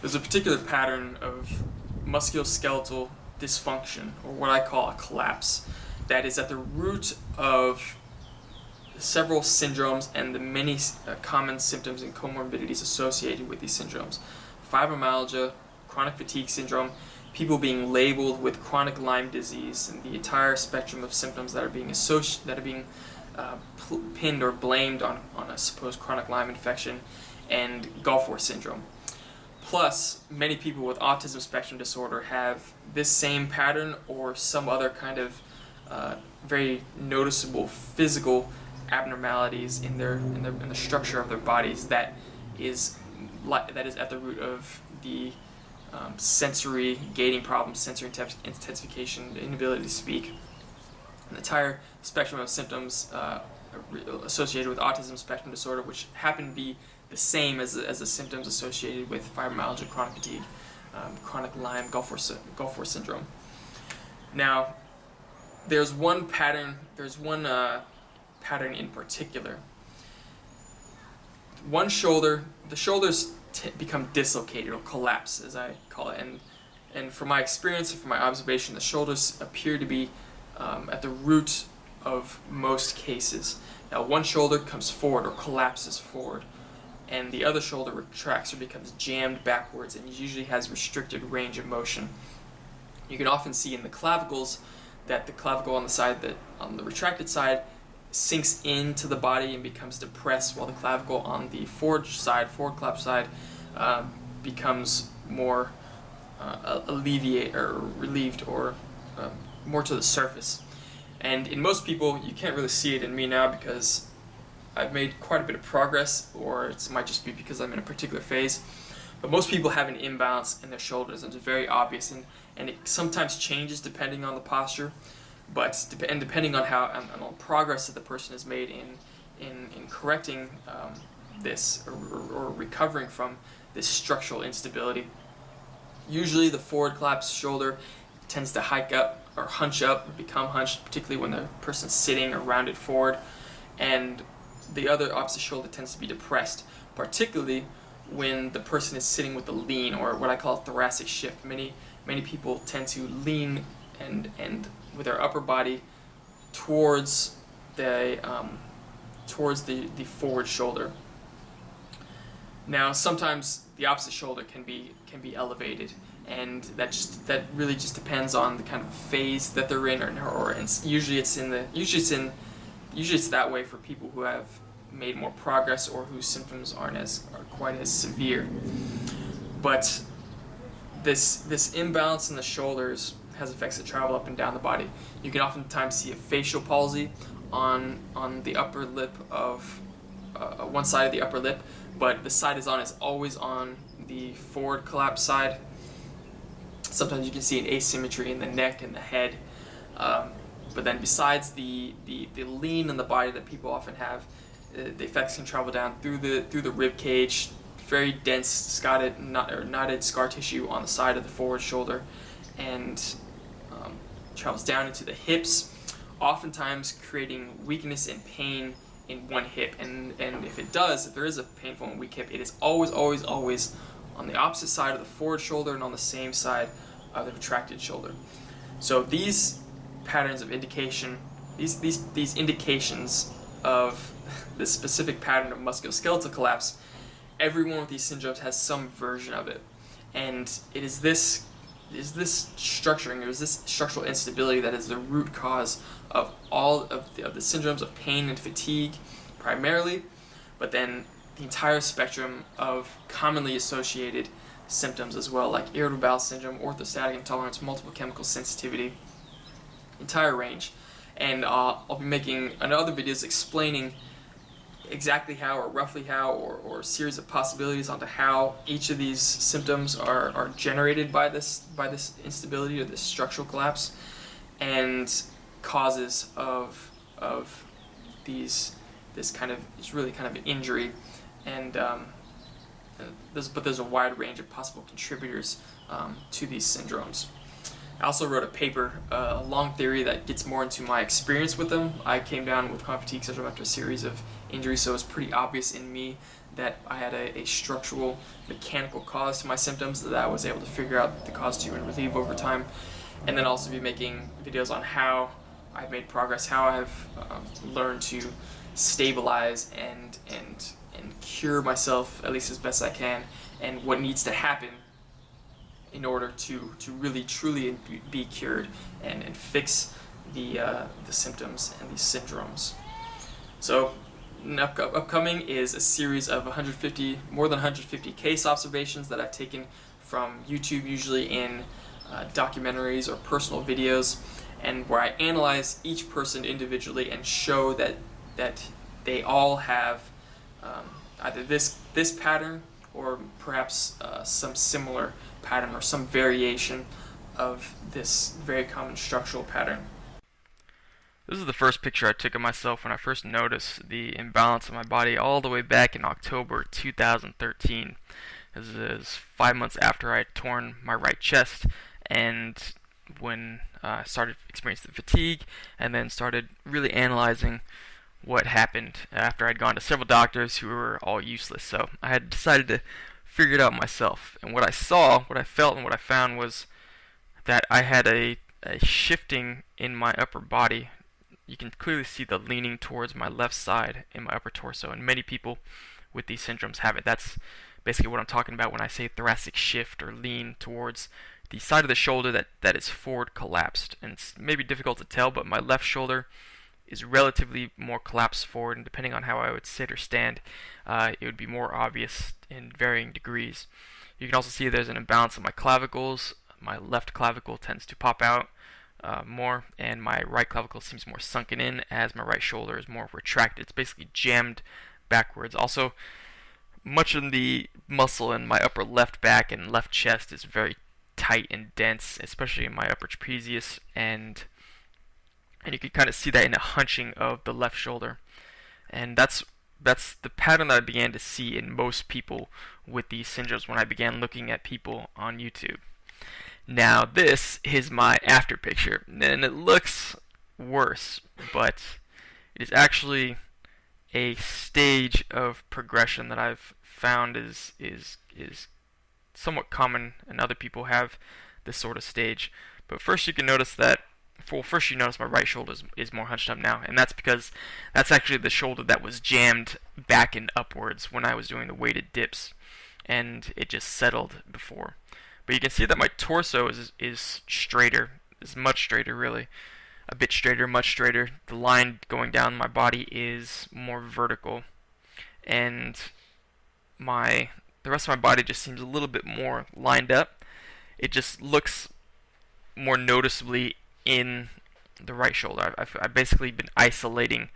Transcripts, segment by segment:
There's a particular pattern of musculoskeletal dysfunction, or what I call a collapse, that is at the root of several syndromes and the many common symptoms and comorbidities associated with these syndromes. Fibromyalgia, chronic fatigue syndrome, people being labeled with chronic Lyme disease, and the entire spectrum of symptoms that are being pinned or blamed on a supposed chronic Lyme infection, and Gulf War syndrome. Plus, many people with autism spectrum disorder have this same pattern or some other kind of very noticeable physical abnormalities in the structure of their bodies that is at the root of the sensory gating problems, sensory intensification, the inability to speak, an entire spectrum of symptoms associated with autism spectrum disorder, which happen to be the same as the symptoms associated with fibromyalgia, chronic fatigue, chronic Lyme, Gulf War syndrome. Now, there's one pattern in particular. One shoulder, the shoulders become dislocated or collapse, as I call it, and from my experience and from my observation, the shoulders appear to be at the root of most cases. Now, one shoulder comes forward or collapses forward, and the other shoulder retracts or becomes jammed backwards and usually has restricted range of motion. You can often see in the clavicles that the clavicle on the retracted side sinks into the body and becomes depressed, while the clavicle on the forward clap side, becomes more relieved or more to the surface. And in most people, you can't really see it in me now because I've made quite a bit of progress, or it might just be because I'm in a particular phase. But most people have an imbalance in their shoulders, and it's very obvious, and it sometimes changes depending on the posture, and depending on on progress that the person has made in correcting this or recovering from this structural instability. Usually the forward collapsed shoulder tends to hike up or hunch up or become hunched, particularly when the person's sitting or rounded forward, and the other opposite shoulder tends to be depressed, particularly when the person is sitting with a lean, or what I call a thoracic shift. Many people tend to lean and with their upper body towards the forward shoulder. Now, sometimes the opposite shoulder can be elevated, and that really just depends on the kind of phase that they're in, and usually it's that way for people who have made more progress or whose symptoms are quite as severe. But this imbalance in the shoulders has effects that travel up and down the body. You can oftentimes see a facial palsy on the upper lip of one side of the upper lip, but the side is always on the forward collapse side. Sometimes you can see an asymmetry in the neck and the head, but then besides the lean in the body that people often have, the effects can travel down through the rib cage, very dense knotted scar tissue on the side of the forward shoulder, and travels down into the hips, oftentimes creating weakness and pain in one hip. And if there is a painful and weak hip, it is always on the opposite side of the forward shoulder and on the same side of the retracted shoulder. So these patterns of indication, these indications of the specific pattern of musculoskeletal collapse, every one of these syndromes has some version of it, and it is this structuring, or is this structural instability that is the root cause of all of the syndromes of pain and fatigue primarily, but then the entire spectrum of commonly associated symptoms as well, like irritable bowel syndrome, orthostatic intolerance, multiple chemical sensitivity, entire range. And I'll be making another videos explaining exactly how, or roughly how, or a series of possibilities onto how each of these symptoms are generated by this instability or this structural collapse, and causes of this kind of injury, and there's a wide range of possible contributors to these syndromes. I also wrote a paper, a long theory that gets more into my experience with them. I came down with chronic fatigue syndrome after a series of injuries, so it's pretty obvious in me that I had a structural, mechanical cause to my symptoms that I was able to figure out the cause to and relieve over time. And then also be making videos on how I've made progress, how I've learned to stabilize and cure myself at least as best I can, and what needs to happen in order to really truly be cured and fix the symptoms and these syndromes. So upcoming is a series of more than 150 case observations that I've taken from YouTube, usually in documentaries or personal videos, and where I analyze each person individually and show that they all have either this pattern or perhaps some similar pattern or some variation of this very common structural pattern. This is the first picture I took of myself when I first noticed the imbalance of my body all the way back in October 2013. This is 5 months after I had torn my right chest, and when I started experiencing fatigue, and then started really analyzing what happened after I'd gone to several doctors who were all useless. So I had decided to figure it out myself. And what I saw, what I felt, and what I found was that I had a shifting in my upper body. You can clearly see the leaning towards my left side in my upper torso, and many people with these syndromes have it. That's basically what I'm talking about when I say thoracic shift or lean towards the side of the shoulder that is forward collapsed. And it's maybe difficult to tell, but my left shoulder is relatively more collapsed forward, and depending on how I would sit or stand, it would be more obvious in varying degrees. You can also see there's an imbalance of my clavicles. My left clavicle tends to pop out more, and my right clavicle seems more sunken in as my right shoulder is more retracted. It's basically jammed backwards. Also, much of the muscle in my upper left back and left chest is very tight and dense, especially in my upper trapezius, and you can kind of see that in the hunching of the left shoulder. And that's the pattern that I began to see in most people with these syndromes when I began looking at people on YouTube. Now this is my after picture, and it looks worse, but it is actually a stage of progression that I've found is somewhat common, and other people have this sort of stage. But first you can notice that first you notice my right shoulder is more hunched up now, and that's because that's actually the shoulder that was jammed back and upwards when I was doing the weighted dips, and it just settled before. But you can see that my torso is straighter, is much straighter really, a bit straighter, much straighter. The line going down my body is more vertical, and the rest of my body just seems a little bit more lined up. It just looks more noticeably in the right shoulder. I've basically been isolating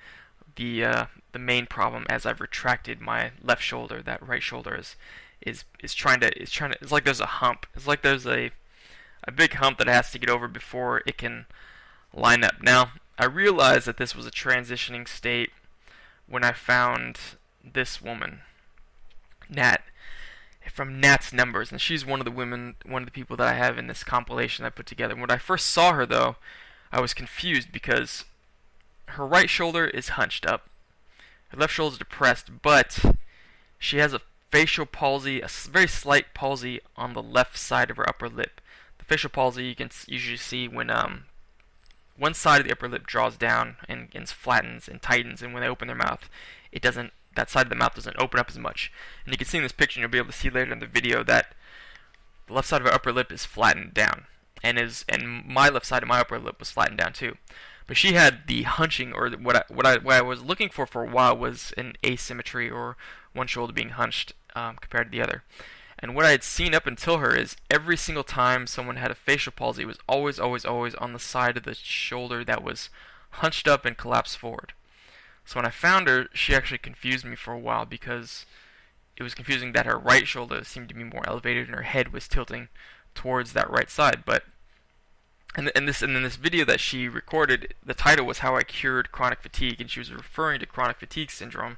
the main problem as I've retracted my left shoulder. That right shoulder is trying to it's like there's a hump. It's like there's a big hump that it has to get over before it can line up. Now, I realized that this was a transitioning state when I found this woman, Nat, from Nat's Numbers, and she's one of the people that I have in this compilation I put together. When I first saw her, though, I was confused because her right shoulder is hunched up, her left shoulder is depressed, but she has a facial palsy, a very slight palsy on the left side of her upper lip. The facial palsy you can usually see when one side of the upper lip draws down and flattens and tightens, and when they open their mouth, that side of the mouth doesn't open up as much. And you can see in this picture, and you'll be able to see later in the video, that the left side of her upper lip is flattened down, and my left side of my upper lip was flattened down too. But she had the hunching, or what I was looking for a while was an asymmetry, or one shoulder being hunched compared to the other. And what I had seen up until her is every single time someone had a facial palsy, it was always on the side of the shoulder that was hunched up and collapsed forward. So when I found her, she actually confused me for a while, because it was confusing that her right shoulder seemed to be more elevated and her head was tilting towards that right side. But and in this video that she recorded, the title was "How I Cured Chronic Fatigue," and she was referring to chronic fatigue syndrome.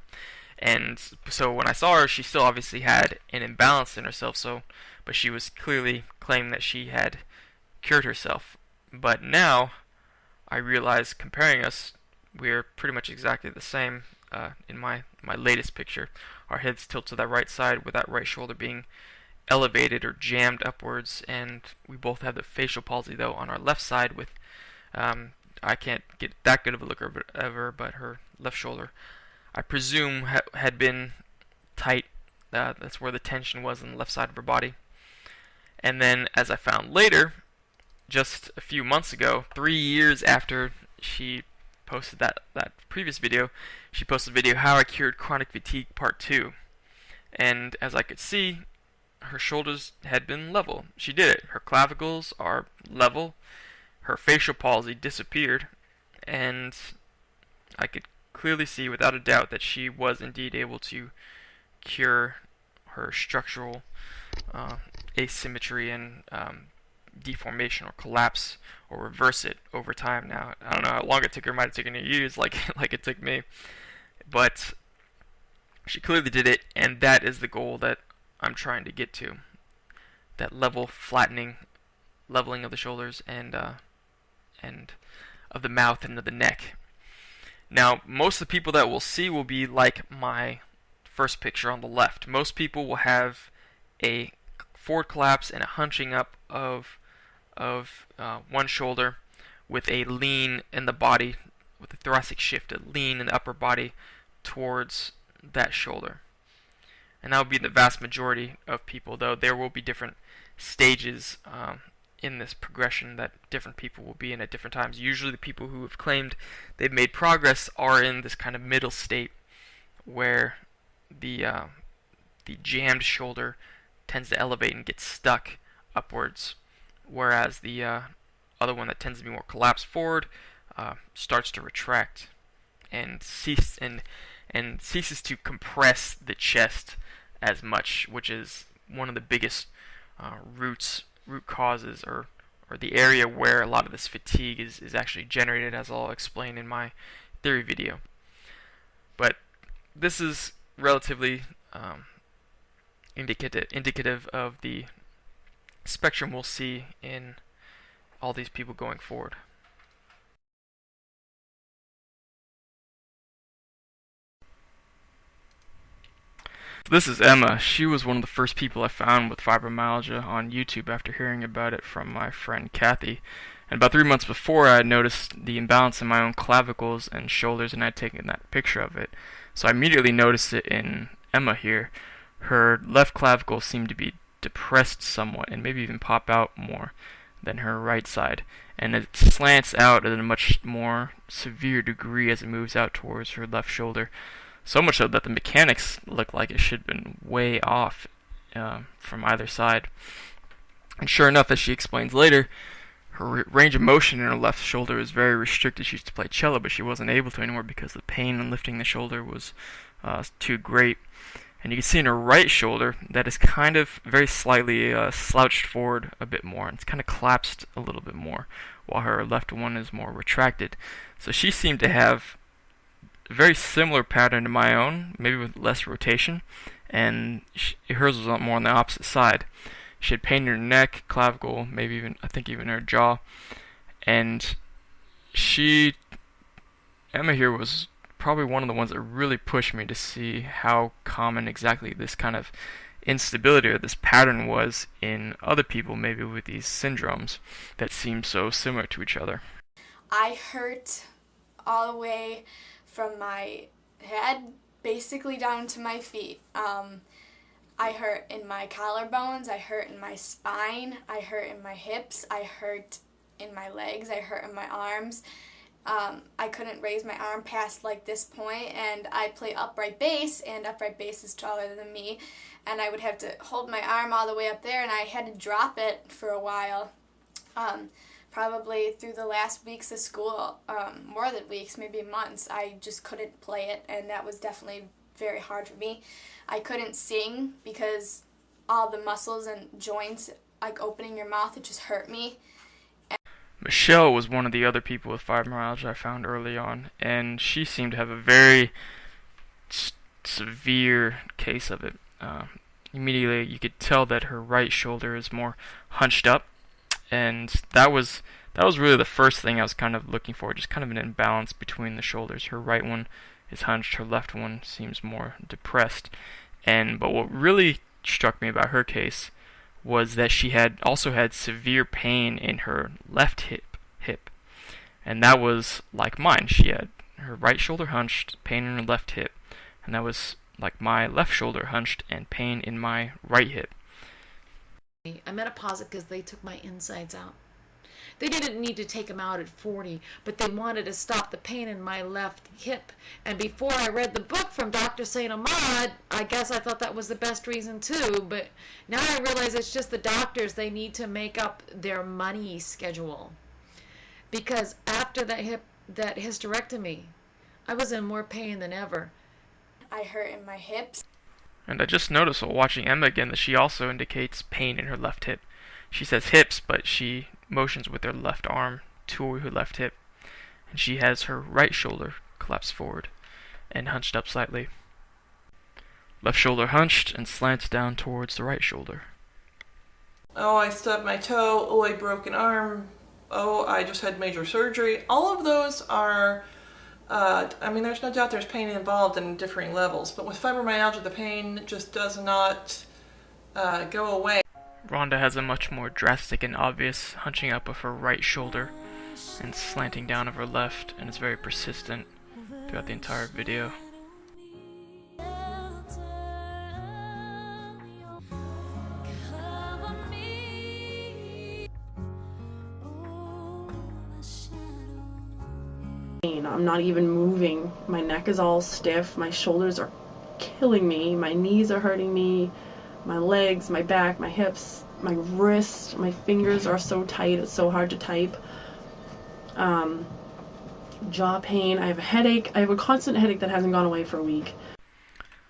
And so when I saw her, she still obviously had an imbalance in herself. But she was clearly claiming that she had cured herself. But now I realize, comparing us, we're pretty much exactly the same. in my latest picture. Our heads tilt to that right side with that right shoulder being elevated or jammed upwards, and we both have the facial palsy though on our left side with I can't get that good of a look ever, but her left shoulder I presume had been tight. That's where the tension was on the left side of her body. And then, as I found later, just a few months ago, 3 years after she posted that previous video, she posted a video, How I Cured Chronic Fatigue Part 2. And as I could see, her shoulders had been level. She did it. Her clavicles are level. Her facial palsy disappeared. And I could clearly see without a doubt that she was indeed able to cure her structural asymmetry and deformation or collapse, or reverse it over time. Now, I don't know how long it took her. It might have taken years, like it took me, but she clearly did it, and that is the goal that I'm trying to get to. That level, flattening, leveling of the shoulders and of the mouth and of the neck. Now, most of the people that we'll see will be like my first picture on the left. Most people will have a forward collapse and a hunching up of one shoulder with a lean in the body, with a thoracic shift, a lean in the upper body towards that shoulder. And that will be the vast majority of people, though there will be different stages in this progression that different people will be in at different times. Usually the people who have claimed they've made progress are in this kind of middle state where the jammed shoulder tends to elevate and get stuck upwards, whereas the other one that tends to be more collapsed forward starts to retract and ceases to compress the chest as much, which is one of the biggest root causes, or the area where a lot of this fatigue is actually generated, as I'll explain in my theory video. But this is relatively indicative of the spectrum we'll see in all these people going forward. This is Emma. She was one of the first people I found with fibromyalgia on YouTube after hearing about it from my friend Kathy. And about 3 months before, I had noticed the imbalance in my own clavicles and shoulders, and I had taken that picture of it. So I immediately noticed it in Emma here. Her left clavicle seemed to be depressed somewhat, and maybe even pop out more than her right side. And it slants out at a much more severe degree as it moves out towards her left shoulder. So much so that the mechanics look like it should have been way off from either side. And sure enough, as she explains later, her range of motion in her left shoulder is very restricted. She used to play cello, but she wasn't able to anymore because the pain in lifting the shoulder was too great. And you can see in her right shoulder that is kind of very slightly slouched forward a bit more. It's kind of collapsed a little bit more, while her left one is more retracted. So she seemed to have a very similar pattern to my own, maybe with less rotation, and hers was more on the opposite side. She had pain in her neck, clavicle, maybe even, I think even her jaw. And Emma here was probably one of the ones that really pushed me to see how common exactly this kind of instability or this pattern was in other people, maybe with these syndromes that seem so similar to each other. I hurt all the way from my head basically down to my feet. I hurt in my collarbones, I hurt in my spine, I hurt in my hips, I hurt in my legs, I hurt in my arms. I couldn't raise my arm past like this point, and I play upright bass, and upright bass is taller than me, and I would have to hold my arm all the way up there, and I had to drop it for a while. Probably through the last weeks of school, more than weeks, maybe months, I just couldn't play it, and that was definitely very hard for me. I couldn't sing because all the muscles and joints, like opening your mouth, it just hurt me. Michelle was one of the other people with fibromyalgia I found early on, and she seemed to have a very severe case of it. Immediately you could tell that her right shoulder is more hunched up, and that was really the first thing I was kind of looking for, just kind of an imbalance between the shoulders. Her right one is hunched. Her left one seems more depressed. But what really struck me about her case was that she had also had severe pain in her left hip. And that was like mine. She had her right shoulder hunched, pain in her left hip. And that was like my left shoulder hunched and pain in my right hip. I menopause because they took my insides out. They didn't need to take them out at 40, but they wanted to stop the pain in my left hip. And before I read the book from Dr. St. Ahmad, I guess I thought that was the best reason too. But now I realize it's just the doctors. They need to make up their money schedule. Because after that hysterectomy, I was in more pain than ever. I hurt in my hips. And I just noticed while watching Emma again that she also indicates pain in her left hip. She says hips, but she motions with her left arm to her left hip. And she has her right shoulder collapsed forward and hunched up slightly. Left shoulder hunched and slants down towards the right shoulder. Oh, I stubbed my toe. Oh, I broke an arm. Oh, I just had major surgery. All of those are, there's no doubt there's pain involved in differing levels, but with fibromyalgia, the pain just does not go away. Rhonda has a much more drastic and obvious hunching up of her right shoulder and slanting down of her left, and it's very persistent throughout the entire video. I'm not even moving. My neck is all stiff. My shoulders are killing me. My knees are hurting me. My legs, my back, my hips, my wrists, my fingers are so tight. It's so hard to type. Jaw pain. I have a headache. I have a constant headache that hasn't gone away for a week.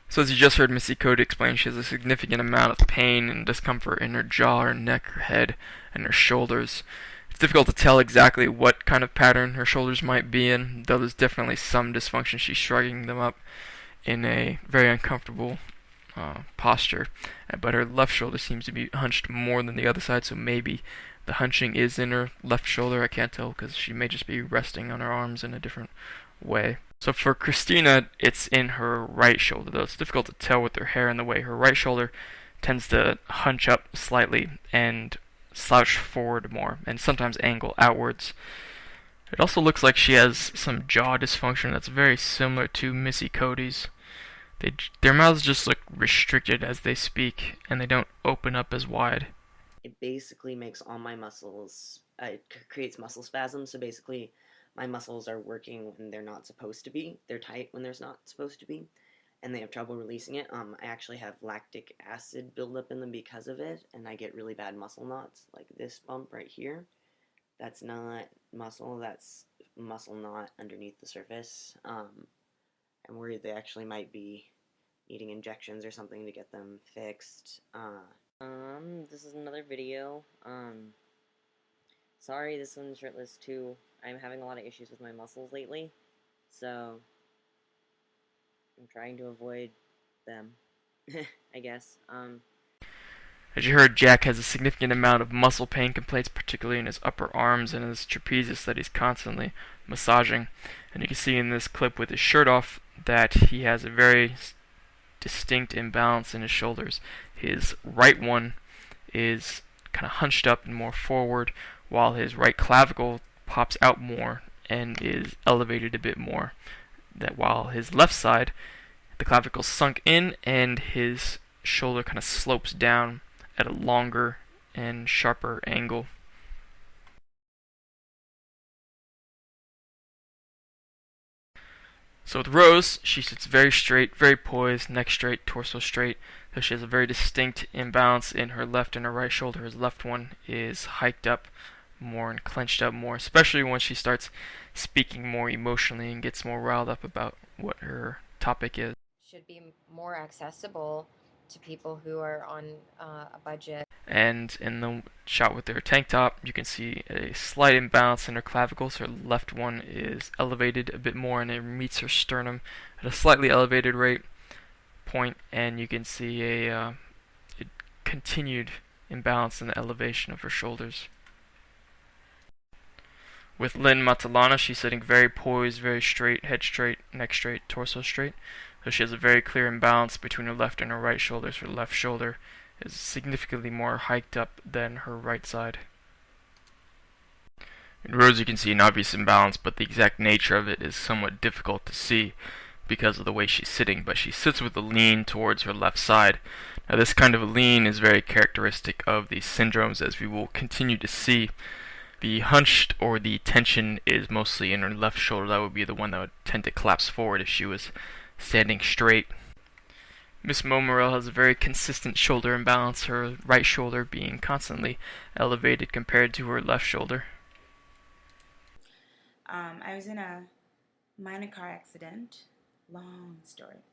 So as you just heard Missy Cody explain, she has a significant amount of pain and discomfort in her jaw, her neck, her head, and her shoulders. It's difficult to tell exactly what kind of pattern her shoulders might be in, though there's definitely some dysfunction. She's shrugging them up in a very uncomfortable posture, but her left shoulder seems to be hunched more than the other side, so maybe the hunching is in her left shoulder. I can't tell because she may just be resting on her arms in a different way. So for Christina, it's in her right shoulder, though it's difficult to tell with her hair in the way. Her right shoulder tends to hunch up slightly and slouch forward more, and sometimes angle outwards. It also looks like she has some jaw dysfunction that's very similar to Missy Cody's. Their mouths just look restricted as they speak, and they don't open up as wide. It basically makes all my muscles, it creates muscle spasms, so basically my muscles are working when they're not supposed to be. They're tight when there's not supposed to be, and they have trouble releasing it. I actually have lactic acid buildup in them because of it, and I get really bad muscle knots, like this bump right here. That's not muscle, that's muscle knot underneath the surface. I'm worried they actually might be needing injections or something to get them fixed. This is another video. Sorry, this one's shirtless too. I'm having a lot of issues with my muscles lately, so I'm trying to avoid them, I guess. As you heard, Jack has a significant amount of muscle pain complaints, particularly in his upper arms and his trapezius that he's constantly massaging. And you can see in this clip with his shirt off that he has a very distinct imbalance in his shoulders. His right one is kind of hunched up and more forward, while his right clavicle pops out more and is elevated a bit more. That while his left side, the clavicle's sunk in and his shoulder kind of slopes down at a longer and sharper angle. So with Rose, she sits very straight, very poised, neck straight, torso straight, though she has a very distinct imbalance in her left and her right shoulder. Her left one is hiked up more and clenched up more, especially when she starts speaking more emotionally and gets more riled up about what her topic is. Should be more accessible to people who are on a budget. And in the shot with her tank top, you can see a slight imbalance in her clavicles. Her left one is elevated a bit more and it meets her sternum at a slightly elevated point, and you can see a continued imbalance in the elevation of her shoulders. With Lynn Matalana, she's sitting very poised, very straight, head straight, neck straight, torso straight. So she has a very clear imbalance between her left and her right shoulders. Her left shoulder is significantly more hiked up than her right side. In Rose, you can see an obvious imbalance, but the exact nature of it is somewhat difficult to see because of the way she's sitting, but she sits with a lean towards her left side. Now, this kind of a lean is very characteristic of these syndromes, as we will continue to see. The hunched or the tension is mostly in her left shoulder. That would be the one that would tend to collapse forward if she was standing straight. Miss Momorel has a very consistent shoulder imbalance, her right shoulder being constantly elevated compared to her left shoulder. I was in a minor car accident, long story,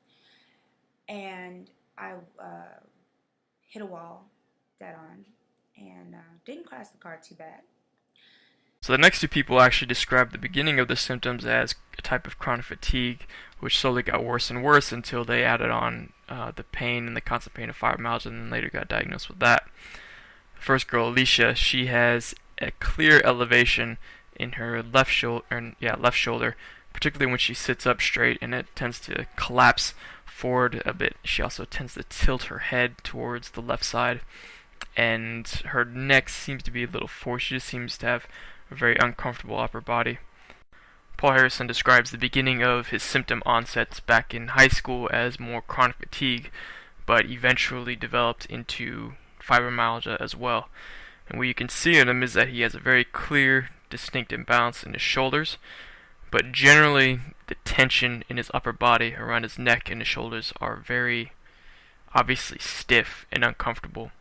and I hit a wall dead on and didn't crash the car too bad. So the next two people actually described the beginning of the symptoms as a type of chronic fatigue, which slowly got worse and worse until they added on the pain and the constant pain of fibromyalgia, and then later got diagnosed with that. The first girl, Alicia, she has a clear elevation in her left shoulder, particularly when she sits up straight, and it tends to collapse forward a bit. She also tends to tilt her head towards the left side, and her neck seems to be a little forward. She just seems to have a very uncomfortable upper body. Paul Harrison describes the beginning of his symptom onsets back in high school as more chronic fatigue, but eventually developed into fibromyalgia as well. And what you can see in him is that he has a very clear, distinct imbalance in his shoulders, but generally the tension in his upper body around his neck and his shoulders are very obviously stiff and uncomfortable.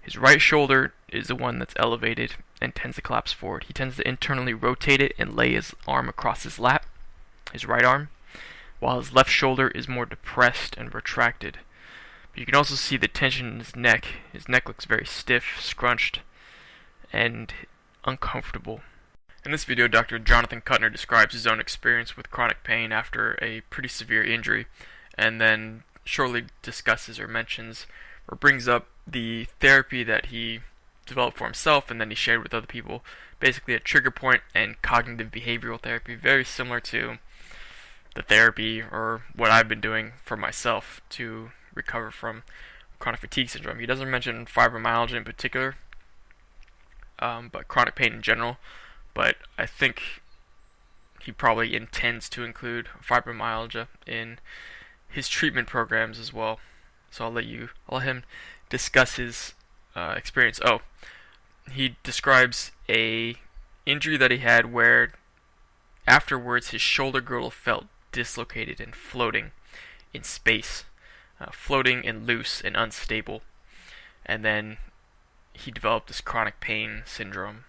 His right shoulder is the one that's elevated and tends to collapse forward. He tends to internally rotate it and lay his arm across his lap, his right arm, while his left shoulder is more depressed and retracted. But you can also see the tension in his neck. His neck looks very stiff, scrunched, and uncomfortable. In this video, Dr. Jonathan Kuttner describes his own experience with chronic pain after a pretty severe injury, and then shortly discusses or mentions or brings up the therapy that he developed for himself and then he shared with other people. Basically a trigger point and cognitive behavioral therapy, very similar to the therapy or what I've been doing for myself to recover from chronic fatigue syndrome. He doesn't mention fibromyalgia in particular, but chronic pain in general. But I think he probably intends to include fibromyalgia in his treatment programs as well. So I'll let him discuss his experience. He describes a injury that he had where afterwards his shoulder girdle felt dislocated and floating in space, floating and loose and unstable. And then he developed this chronic pain syndrome.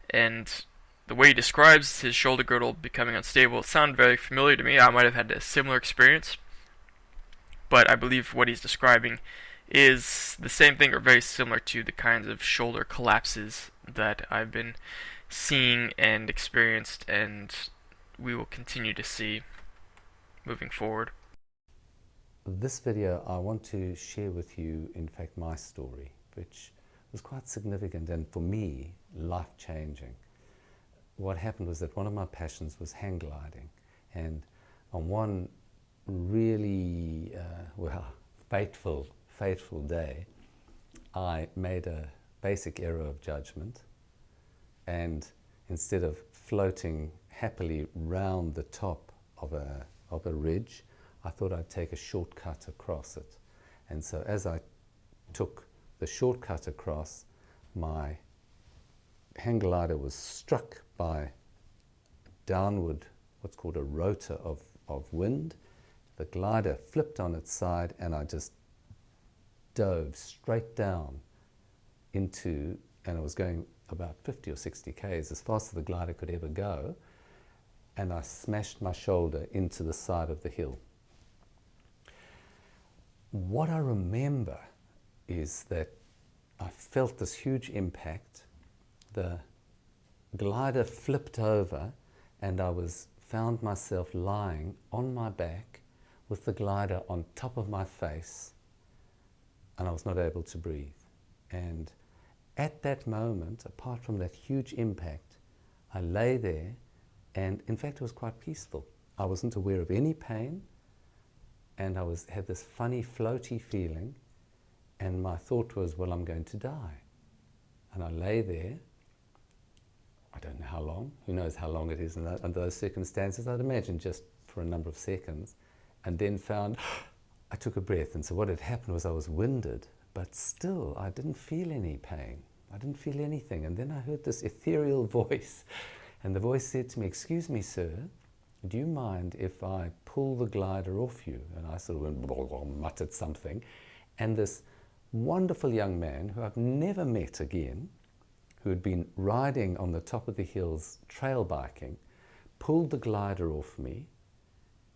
And the way he describes his shoulder girdle becoming unstable, it sounded very familiar to me. I might have had a similar experience, but I believe what he's describing is the same thing or very similar to the kinds of shoulder collapses that I've been seeing and experienced, and we will continue to see moving forward. This video I want to share with you, in fact, my story, which was quite significant and for me life-changing. What happened was that one of my passions was hang gliding, and on one really fateful day I made a basic error of judgment, and instead of floating happily round the top of a ridge, I thought I'd take a shortcut across it. And so as I took the shortcut across, my hang glider was struck by downward, what's called a rotor of wind. The glider flipped on its side and I just dove straight down into, and I was going about 50 or 60 k's, as fast as the glider could ever go, and I smashed my shoulder into the side of the hill. What I remember is that I felt this huge impact. The glider flipped over and I found myself lying on my back with the glider on top of my face, and I was not able to breathe. And at that moment, apart from that huge impact, I lay there, and in fact it was quite peaceful. I wasn't aware of any pain, and had this funny floaty feeling, and my thought was, well, I'm going to die. And I lay there. I don't know how long. Who knows how long it is under those circumstances? I'd imagine just for a number of seconds. And then found, I took a breath. And so what had happened was I was winded, but still I didn't feel any pain. I didn't feel anything. And then I heard this ethereal voice. And the voice said to me, "Excuse me, sir, do you mind if I pull the glider off you?" And I sort of went, blah, blah, muttered something. And this wonderful young man, who I've never met again, who had been riding on the top of the hills, trail biking, pulled the glider off me,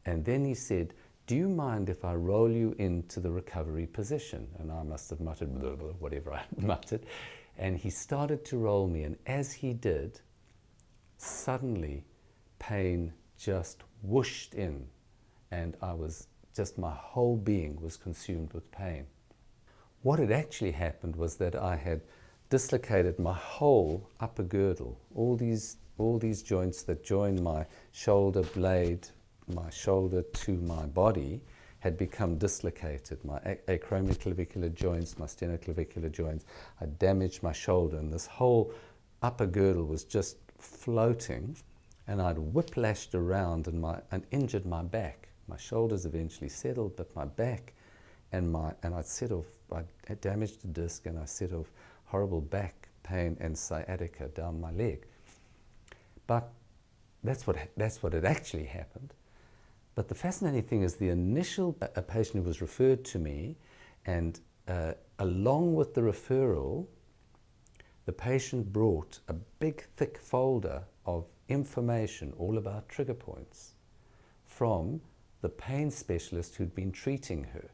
and then he said, "Do you mind if I roll you into the recovery position?" And I must have muttered, blah, blah, whatever I muttered, and he started to roll me, and as he did, suddenly pain just whooshed in, and my whole being was consumed with pain. What had actually happened was that I had dislocated my whole upper girdle. All these joints that join my shoulder blade, my shoulder to my body, had become dislocated. My acromioclavicular joints, my sternoclavicular joints. I damaged my shoulder, and this whole upper girdle was just floating, and I'd whiplashed around and injured my back. My shoulders eventually settled, but my back and I damaged the disc, and I set off horrible back pain and sciatica down my leg. But that's what had actually happened. But the fascinating thing is a patient who was referred to me, and along with the referral, the patient brought a big thick folder of information all about trigger points from the pain specialist who'd been treating her.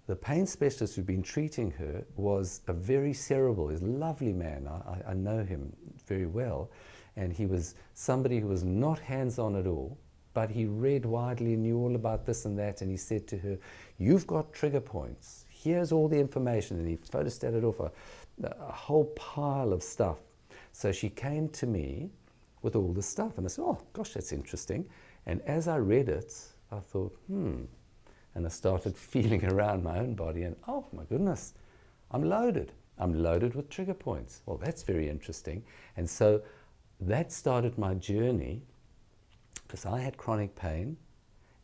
The pain specialist who'd been treating her was a very cerebral, he's a lovely man. I know him very well. And he was somebody who was not hands-on at all, but he read widely, knew all about this and that, and he said to her, "You've got trigger points. Here's all the information." And he photostated off a whole pile of stuff. So she came to me with all the stuff, and I said, "Oh, gosh, that's interesting." And as I read it, I thought, and I started feeling around my own body, and oh my goodness, I'm loaded. I'm loaded with trigger points. Well, that's very interesting. And so that started my journey, because I had chronic pain,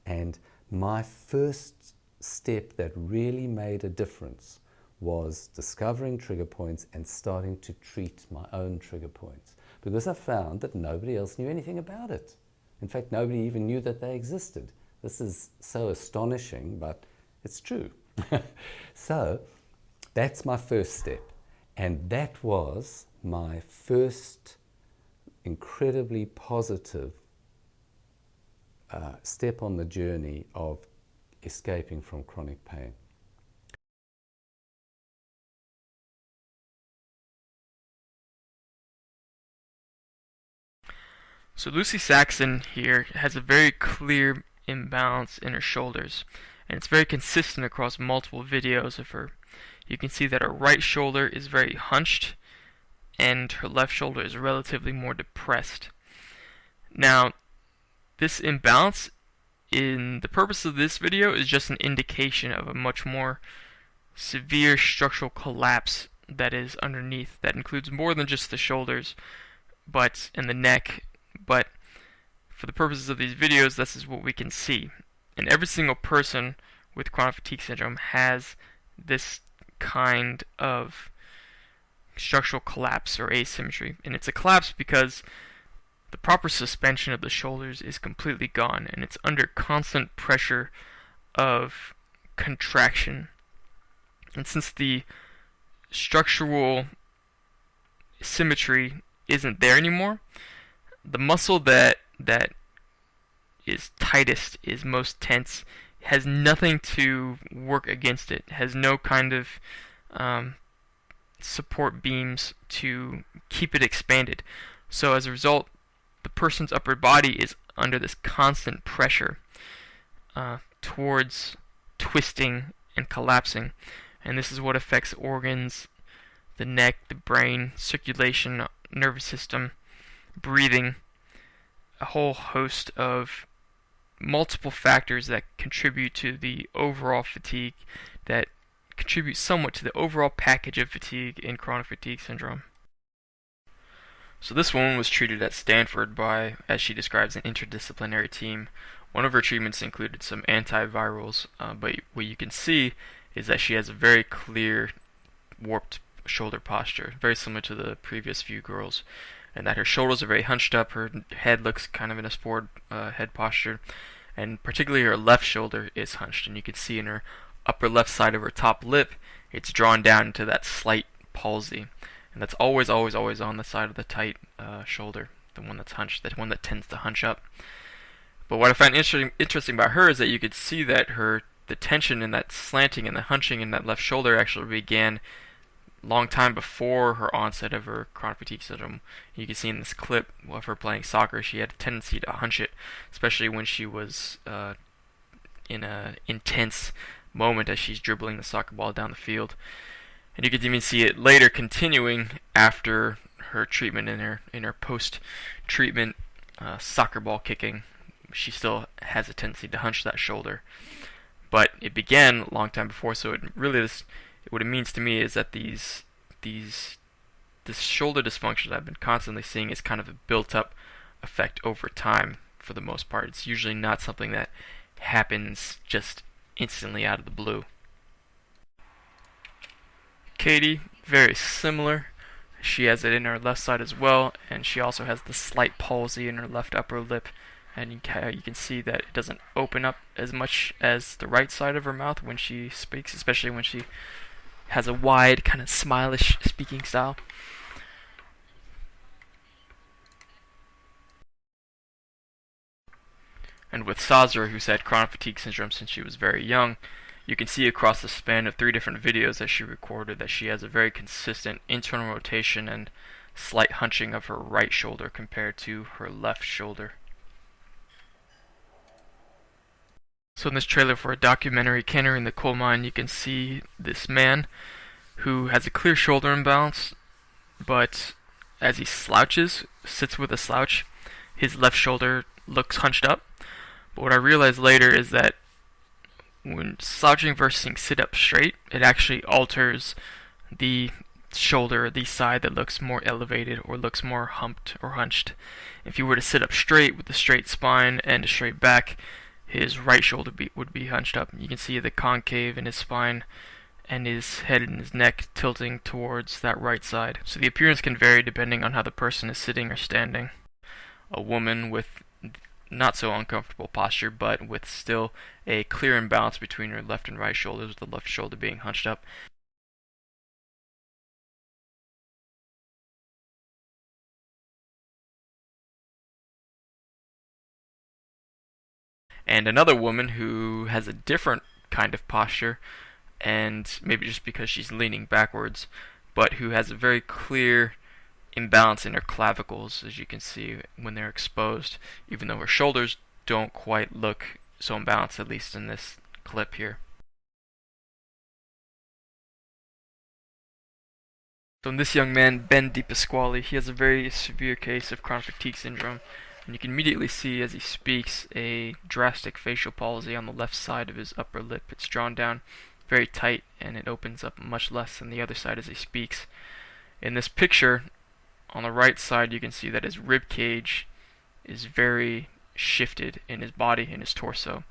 and my first step that really made a difference was discovering trigger points and starting to treat my own trigger points, because I found that nobody else knew anything about it. In fact, nobody even knew that they existed. This is so astonishing, but it's true. So that's my first step. And that was my first incredibly positive step on the journey of escaping from chronic pain. So Lucy Saxon here has a very clear imbalance in her shoulders, and it's very consistent across multiple videos of her. You can see that her right shoulder is very hunched, and her left shoulder is relatively more depressed. Now, this imbalance, in the purpose of this video, is just an indication of a much more severe structural collapse that is underneath, that includes more than just the shoulders and the neck, but for the purposes of these videos, this is what we can see. And every single person with chronic fatigue syndrome has this kind of structural collapse or asymmetry. And it's a collapse because the proper suspension of the shoulders is completely gone, and it's under constant pressure of contraction. And since the structural symmetry isn't there anymore, the muscle that is tightest, is most tense, has nothing to work against it, has no kind of support beams to keep it expanded. So as a result, the person's upper body is under this constant pressure towards twisting and collapsing, and this is what affects organs, the neck, the brain, circulation, nervous system, breathing, a whole host of multiple factors that contribute to the overall fatigue, that contribute somewhat to the overall package of fatigue in chronic fatigue syndrome. So this woman was treated at Stanford by, as she describes, an interdisciplinary team. One of her treatments included some antivirals, but what you can see is that she has a very clear warped shoulder posture, very similar to the previous few girls, and that her shoulders are very hunched up, her head looks kind of in a forward head posture, and particularly her left shoulder is hunched, and you can see in her upper left side of her top lip, it's drawn down into that slight palsy, and that's always on the side of the tight shoulder, the one that's hunched, the one that tends to hunch up. But what I find interesting about her is that you could see that the tension and that slanting and the hunching in that left shoulder actually began long time before her onset of her chronic fatigue syndrome. You can see in this clip of her playing soccer, she had a tendency to hunch it, especially when she was in an intense moment as she's dribbling the soccer ball down the field. And you can even see it later continuing after her treatment in her post-treatment soccer ball kicking. She still has a tendency to hunch that shoulder. But it began a long time before, so what it means to me is that this shoulder dysfunction that I've been constantly seeing is kind of a built-up effect over time for the most part. It's usually not something that happens just instantly out of the blue. Katie, very similar. She has it in her left side as well, and she also has the slight palsy in her left upper lip. And you can see that it doesn't open up as much as the right side of her mouth when she speaks, especially when she has a wide, kind of smilish speaking style. And with Sazra, who's had chronic fatigue syndrome since she was very young, you can see across the span of 3 different videos that she recorded that she has a very consistent internal rotation and slight hunching of her right shoulder compared to her left shoulder. So in this trailer for a documentary, Canary in the Coal Mine, you can see this man who has a clear shoulder imbalance, but as he sits with a slouch, his left shoulder looks hunched up. But what I realized later is that when slouching versus sit up straight, it actually alters the shoulder, the side that looks more elevated or looks more humped or hunched. If you were to sit up straight with a straight spine and a straight back, his right shoulder would be hunched up. You can see the concave in his spine and his head and his neck tilting towards that right side. So the appearance can vary depending on how the person is sitting or standing. A woman with not so uncomfortable posture, but with still a clear imbalance between her left and right shoulders, with the left shoulder being hunched up. And another woman who has a different kind of posture, and maybe just because she's leaning backwards, but who has a very clear imbalance in her clavicles, as you can see when they're exposed, even though her shoulders don't quite look so imbalanced, at least in this clip here. So in this young man, Ben DiPasquale, he has a very severe case of chronic fatigue syndrome. And you can immediately see as he speaks a drastic facial palsy on the left side of his upper lip. It's drawn down very tight and it opens up much less than the other side as he speaks. In this picture, on the right side, you can see that his rib cage is very shifted in his body, in his torso.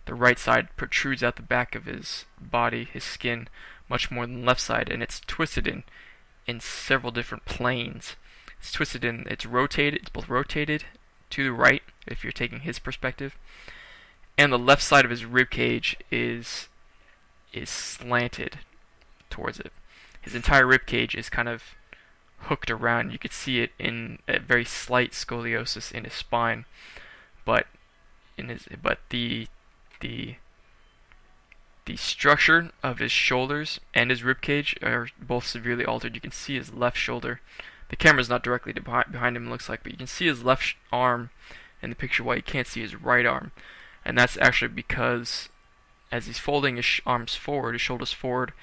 The right side protrudes out the back of his body, his skin, much more than the left side, and it's twisted in several different planes. It's both rotated to the right, if you're taking his perspective, and the left side of his rib cage is slanted towards it. His entire rib cage is kind of hooked around. You could see it in a very slight scoliosis in his spine, but the structure of his shoulders and his rib cage are both severely altered. You can see his left shoulder. The camera's not directly behind him, it looks like, but you can see his left arm in the picture while you can't see his right arm. And that's actually because as he's folding his arms forward, his shoulders forward,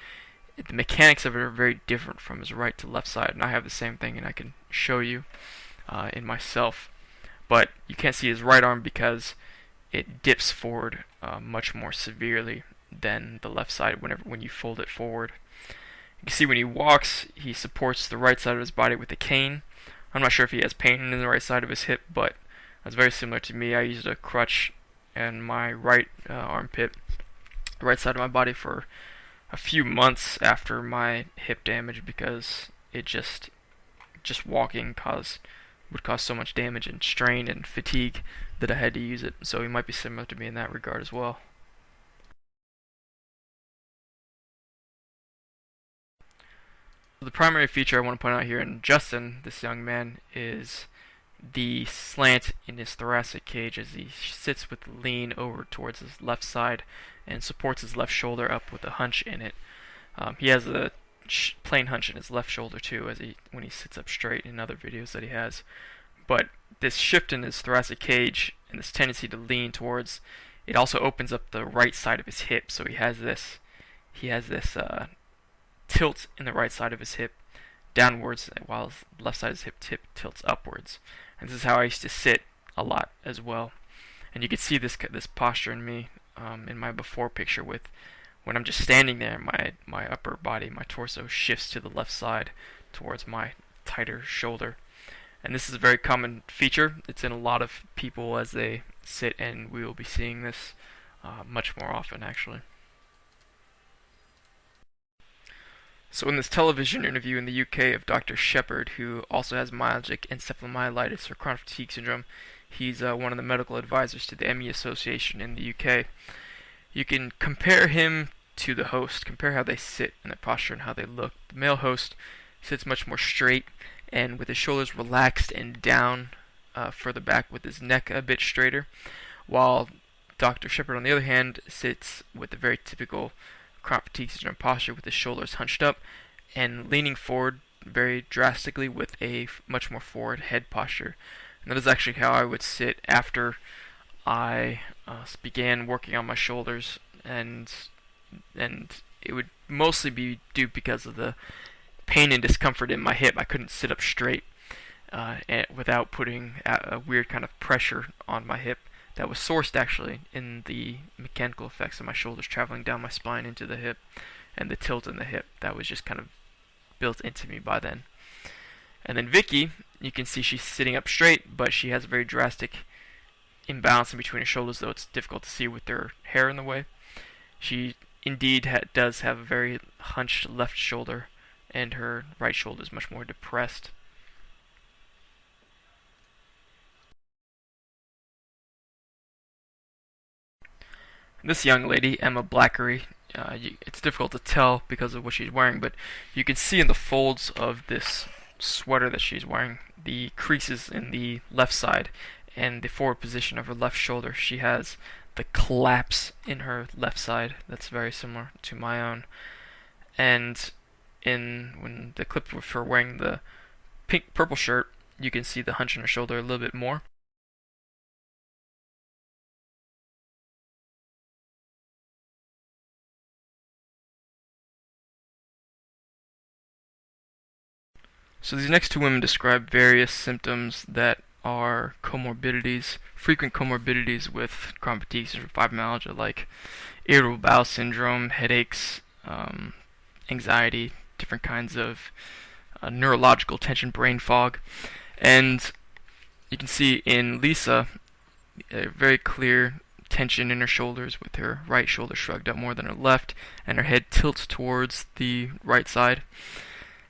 the mechanics of it are very different from his right to left side. And I have the same thing, and I can show you. in myself. But you can't see his right arm because it dips forward much more severely than the left side when you fold it forward. You can see when he walks, he supports the right side of his body with a cane. I'm not sure if he has pain in the right side of his hip, but that's very similar to me. I used a crutch and my right armpit, the right side of my body, for a few months after my hip damage because it just walking would cause so much damage and strain and fatigue that I had to use it. So he might be similar to me in that regard as well. The primary feature I want to point out here in Justin, this young man, is the slant in his thoracic cage as he sits with the lean over towards his left side and supports his left shoulder up with a hunch in it. He has a plain hunch in his left shoulder too, when he sits up straight in other videos that he has. But this shift in his thoracic cage and this tendency to lean towards, it also opens up the right side of his hip. So he has this tilt in the right side of his hip downwards, while his left side of his hip tilts upwards. And this is how I used to sit a lot as well. And you can see this posture in me in my before picture with when I'm just standing there, my upper body, my torso shifts to the left side towards my tighter shoulder. And this is a very common feature. It's in a lot of people as they sit, and we will be seeing this much more often actually. So in this television interview in the UK of Dr. Shepherd, who also has myalgic encephalomyelitis or chronic fatigue syndrome, he's one of the medical advisors to the ME Association in the UK. You can compare him to the host, compare how they sit and their posture and how they look. The male host sits much more straight and with his shoulders relaxed and down further back with his neck a bit straighter, while Dr. Shepherd, on the other hand, sits with a very typical chronic fatigue syndrome posture with his shoulders hunched up and leaning forward very drastically with a much more forward head posture. And that is actually how I would sit after I began working on my shoulders, and it would mostly be due because of the pain and discomfort in my hip. I couldn't sit up straight without putting a weird kind of pressure on my hip that was sourced actually in the mechanical effects of my shoulders traveling down my spine into the hip and the tilt in the hip that was just kind of built into me by then. And then Vicky, you can see she's sitting up straight, but she has a very drastic imbalance in between her shoulders, though it's difficult to see with her hair in the way. She indeed does have a very hunched left shoulder, and her right shoulder is much more depressed. This young lady, Emma Blackery, it's difficult to tell because of what she's wearing, but you can see in the folds of this sweater that she's wearing the creases in the left side and the forward position of her left shoulder. She has the collapse in her left side that's very similar to my own. And when the clip of her wearing the purple shirt, you can see the hunch in her shoulder a little bit more. So these next two women describe various symptoms that are comorbidities, frequent comorbidities with chronic fatigue syndrome, fibromyalgia, like irritable bowel syndrome, headaches, anxiety, different kinds of neurological tension, brain fog. And you can see in Lisa a very clear tension in her shoulders with her right shoulder shrugged up more than her left, and her head tilts towards the right side.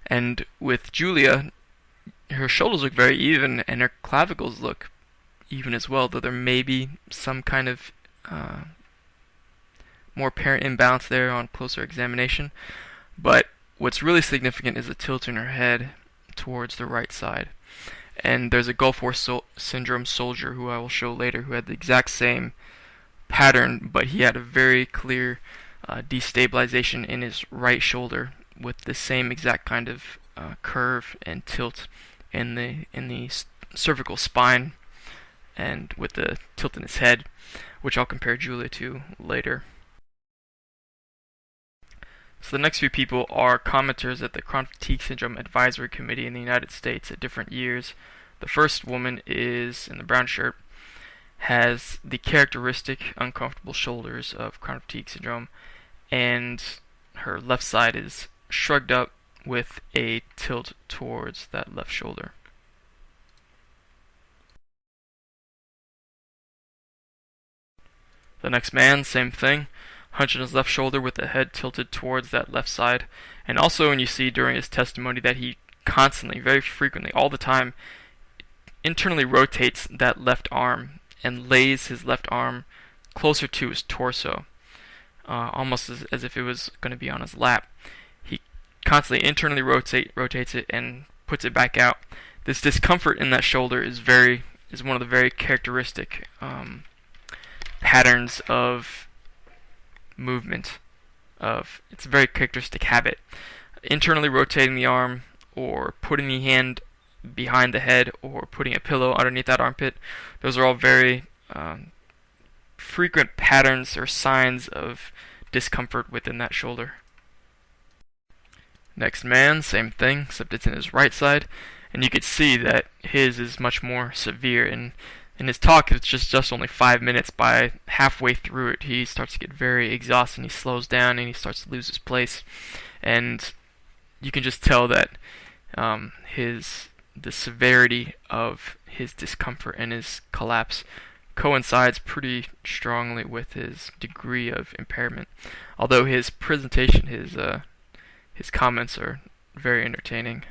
And with Julia, her shoulders look very even, and her clavicles look even as well, though there may be some kind of more apparent imbalance there on closer examination. But what's really significant is the tilt in her head towards the right side. And there's a Gulf War syndrome soldier who I will show later who had the exact same pattern, but he had a very clear destabilization in his right shoulder with the same exact kind of curve and tilt in the cervical spine, and with the tilt in his head, which I'll compare Julia to later. So the next few people are commenters at the Chronic Fatigue Syndrome Advisory Committee in the United States at different years. The first woman is, in the brown shirt, has the characteristic uncomfortable shoulders of chronic fatigue syndrome, and her left side is shrugged up with a tilt towards that left shoulder. The next man, same thing, hunching his left shoulder with the head tilted towards that left side. And also, when you see during his testimony that he constantly, very frequently, all the time, internally rotates that left arm and lays his left arm closer to his torso, almost as if it was going to be on his lap. He constantly internally rotates it and puts it back out. This discomfort in that shoulder is one of the very characteristic patterns of movement. It's a very characteristic habit. Internally rotating the arm, or putting the hand behind the head, or putting a pillow underneath that armpit. Those are all very frequent patterns or signs of discomfort within that shoulder. Next man, same thing, except it's in his right side, and you could see that his is much more severe. And in his talk, it's just only 5 minutes. By halfway through it, he starts to get very exhausted, and he slows down, and he starts to lose his place. And you can just tell that the severity of his discomfort and his collapse coincides pretty strongly with his degree of impairment. Although his presentation, his comments are very entertaining.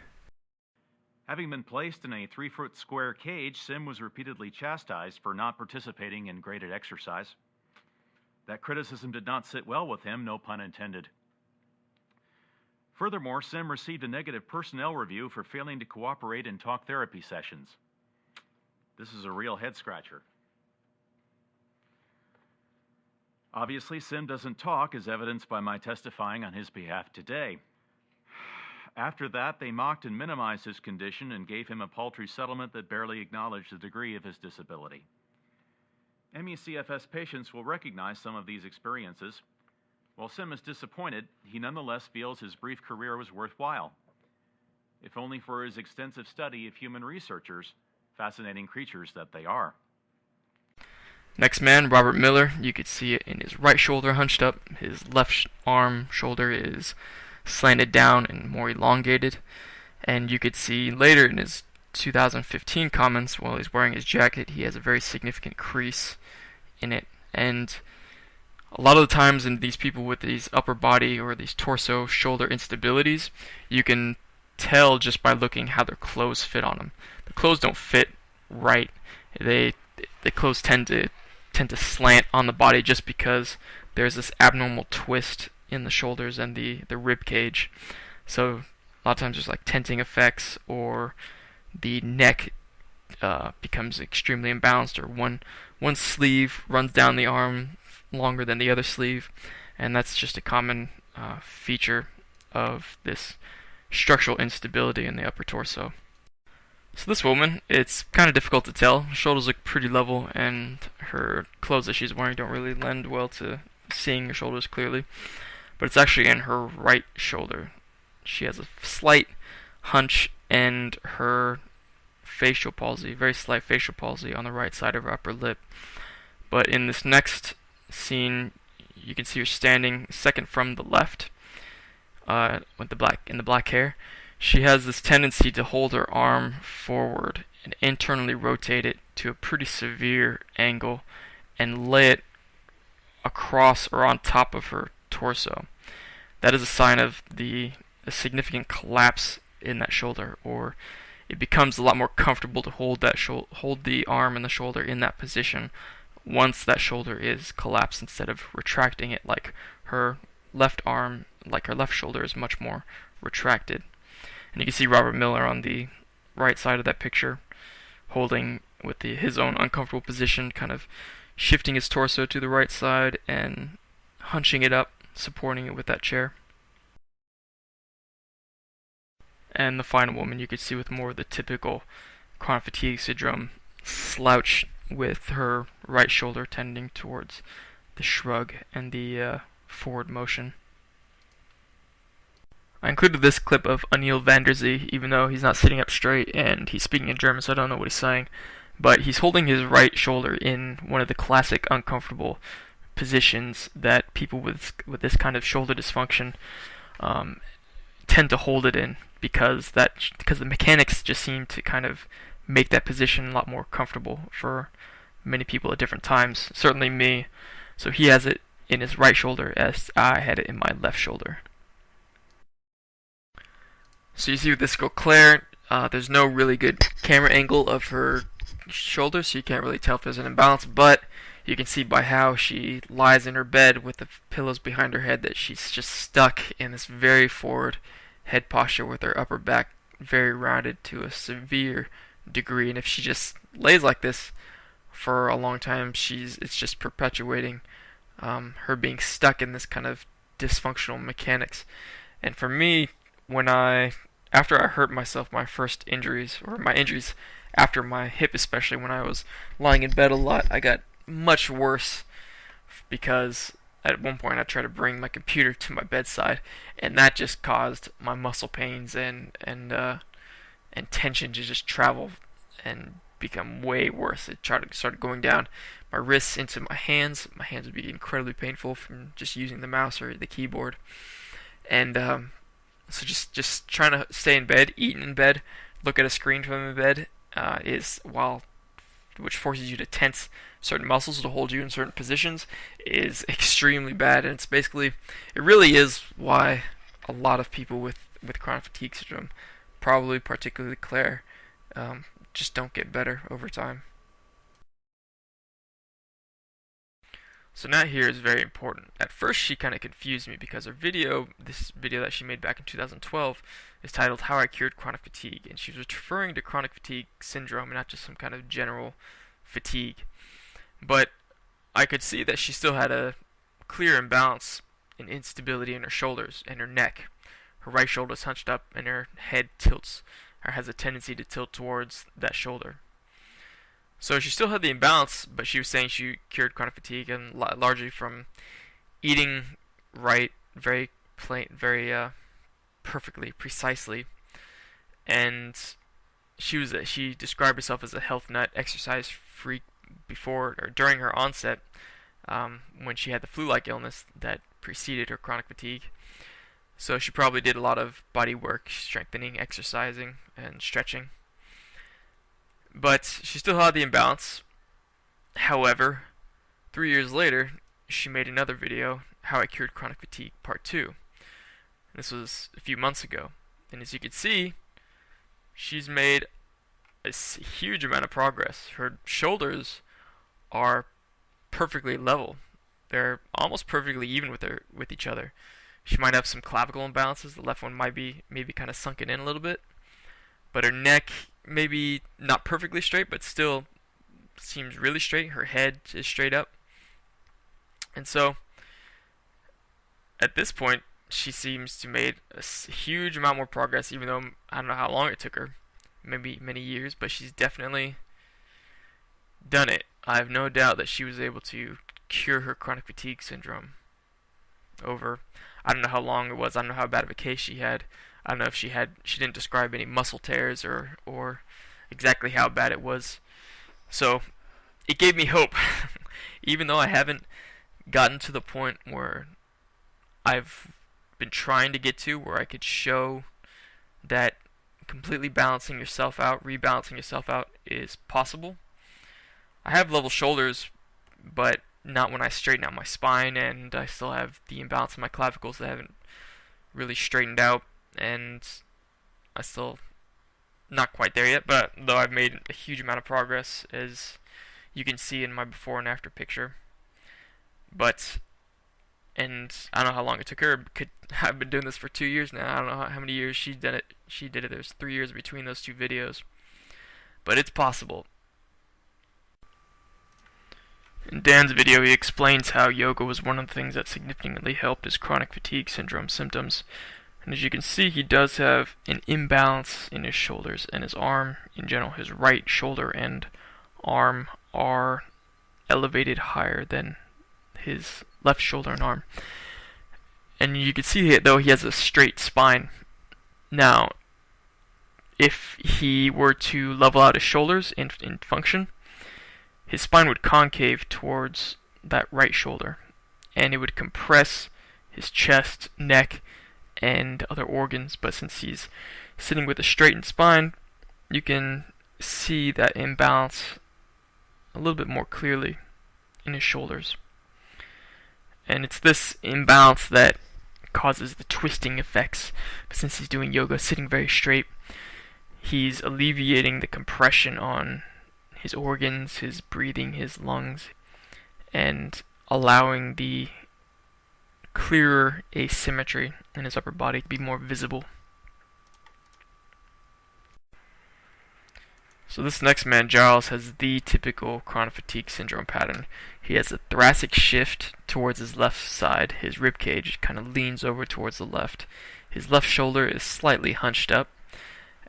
Having been placed in a 3-foot square cage, Sim was repeatedly chastised for not participating in graded exercise. That criticism did not sit well with him, no pun intended. Furthermore, Sim received a negative personnel review for failing to cooperate in talk therapy sessions. This is a real head-scratcher. Obviously, Sim doesn't talk, as evidenced by my testifying on his behalf today. After that, they mocked and minimized his condition and gave him a paltry settlement that barely acknowledged the degree of his disability. ME/CFS patients will recognize some of these experiences. While Sim is disappointed, he nonetheless feels his brief career was worthwhile, if only for his extensive study of human researchers, fascinating creatures that they are. Next man, Robert Miller, you could see it in his right shoulder hunched up. His left arm shoulder is slanted down and more elongated. And you could see later in his 2015 comments, while he's wearing his jacket, he has a very significant crease in it. And a lot of the times in these people with these upper body or these torso shoulder instabilities, you can tell just by looking how their clothes fit on them. The clothes don't fit right. The clothes tend to slant on the body just because there's this abnormal twist in the shoulders and the rib cage. So a lot of times there's like tenting effects, or the neck becomes extremely imbalanced, or one sleeve runs down the arm longer than the other sleeve, and that's just a common feature of this structural instability in the upper torso. So this woman, it's kind of difficult to tell. Her shoulders look pretty level, and her clothes that she's wearing don't really lend well to seeing her shoulders clearly. But it's actually in her right shoulder. She has a slight hunch, and her facial palsy, very slight facial palsy on the right side of her upper lip. But in this next scene, you can see her standing second from the left, with the black hair. She has this tendency to hold her arm forward and internally rotate it to a pretty severe angle and lay it across or on top of her torso. That is a sign of a significant collapse in that shoulder, or it becomes a lot more comfortable to hold the arm and the shoulder in that position once that shoulder is collapsed, instead of retracting it like her left arm, like her left shoulder is much more retracted. And you can see Robert Miller on the right side of that picture, holding with his own uncomfortable position, kind of shifting his torso to the right side and hunching it up, supporting it with that chair. And the final woman you could see with more of the typical chronic fatigue syndrome slouch, with her right shoulder tending towards the shrug and the forward motion. I included this clip of Anil van der Zee, even though he's not sitting up straight and he's speaking in German, so I don't know what he's saying. But he's holding his right shoulder in one of the classic uncomfortable positions that people with this kind of shoulder dysfunction tend to hold it in, because the mechanics just seem to kind of make that position a lot more comfortable for many people at different times. Certainly me. So he has it in his right shoulder as I had it in my left shoulder. So you see with this girl Claire, there's no really good camera angle of her shoulder, so you can't really tell if there's an imbalance, but you can see by how she lies in her bed with the pillows behind her head that she's just stuck in this very forward head posture with her upper back very rounded to a severe degree. And if she just lays like this for a long time, it's just perpetuating her being stuck in this kind of dysfunctional mechanics. And for me, after I hurt myself, my first injuries, or my injuries after my hip especially, when I was lying in bed a lot, I got much worse, because at one point I tried to bring my computer to my bedside, and that just caused my muscle pains and tension to just travel and become way worse. It started going down my wrists into my hands. My hands would be incredibly painful from just using the mouse or the keyboard. And so just trying to stay in bed, eat in bed, look at a screen from in bed, which forces you to tense certain muscles to hold you in certain positions, is extremely bad. And it really is why a lot of people with chronic fatigue syndrome, probably particularly Claire, just don't get better over time. So now here is very important. At first she kind of confused me, because this video that she made back in 2012 is titled How I Cured Chronic Fatigue, and she was referring to chronic fatigue syndrome and not just some kind of general fatigue. But I could see that she still had a clear imbalance and instability in her shoulders and her neck. Her right shoulder is hunched up and her head tilts, or has a tendency to tilt towards that shoulder. So she still had the imbalance, but she was saying she cured chronic fatigue, and largely from eating right, very perfectly, precisely. And she described herself as a health nut, exercise freak before or during her onset, when she had the flu-like illness that preceded her chronic fatigue. So she probably did a lot of body work, strengthening, exercising, and stretching. But she still had the imbalance. However, 3 years later, she made another video, How I Cured Chronic Fatigue, Part 2. This was a few months ago. And as you can see, she's made a huge amount of progress. Her shoulders are perfectly level. They're almost perfectly even with each other. She might have some clavicle imbalances. The left one might be maybe kind of sunken in a little bit. But her neck, maybe not perfectly straight, but still seems really straight. Her head is straight up. And so, at this point, she seems to have made a huge amount more progress, even though I don't know how long it took her. Maybe many years, but she's definitely done it. I have no doubt that she was able to cure her chronic fatigue syndrome over, I don't know how long it was, I don't know how bad of a case she had. I don't know if she didn't describe any muscle tears or exactly how bad it was. So it gave me hope. Even though I haven't gotten to the point where I've been trying to get to, where I could show that completely balancing yourself out, rebalancing yourself out is possible. I have level shoulders, but not when I straighten out my spine, and I still have the imbalance in my clavicles that haven't really straightened out, and I still not quite there yet, but though I've made a huge amount of progress, as you can see in my before and after picture. And I don't know how long it took her. I've been doing this for 2 years now. I don't know how many years she did it. There's 3 years between those two videos. But it's possible. In Dan's video, he explains how yoga was one of the things that significantly helped his chronic fatigue syndrome symptoms. And as you can see, he does have an imbalance in his shoulders and his arm in general. His right shoulder and arm are elevated higher than his left shoulder and arm. And you can see though he has a straight spine. Now, if he were to level out his shoulders in function, his spine would concave towards that right shoulder, and it would compress his chest, neck, and other organs. But since he's sitting with a straightened spine, you can see that imbalance a little bit more clearly in his shoulders. And it's this imbalance that causes the twisting effects. But since he's doing yoga sitting very straight, he's alleviating the compression on his organs, his breathing, his lungs, and allowing the clearer asymmetry in his upper body to be more visible. So this next man, Giles, has the typical chronic fatigue syndrome pattern. He has a thoracic shift towards his left side. His rib cage kind of leans over towards the left. His left shoulder is slightly hunched up.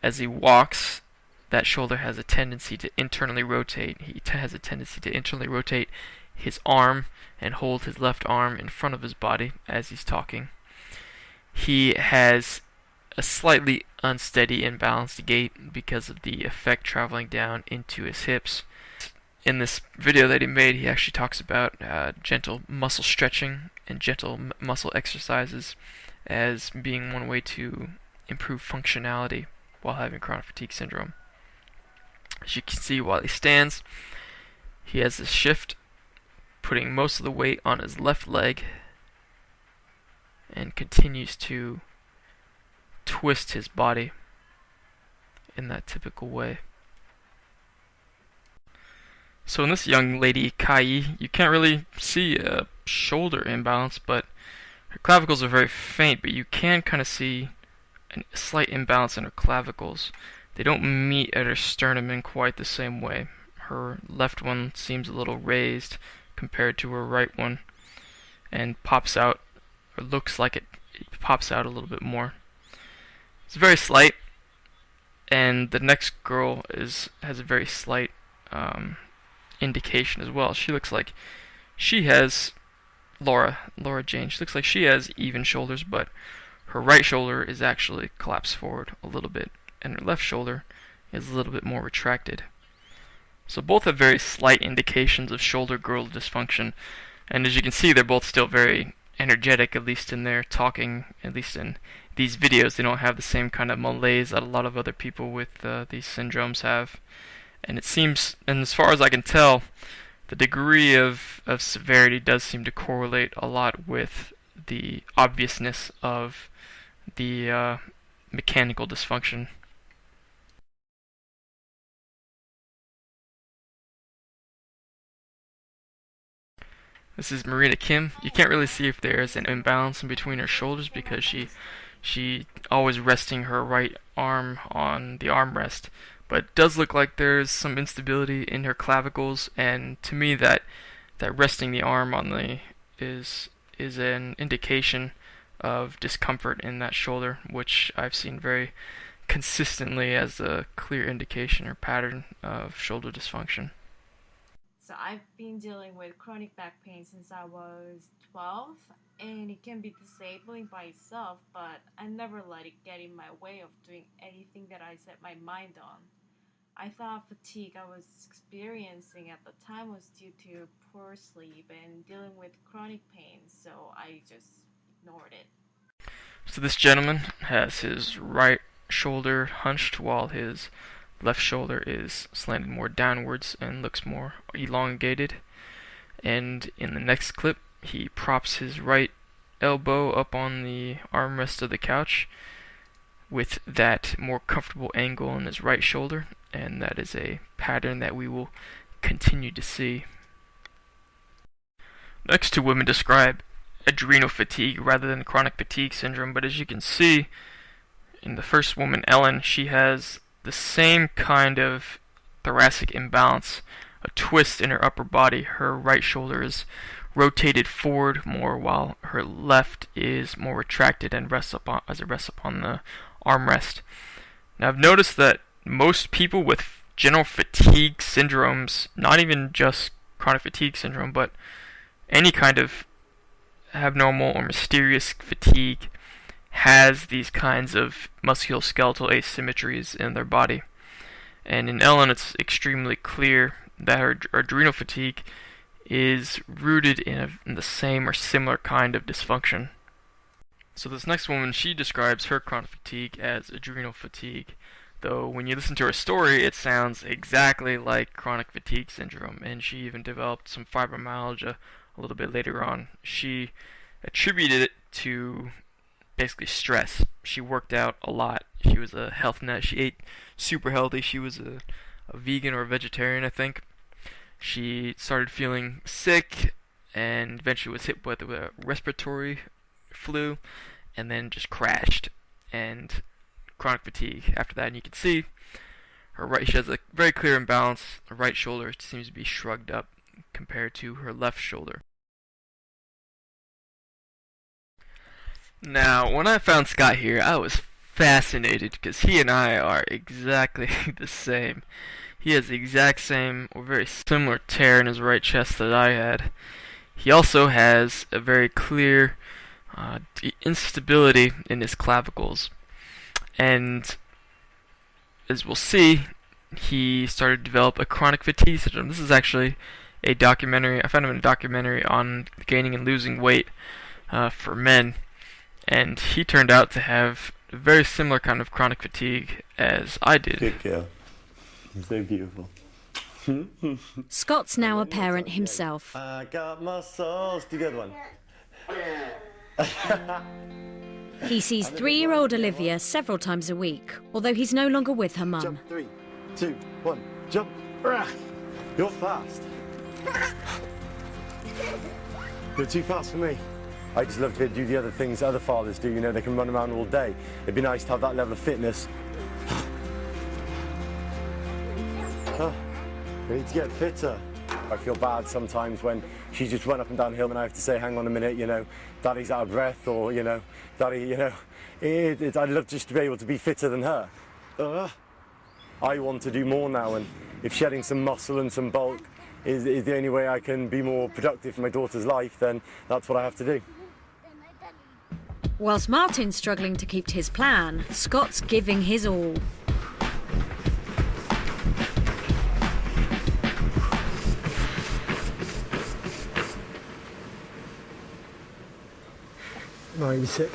As he walks, that shoulder has a tendency to internally rotate. He has a tendency to internally rotate his arm and hold his left arm in front of his body as he's talking. He has a slightly unsteady, imbalanced gait because of the effect traveling down into his hips. In this video that he made, he actually talks about gentle muscle stretching and gentle muscle exercises as being one way to improve functionality while having chronic fatigue syndrome. As you can see, while he stands, he has a shift, putting most of the weight on his left leg, and continues to twist his body in that typical way. So in this young lady, Kai, you can't really see a shoulder imbalance, but her clavicles are very faint, but you can kind of see a slight imbalance in her clavicles. They don't meet at her sternum in quite the same way. Her left one seems a little raised compared to her right one, and pops out, or looks like it pops out a little bit more. It's very slight, and the next girl has a very slight indication as well. She looks like she has Laura Jane. She looks like she has even shoulders, but her right shoulder is actually collapsed forward a little bit, and her left shoulder is a little bit more retracted. So both have very slight indications of shoulder girdle dysfunction, and as you can see, they're both still very energetic, at least in their talking, at least in these videos. They don't have the same kind of malaise that a lot of other people with these syndromes have. And it seems, and as far as I can tell, the degree of severity does seem to correlate a lot with the obviousness of the mechanical dysfunction. This is Marina Kim. You can't really see if there's an imbalance in between her shoulders because she always resting her right arm on the armrest. But it does look like there's some instability in her clavicles, and to me that resting the arm on the is an indication of discomfort in that shoulder, which I've seen very consistently as a clear indication or pattern of shoulder dysfunction. So I've been dealing with chronic back pain since I was 12, and it can be disabling by itself, but I never let it get in my way of doing anything that I set my mind on. I thought fatigue I was experiencing at the time was due to poor sleep and dealing with chronic pain, so I just ignored it. So this gentleman has his right shoulder hunched while his left shoulder is slanted more downwards and looks more elongated. And in the next clip, he props his right elbow up on the armrest of the couch with that more comfortable angle on his right shoulder, and that is a pattern that we will continue to see. Next two women describe adrenal fatigue rather than chronic fatigue syndrome, but as you can see in the first woman, Ellen, she has the same kind of thoracic imbalance, a twist in her upper body. Her right shoulder is rotated forward more while her left is more retracted and rests upon the armrest. Now I've noticed that most people with general fatigue syndromes, not even just chronic fatigue syndrome, but any kind of abnormal or mysterious fatigue has these kinds of musculoskeletal asymmetries in their body. And in Ellen, it's extremely clear that her adrenal fatigue is rooted in the same or similar kind of dysfunction. So this next woman, she describes her chronic fatigue as adrenal fatigue, though when you listen to her story, it sounds exactly like chronic fatigue syndrome, and she even developed some fibromyalgia a little bit later on. She attributed it to basically stress. She worked out a lot. She was a health nut. She ate super healthy. She was a vegan or a vegetarian, I think. She started feeling sick and eventually was hit with a respiratory flu and then just crashed, and chronic fatigue after that. And you can see she has a very clear imbalance. Her right shoulder seems to be shrugged up compared to her left shoulder. Now, when I found Scott here, I was fascinated because he and I are exactly the same. He has the exact same or very similar tear in his right chest that I had. He also has a very clear instability in his clavicles. And as we'll see, he started to develop a chronic fatigue syndrome. This is actually a documentary. I found him in a documentary on gaining and losing weight for men. And he turned out to have a very similar kind of chronic fatigue as I did. Good girl. You're so beautiful. Scott's now a parent himself. I got muscles. Do the other one. He sees 3-year-old Olivia several times a week, although he's no longer with her mum. Jump, 3, 2, 1, jump. You're fast. You're too fast for me. I just love to do the other things other fathers do. You know, they can run around all day. It'd be nice to have that level of fitness. We need to get fitter. I feel bad sometimes when she just run up and down hill and I have to say, hang on a minute, you know, Daddy's out of breath, or, you know, Daddy, you know, I'd love just to be able to be fitter than her. I want to do more now, and if shedding some muscle and some bulk is the only way I can be more productive for my daughter's life, then that's what I have to do. Whilst Martin's struggling to keep to his plan, Scott's giving his all. Are you sick?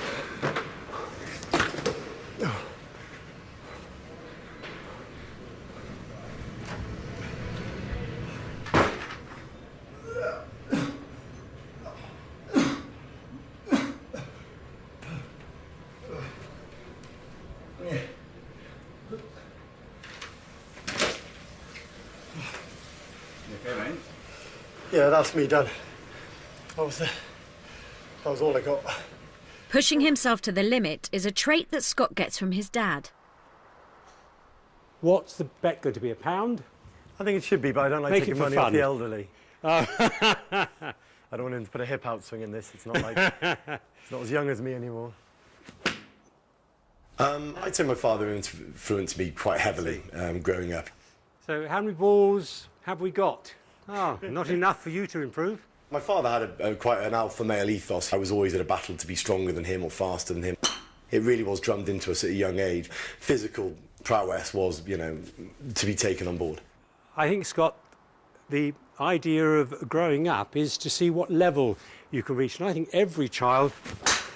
Yeah, that's me done. That was all I got. Pushing himself to the limit is a trait that Scott gets from his dad. What's the bet going to be, £1? I think it should be, but I don't like taking money off the elderly. I don't want him to put a hip out swing in this. It's not like it's not as young as me anymore. I'd say my father influenced me quite heavily growing up. So how many balls have we got? Oh, not enough for you to improve. My father had quite an alpha male ethos. I was always at a battle to be stronger than him or faster than him. It really was drummed into us at a young age. Physical prowess was, you know, to be taken on board. I think, Scott, the idea of growing up is to see what level you can reach. And I think every child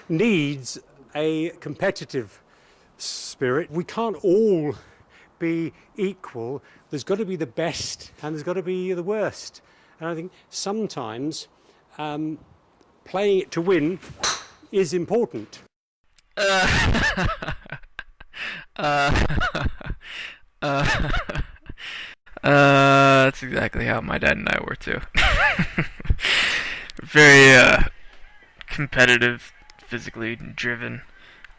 needs a competitive spirit. We can't all be equal. There's got to be the best and there's got to be the worst. And I think sometimes playing it to win is important. That's exactly how my dad and I were too. Very competitive, physically driven,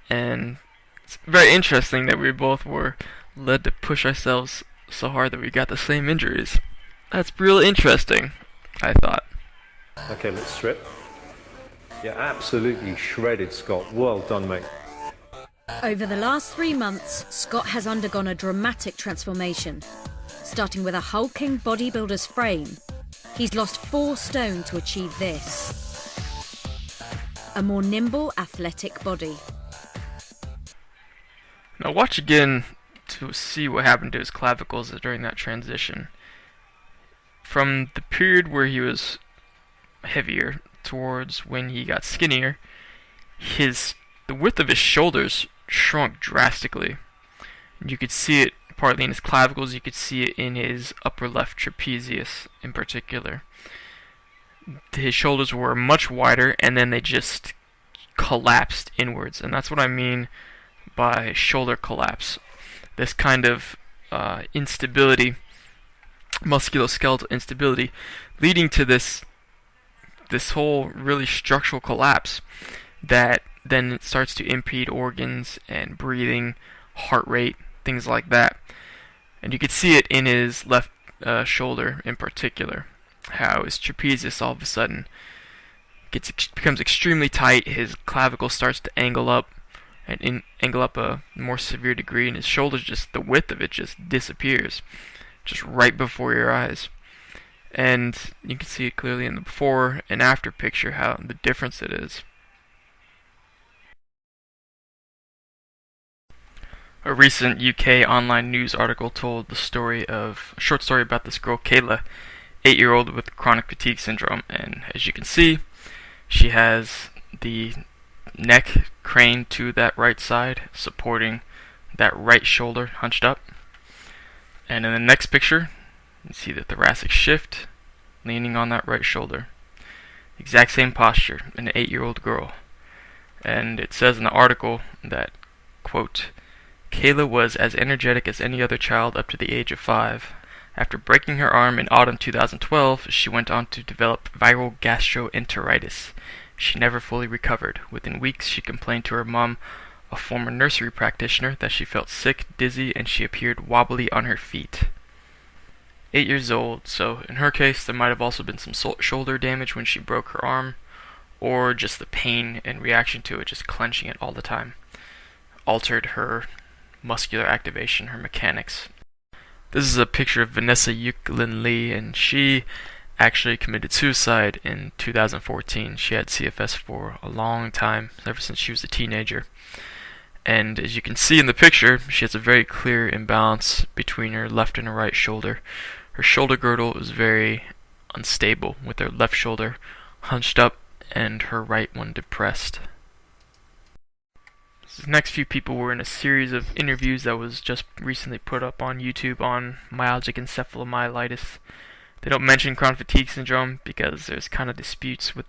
and it's very interesting that we both were led to push ourselves so hard that we got the same injuries. That's real interesting, I thought. Okay, let's strip. Yeah, absolutely shredded, Scott. Well done, mate. Over the last 3 months, Scott has undergone a dramatic transformation. Starting with a hulking bodybuilder's frame, he's lost 4 stone to achieve this. a more nimble, athletic body. Now watch again to see what happened to his clavicles during that transition. From the period where he was heavier towards when he got skinnier, the width of his shoulders shrunk drastically. You could see it partly in his clavicles, you could see it in his upper left trapezius in particular. His shoulders were much wider, and then they just collapsed inwards, and that's what I mean by shoulder collapse. This kind of instability, musculoskeletal instability, leading to this whole really structural collapse that then it starts to impede organs and breathing, heart rate, things like that. And you could see it in his left shoulder in particular, how his trapezius all of a sudden becomes extremely tight, his clavicle starts to angle up, and angle up a more severe degree, and his shoulders, just the width of it just disappears, just right before your eyes. And you can see it clearly in the before and after picture how the difference it is. A recent UK online news article told a short story about this girl Kayla, 8-year-old with chronic fatigue syndrome, and as you can see, she has the neck craned to that right side, supporting that right shoulder hunched up. And in the next picture, you see the thoracic shift, leaning on that right shoulder. Exact same posture in an 8-year-old girl. And it says in the article that, quote, Kayla was as energetic as any other child up to the age of 5. After breaking her arm in autumn 2012, she went on to develop viral gastroenteritis. She never fully recovered. Within weeks, she complained to her mom, a former nursery practitioner, that she felt sick, dizzy, and she appeared wobbly on her feet. 8 years old, so in her case, there might have also been some shoulder damage when she broke her arm, or just the pain and reaction to it, just clenching it all the time, altered her muscular activation, her mechanics. This is a picture of Vanessa Euclin Lee, and she actually committed suicide in 2014. She had CFS for a long time, ever since she was a teenager. And as you can see in the picture, she has a very clear imbalance between her left and her right shoulder. Her shoulder girdle is very unstable, with her left shoulder hunched up and her right one depressed. The next few people were in a series of interviews that was just recently put up on YouTube on myalgic encephalomyelitis. They don't mention chronic fatigue syndrome because there's kind of disputes with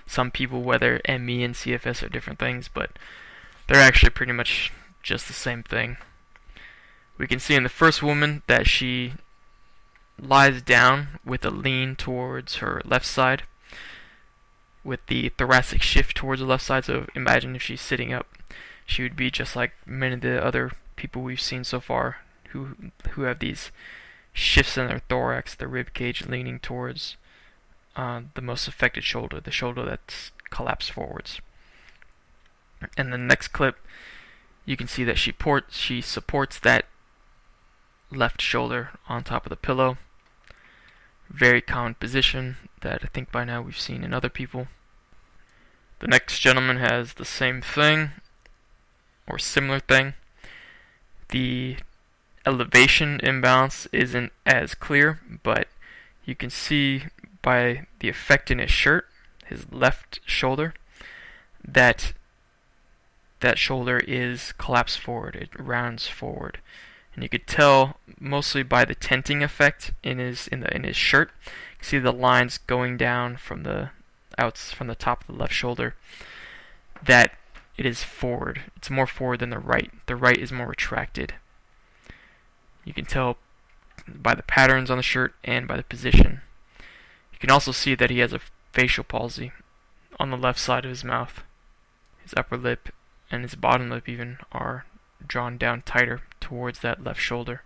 some people whether ME and CFS are different things, but they're actually pretty much just the same thing. We can see in the first woman that she lies down with a lean towards her left side, with the thoracic shift towards the left side. So imagine if she's sitting up, she would be just like many of the other people we've seen so far who have these shifts in their thorax, the rib cage leaning towards the most affected shoulder, the shoulder that's collapsed forwards. In the next clip, you can see that she supports that left shoulder on top of the pillow. Very common position that I think by now we've seen in other people. The next gentleman has the same thing, or similar thing. The elevation imbalance isn't as clear, but you can see by the effect in his shirt, his left shoulder, that shoulder is collapsed forward, it rounds forward. And you could tell mostly by the tenting effect in his shirt. You can see the lines going down from the top of the left shoulder, that it is forward. It's more forward than the right. The right is more retracted. You can tell by the patterns on the shirt and by the position. You can also see that he has a facial palsy on the left side of his mouth. His upper lip and his bottom lip even are drawn down tighter towards that left shoulder.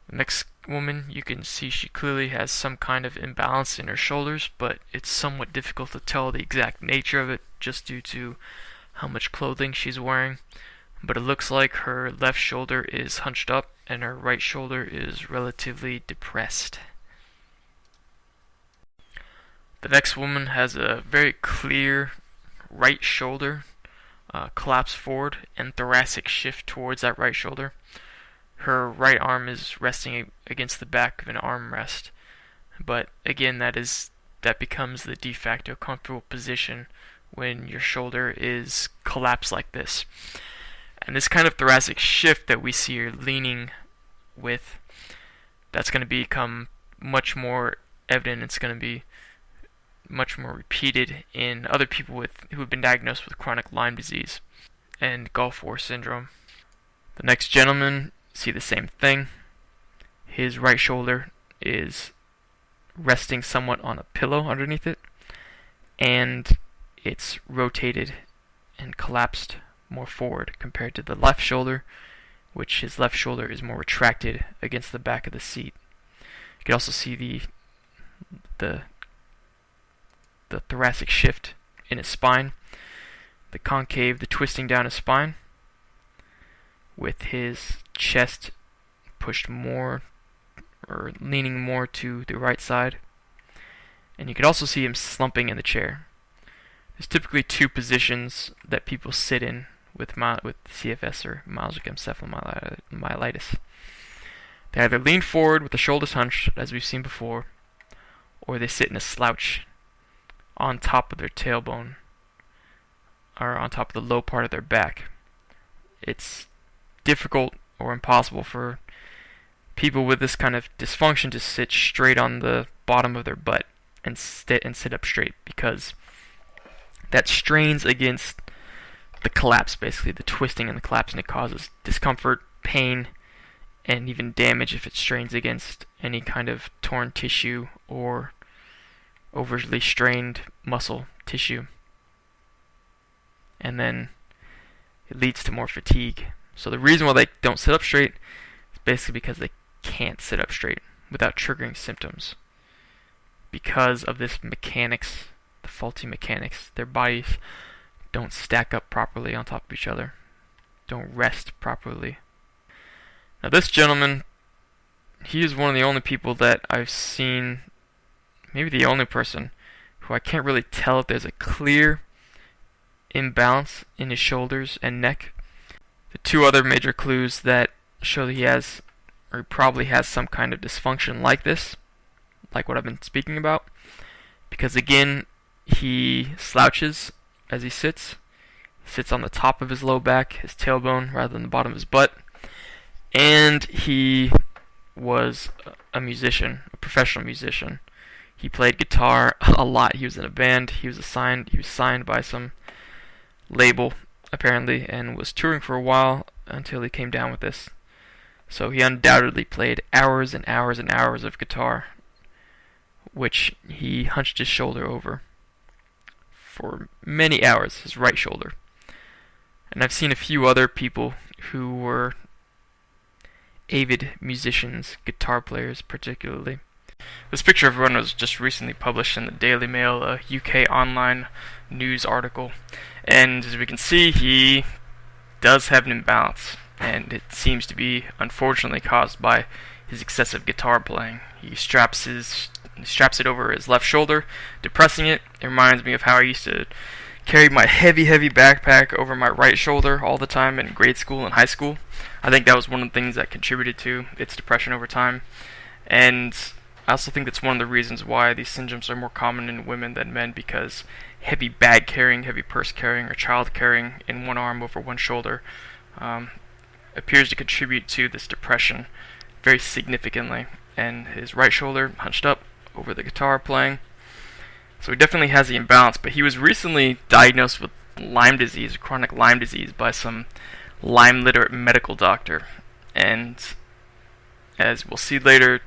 The next woman, you can see she clearly has some kind of imbalance in her shoulders, but it's somewhat difficult to tell the exact nature of it just due to how much clothing she's wearing. But it looks like her left shoulder is hunched up and her right shoulder is relatively depressed. The The next woman has a very clear right shoulder collapse forward and thoracic shift towards that right shoulder. Her right arm is resting against the back of an armrest, but again, that becomes the de facto comfortable position when your shoulder is collapsed like this. And this kind of thoracic shift that we see her leaning with, that's going to become much more evident. It's going to be much more repeated in other people who have been diagnosed with chronic Lyme disease and Gulf War syndrome. The next gentleman, see the same thing. His right shoulder is resting somewhat on a pillow underneath it, and it's rotated and collapsed more forward compared to the left shoulder, which his left shoulder is more retracted against the back of the seat. You can also see the thoracic shift in his spine, the concave, the twisting down his spine, with his chest pushed more or leaning more to the right side. And you can also see him slumping in the chair. There's typically two positions that people sit in with CFS or myalgic encephalomyelitis. They either lean forward with the shoulders hunched, as we've seen before, or they sit in a slouch on top of their tailbone, or on top of the low part of their back. It's difficult or impossible for people with this kind of dysfunction to sit straight on the bottom of their butt and sit up straight, because that strains against the collapse, basically the twisting and the collapse, and it causes discomfort, pain, and even damage if it strains against any kind of torn tissue or overly strained muscle tissue. And then it leads to more fatigue. So the reason why they don't sit up straight is basically because they can't sit up straight without triggering symptoms. Because of this mechanics, the faulty mechanics, their bodies don't stack up properly on top of each other, don't rest properly. Now this gentleman, he is one of the only people that I've seen, maybe the only person, who I can't really tell if there's a clear imbalance in his shoulders and neck. The two other major clues that show that he has, or probably has, some kind of dysfunction like this, like what I've been speaking about, because again, he slouches as he sits. He sits on the top of his low back, his tailbone, rather than the bottom of his butt. And he was a musician, a professional musician. He played guitar a lot. He was in a band. He was signed by some label, apparently, and was touring for a while until he came down with this. So he undoubtedly played hours and hours and hours of guitar, which he hunched his shoulder over for many hours, his right shoulder. And I've seen a few other people who were avid musicians, guitar players particularly. This picture of everyone was just recently published in the Daily Mail, a UK online news article. And as we can see, he does have an imbalance, and it seems to be unfortunately caused by his excessive guitar playing. He straps it over his left shoulder, depressing it. It reminds me of how I used to carry my heavy backpack over my right shoulder all the time in grade school and high school. I think that was one of the things that contributed to its depression over time. And I also think that's one of the reasons why these syndromes are more common in women than men, because heavy bag carrying, heavy purse carrying, or child carrying in one arm over one shoulder appears to contribute to this depression very significantly. And his right shoulder hunched up over the guitar playing. So he definitely has the imbalance, but he was recently diagnosed with Lyme disease, chronic Lyme disease, by some Lyme literate medical doctor. And as we'll see later,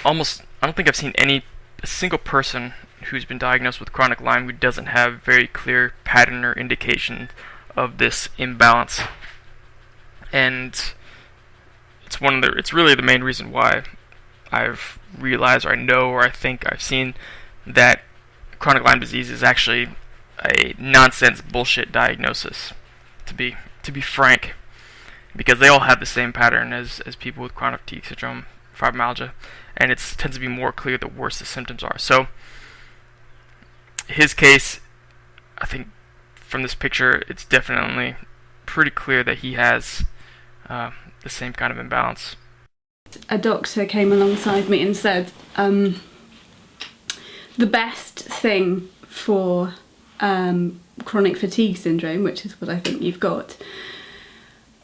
I don't think I've seen a single person who's been diagnosed with chronic Lyme who doesn't have very clear pattern or indication of this imbalance. And it's really the main reason why I've realized, or I know, or I think I've seen that chronic Lyme disease is actually a nonsense bullshit diagnosis, to be frank, because they all have the same pattern as people with chronic fatigue syndrome, fibromyalgia, and it tends to be more clear the worse the symptoms are. So his case, I think from this picture, it's definitely pretty clear that he has the same kind of imbalance. A doctor came alongside me and said, the best thing for chronic fatigue syndrome, which is what I think you've got,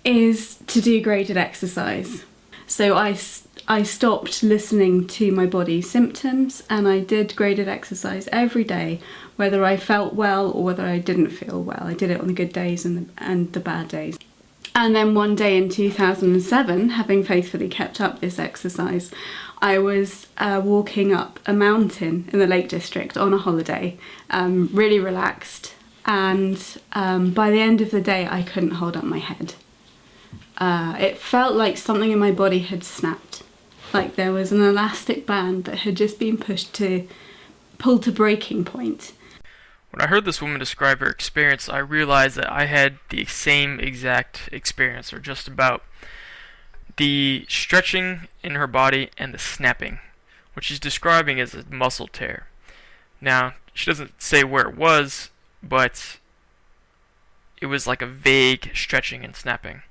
is to do graded exercise. So I stopped listening to my body's symptoms and I did graded exercise every day, whether I felt well or whether I didn't feel well. I did it on the good days and the bad days. And then one day in 2007, having faithfully kept up this exercise, I was walking up a mountain in the Lake District on a holiday, really relaxed, and by the end of the day I couldn't hold up my head. It felt like something in my body had snapped, like there was an elastic band that had just been pulled to breaking point. When I heard this woman describe her experience, I realized that I had the same exact experience, or just about. The stretching in her body and the snapping, which she's describing as a muscle tear. Now, she doesn't say where it was, but it was like a vague stretching and snapping.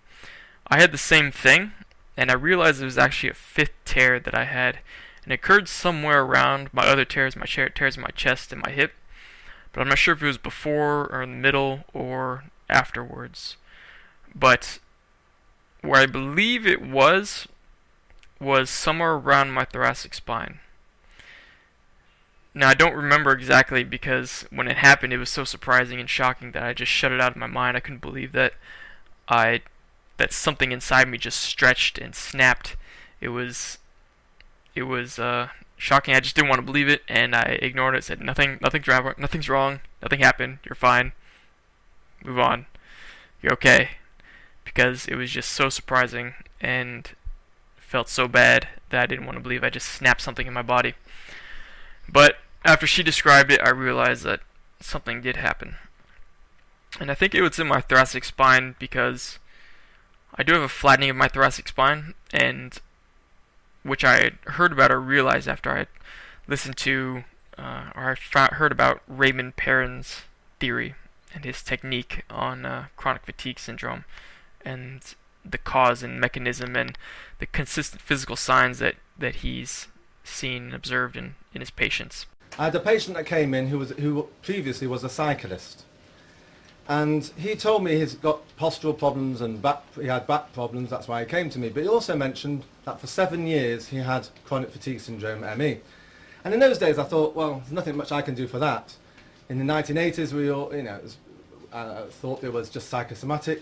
I had the same thing, and I realized it was actually a fifth tear that I had, and it occurred somewhere around my other tears, my tears in my chest and my hip, but I'm not sure if it was before or in the middle or afterwards. But where I believe it was somewhere around my thoracic spine. Now, I don't remember exactly because when it happened, it was so surprising and shocking that I just shut it out of my mind. I couldn't believe that something inside me just stretched and snapped. It was shocking. I just didn't want to believe it, and I ignored it. Said nothing's wrong, nothing happened. You're fine. Move on. You're okay. Because it was just so surprising and felt so bad that I didn't want to believe I just snapped something in my body. But after she described it, I realized that something did happen. And I think it was in my thoracic spine because I do have a flattening of my thoracic spine, and which I had heard about or realized after I had listened to or I heard about Raymond Perrin's theory and his technique on chronic fatigue syndrome, and the cause and mechanism and the consistent physical signs that he's seen and observed in his patients. I had a patient that came in who previously was a cyclist, and he told me he's got postural problems and he had back problems. That's why he came to me. But he also mentioned that for 7 years he had chronic fatigue syndrome, ME. And in those days I thought, well, there's nothing much I can do for that. In the 1980s we all, thought it was just psychosomatic,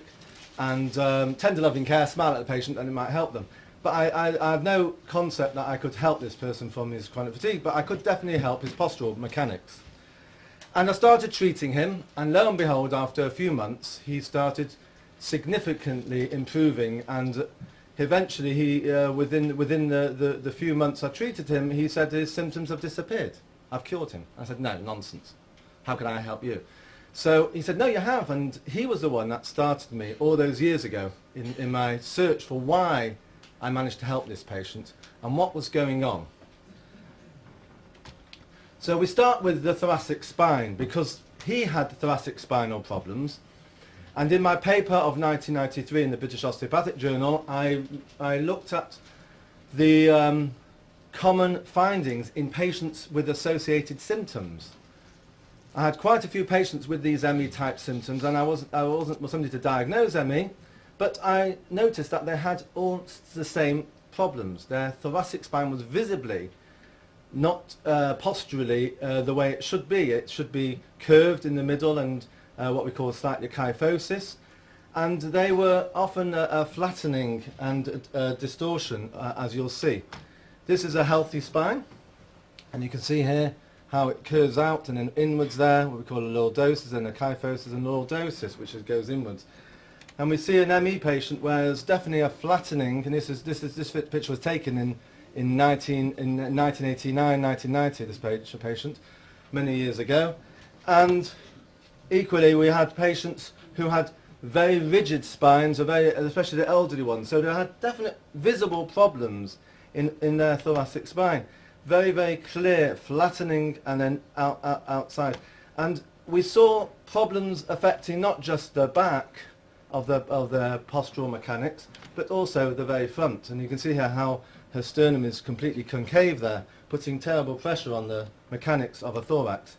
and tender loving care, smile at the patient and it might help them. But I have no concept that I could help this person from his chronic fatigue, but I could definitely help his postural mechanics. And I started treating him, and lo and behold, after a few months, he started significantly improving, and eventually he, within the few months I treated him, he said his symptoms have disappeared. I've cured him. I said, no, nonsense. How can I help you? So he said, no, you have, and he was the one that started me all those years ago in my search for why I managed to help this patient and what was going on. So we start with the thoracic spine because he had thoracic spinal problems, and in my paper of 1993 in the British Osteopathic Journal I looked at the common findings in patients with associated symptoms. I had quite a few patients with these ME type symptoms, and I wasn't somebody to diagnose ME, but I noticed that they had all the same problems. Their thoracic spine was visibly not posturally the way it should be. It should be curved in the middle and what we call slightly kyphosis, and they were often flattening and distortion, as you'll see. This is a healthy spine, and you can see here how it curves out and then inwards there, what we call a lordosis, and a kyphosis and lordosis, which goes inwards. And we see an ME patient where there's definitely a flattening, and this picture was taken in 1989, 1990, this patient, many years ago. And equally we had patients who had very rigid spines, especially the elderly ones, so they had definite visible problems in their thoracic spine. Very, very clear flattening and then outside. And we saw problems affecting not just the back of the postural mechanics, but also the very front. And you can see here how her sternum is completely concave there, putting terrible pressure on the mechanics of a thorax.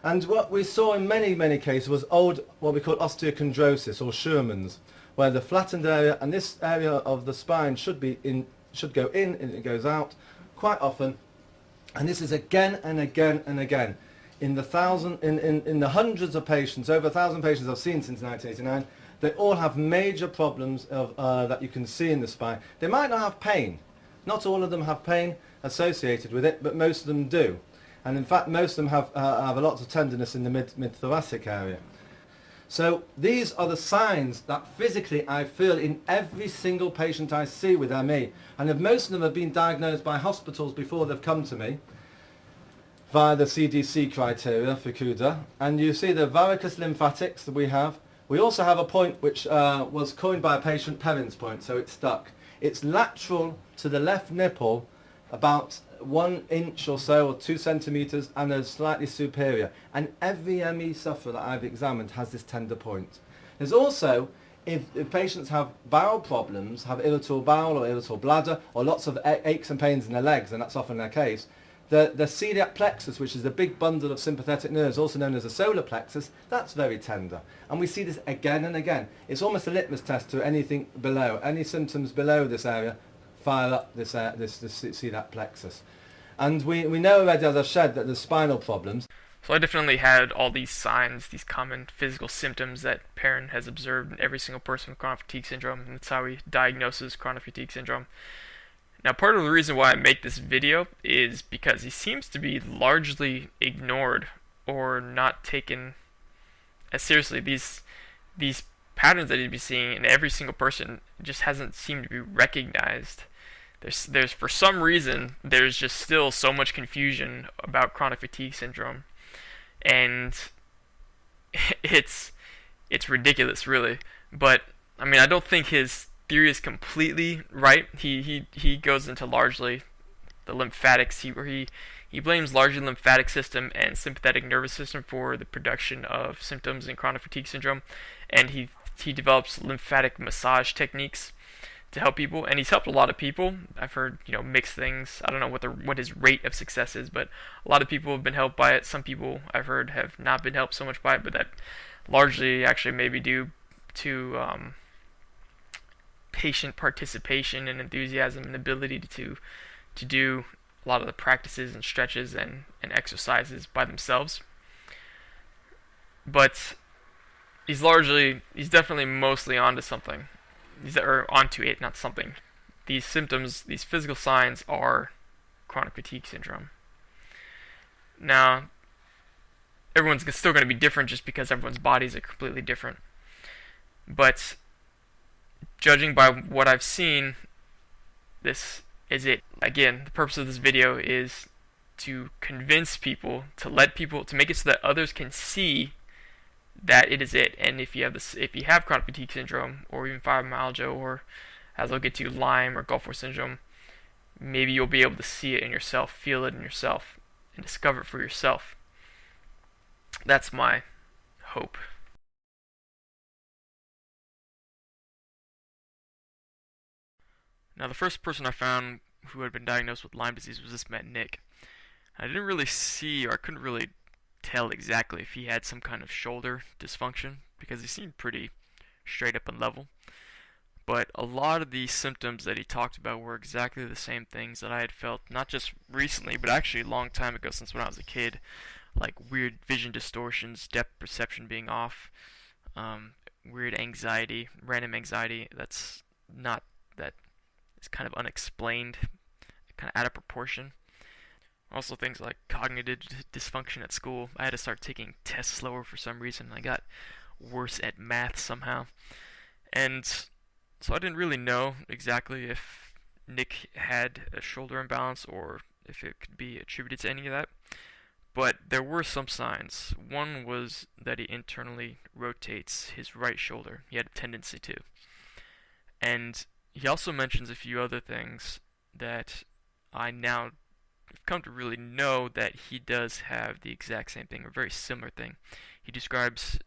And what we saw in many, many cases was what we call osteochondrosis or Sherman's, where the flattened area and this area of the spine should go in and it goes out quite often. And this is again and again and again. In the hundreds of patients, over 1,000 patients I've seen since 1989, they all have major problems that you can see in the spine. They might not have pain. Not all of them have pain associated with it, but most of them do. And in fact, most of them have a lot of tenderness in the mid-thoracic area. So these are the signs that physically I feel in every single patient I see with ME. And if most of them have been diagnosed by hospitals before they've come to me, via the CDC criteria for CUDA. And you see the varicose lymphatics that we have. We also have a point which was coined by a patient, Perrin's point, so it's stuck. It's lateral to the left nipple, about 1 inch or so, or 2 centimeters, and is slightly superior. And every ME sufferer that I've examined has this tender point. There's also, if patients have bowel problems, have irritable bowel or irritable bladder, or lots of aches and pains in their legs, and that's often their case, the celiac plexus, which is the big bundle of sympathetic nerves, also known as the solar plexus, that's very tender. And we see this again and again. It's almost a litmus test to anything below. Any symptoms below this area, fire up this celiac plexus. And we know already, as I've said, that there's spinal problems. So I definitely had all these signs, these common physical symptoms that Perrin has observed in every single person with chronic fatigue syndrome, and that's how he diagnoses chronic fatigue syndrome. Now, part of the reason why I make this video is because he seems to be largely ignored or not taken as seriously. These patterns that he'd be seeing in every single person just hasn't seemed to be recognized. There's for some reason, there's just still so much confusion about chronic fatigue syndrome. And it's ridiculous, really. But, I mean, I don't think his theory is completely right. He goes into largely the lymphatics. He blames largely the lymphatic system and sympathetic nervous system for the production of symptoms in chronic fatigue syndrome, and he develops lymphatic massage techniques to help people, and he's helped a lot of people. I've heard mixed things. I don't know what his rate of success is, but a lot of people have been helped by it. Some people I've heard have not been helped so much by it, but that largely actually may be due to patient participation and enthusiasm and ability to do a lot of the practices and stretches and exercises by themselves. But he's definitely mostly onto something. Or onto it, not something. These symptoms, these physical signs are chronic fatigue syndrome. Now, everyone's still going to be different just because everyone's bodies are completely different. But judging by what I've seen, this is it. Again, the purpose of this video is to convince people, to make it so that others can see that it is it. And if you have chronic fatigue syndrome, or even fibromyalgia, or as I'll get to, Lyme or Gulf War syndrome, maybe you'll be able to see it in yourself, feel it in yourself, and discover it for yourself. That's my hope. Now, the first person I found who had been diagnosed with Lyme disease was this man, Nick. I didn't really see, or I couldn't really tell exactly if he had some kind of shoulder dysfunction, because he seemed pretty straight up and level. But a lot of the symptoms that he talked about were exactly the same things that I had felt, not just recently, but actually a long time ago, since when I was a kid. Like weird vision distortions, depth perception being off, weird anxiety, random anxiety that's kind of unexplained, kind of out of proportion. Also things like cognitive dysfunction at school. I had to start taking tests slower for some reason. I got worse at math somehow. And so I didn't really know exactly if Nick had a shoulder imbalance or if it could be attributed to any of that. But there were some signs. One was that he internally rotates his right shoulder. He had a tendency to. And he also mentions a few other things that I now I've come to really know that he does have the exact same thing, or very similar thing. He describes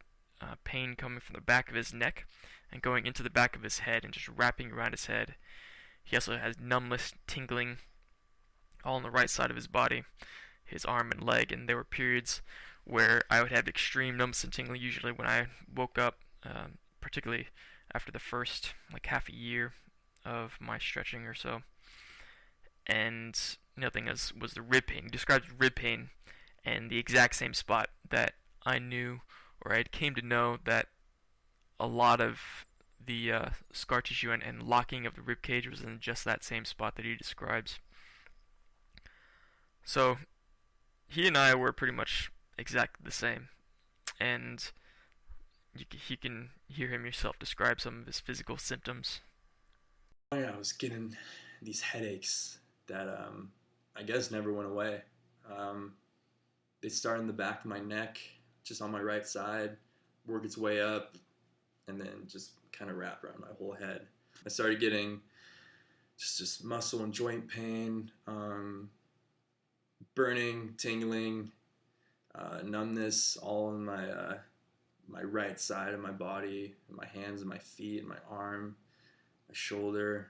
pain coming from the back of his neck and going into the back of his head and just wrapping around his head. He also has numbness, tingling, all on the right side of his body, his arm and leg, and there were periods where I would have extreme numbness and tingling, usually when I woke up, particularly after the first half a year of my stretching or so. And another thing was the rib pain. He describes rib pain and the exact same spot that I knew, or I came to know, that a lot of the scar tissue and locking of the rib cage was in just that same spot that he describes. So he and I were pretty much exactly the same, and you can hear him yourself describe some of his physical symptoms. I was getting these headaches that I guess never went away. They start in the back of my neck, just on my right side, work its way up, and then just kind of wrap around my whole head. I started getting just muscle and joint pain, burning, tingling, numbness all in my right side of my body, in my hands and my feet and my arm, my shoulder,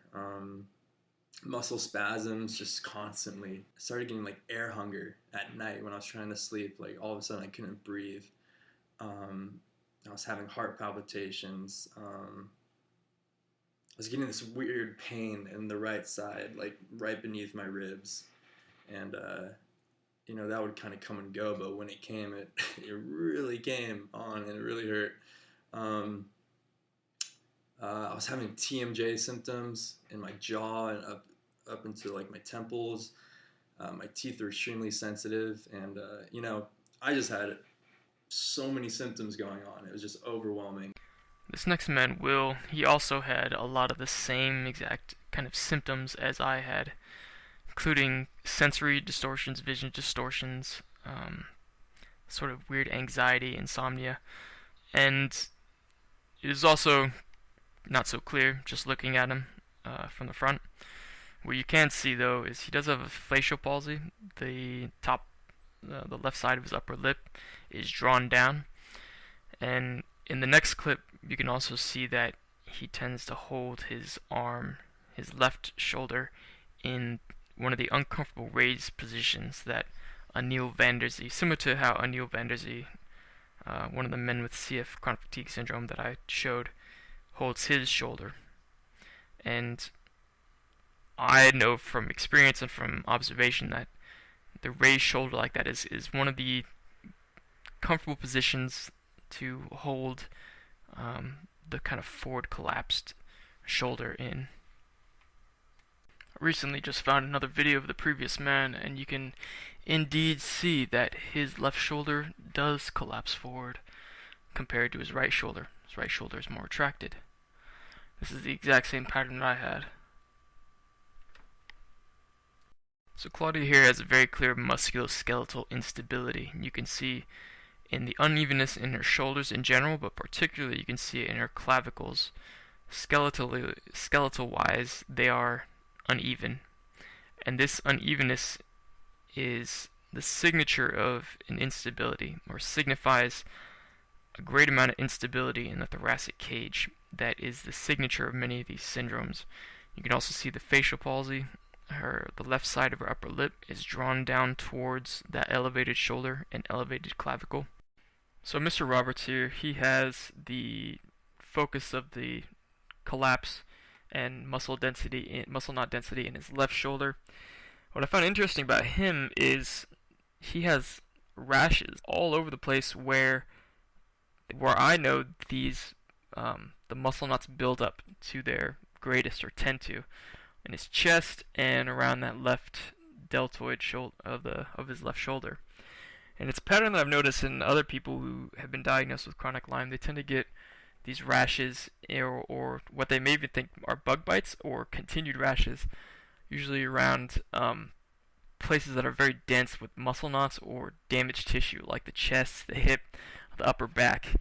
muscle spasms just constantly. I started getting air hunger at night when I was trying to sleep. All of a sudden I couldn't breathe. I was having heart palpitations. I was getting this weird pain in the right side, right beneath my ribs, and that would kind of come and go, but when it came, it really came on, and it really hurt. I was having TMJ symptoms in my jaw and up into my temples. My teeth are extremely sensitive, and I just had so many symptoms going on. It was just overwhelming. This next man, Will, he also had a lot of the same exact kind of symptoms as I had, including sensory distortions, vision distortions, sort of weird anxiety, insomnia, and it is also not so clear just looking at him from the front. What you can see, though, is he does have a facial palsy. The left side of his upper lip is drawn down, and in the next clip you can also see that he tends to hold his arm, his left shoulder, in one of the uncomfortable raised positions that Anil van der Zee, similar to how Anil van der Zee, one of the men with CF chronic fatigue syndrome that I showed, holds his shoulder. And I know from experience and from observation that the raised shoulder like that is one of the comfortable positions to hold the kind of forward collapsed shoulder in. I recently just found another video of the previous man, and you can indeed see that his left shoulder does collapse forward compared to his right shoulder. His right shoulder is more retracted. This is the exact same pattern that I had. So Claudia here has a very clear musculoskeletal instability. You can see in the unevenness in her shoulders in general, but particularly you can see it in her clavicles. Skeletal-wise, they are uneven. And this unevenness is the signature of an instability, or signifies a great amount of instability in the thoracic cage. That is the signature of many of these syndromes. You can also see the facial palsy. The left side of her upper lip is drawn down towards that elevated shoulder and elevated clavicle. So Mr. Roberts here, he has the focus of the collapse and muscle knot density in his left shoulder. What I found interesting about him is he has rashes all over the place where I know these the muscle knots build up to their greatest, or tend to, in his chest and around that left deltoid shoulder of his left shoulder. And it's a pattern that I've noticed in other people who have been diagnosed with chronic Lyme. They tend to get these rashes, or what they may even think are bug bites or continued rashes, usually around places that are very dense with muscle knots or damaged tissue, like the chest, the hip, the upper back.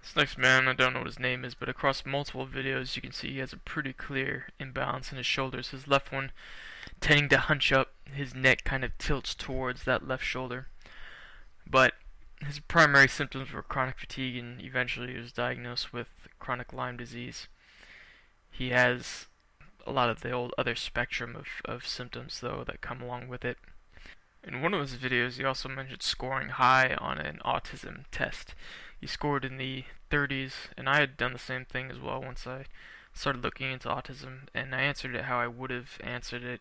This next man, I don't know what his name is, but across multiple videos you can see he has a pretty clear imbalance in his shoulders. His left one tending to hunch up, his neck kind of tilts towards that left shoulder. But his primary symptoms were chronic fatigue, and eventually he was diagnosed with chronic Lyme disease. He has a lot of the old other spectrum of symptoms, though, that come along with it. In one of his videos, he also mentioned scoring high on an autism test. He scored in the 30s, and I had done the same thing as well once I started looking into autism, and I answered it how I would have answered it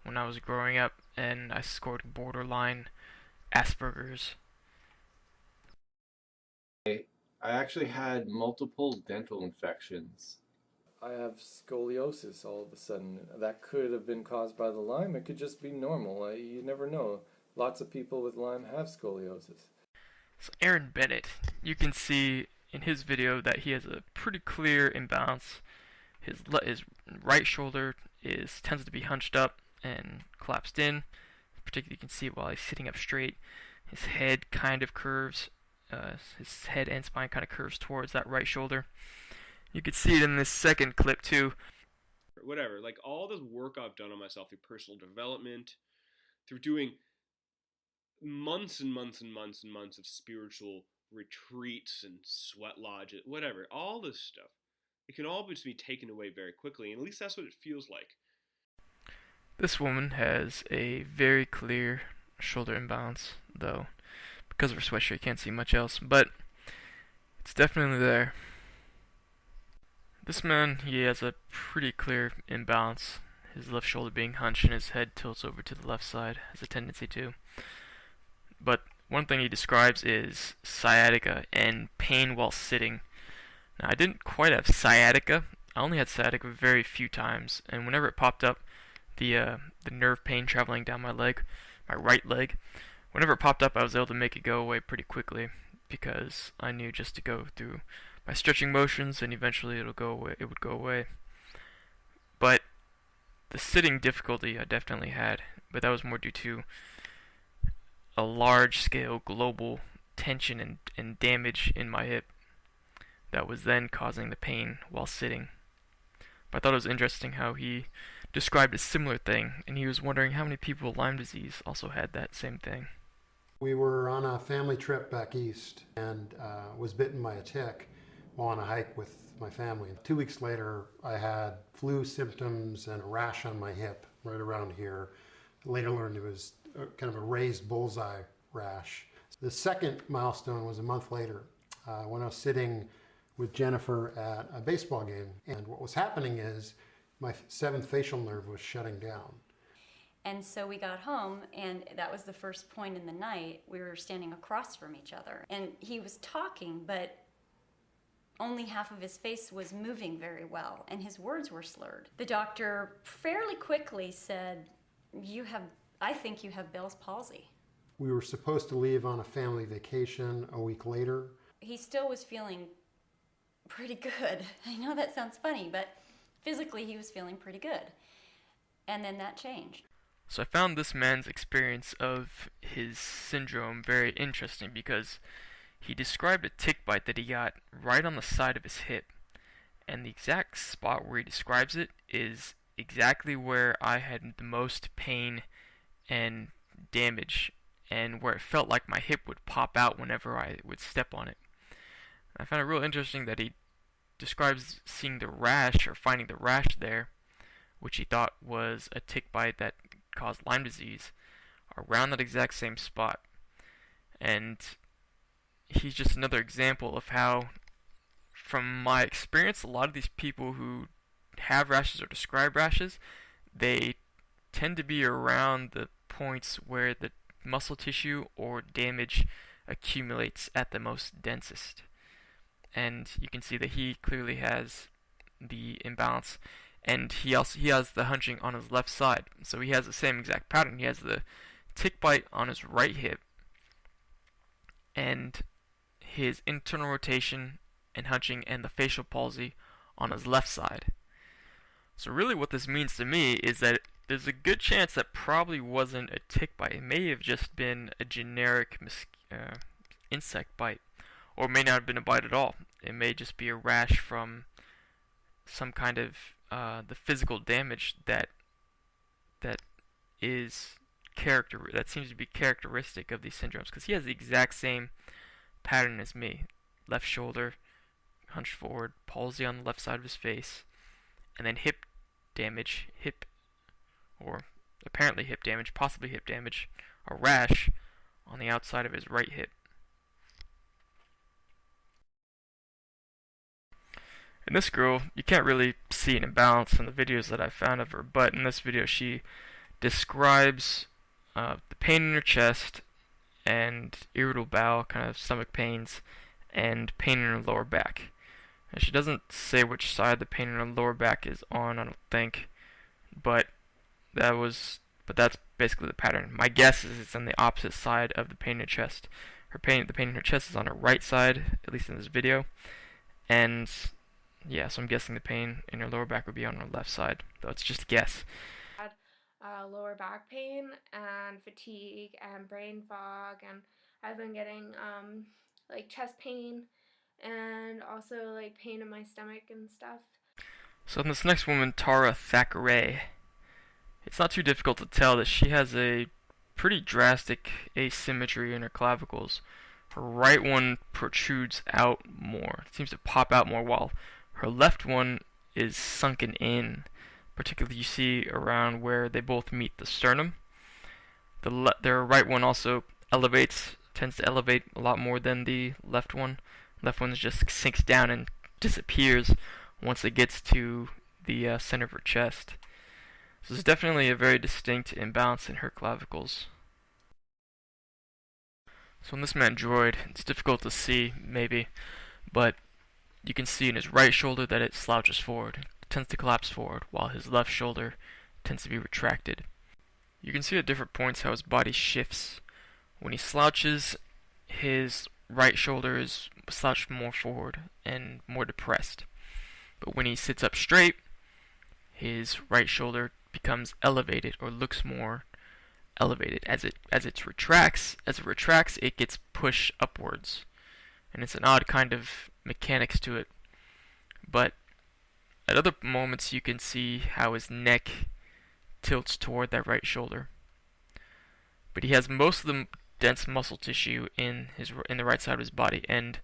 when I was growing up, and I scored borderline Asperger's. I actually had multiple dental infections. I have scoliosis all of a sudden. That could have been caused by the Lyme. It could just be normal. You never know. Lots of people with Lyme have scoliosis. So Aaron Bennett, you can see in his video that he has a pretty clear imbalance. His right shoulder tends to be hunched up and collapsed in. Particularly, you can see it while he's sitting up straight. His head kind of curves. His head and spine kind of curves towards that right shoulder. You can see it in this second clip too. Whatever, like all this work I've done on myself through personal development, through doing months and months and months and months of spiritual retreats and sweat lodges, whatever, all this stuff, it can all just be taken away very quickly, and at least that's what it feels like. This woman has a very clear shoulder imbalance, though because of her sweatshirt you can't see much else, but it's definitely there. This man, he has a pretty clear imbalance. His left shoulder being hunched and his head tilts over to the left side, has a tendency to. But one thing he describes is sciatica and pain while sitting. Now, I didn't quite have sciatica. I only had sciatica very few times, and whenever it popped up, the nerve pain traveling down my leg, my right leg, whenever it popped up, I was able to make it go away pretty quickly because I knew just to go through my stretching motions and eventually it would go away. But the sitting difficulty I definitely had, but that was more due to a large-scale global tension and damage in my hip that was then causing the pain while sitting. But I thought it was interesting how he described a similar thing, and he was wondering how many people with Lyme disease also had that same thing. We were on a family trip back east and was bitten by a tick while on a hike with my family. 2 weeks later, I had flu symptoms and a rash on my hip right around here. Later learned it was kind of a raised bullseye rash. The second milestone was a month later when I was sitting with Jennifer at a baseball game. And what was happening is my seventh facial nerve was shutting down. And so we got home, and that was the first point in the night. We were standing across from each other. And he was talking, but only half of his face was moving very well, and his words were slurred. The doctor fairly quickly said, I think you have Bell's palsy. We were supposed to leave on a family vacation a week later. He still was feeling pretty good. I know that sounds funny, but physically he was feeling pretty good. And then that changed. So I found this man's experience of his syndrome very interesting because he described a tick bite that he got right on the side of his hip. And the exact spot where he describes it is exactly where I had the most pain and damage, and where it felt like my hip would pop out whenever I would step on it. I found it real interesting that he describes seeing the rash, or finding the rash there, which he thought was a tick bite that caused Lyme disease, around that exact same spot. And he's just another example of how, from my experience, a lot of these people who have rashes or describe rashes, they tend to be around the points where the muscle tissue or damage accumulates at the most densest. And you can see that he clearly has the imbalance, and he has the hunching on his left side. So he has the same exact pattern. He has the tick bite on his right hip, and his internal rotation and hunching and the facial palsy on his left side. So really what this means to me is that there's a good chance that probably wasn't a tick bite. It may have just been a generic insect bite, or it may not have been a bite at all. it may just be a rash from some kind of the physical damage that is that seems to be characteristic of these syndromes, because he has the exact same pattern as me. Left shoulder hunched forward, palsy on the left side of his face, and then hip damage, apparently hip damage, possibly hip damage, a rash on the outside of his right hip. In this girl, you can't really see an imbalance in the videos that I found of her, but in this video she describes the pain in her chest and irritable bowel, kind of stomach pains, and pain in her lower back. And she doesn't say which side the pain in her lower back is on, I don't think, but that's basically the pattern. My guess is it's on the opposite side of the pain in her chest. The pain in her chest is on her right side, at least in this video, and yeah, so I'm guessing the pain in her lower back would be on her left side, though it's just a guess. Lower back pain and fatigue and brain fog, and I've been getting like chest pain and also like pain in my stomach and stuff. So in this next woman, Tara Thackeray, it's not too difficult to tell that she has a pretty drastic asymmetry in her clavicles. Her right one protrudes out more, it seems to pop out more, while her left one is sunken in. Particularly you see around where they both meet the sternum. Their right one also tends to elevate a lot more than the left one. Left one just sinks down and disappears once it gets to the center of her chest. So there's definitely a very distinct imbalance in her clavicles. So in this Mandroid, it's difficult to see, maybe, but you can see in his right shoulder that it slouches forward. Tends to collapse forward, while his left shoulder tends to be retracted. You can see at different points how his body shifts. When he slouches, his right shoulder is slouched more forward and more depressed. But when he sits up straight, his right shoulder becomes elevated, or looks more elevated. As it retracts, it gets pushed upwards. And it's an odd kind of mechanics to it. But at other moments, you can see how his neck tilts toward that right shoulder. But he has most of the dense muscle tissue in the right side of his body, and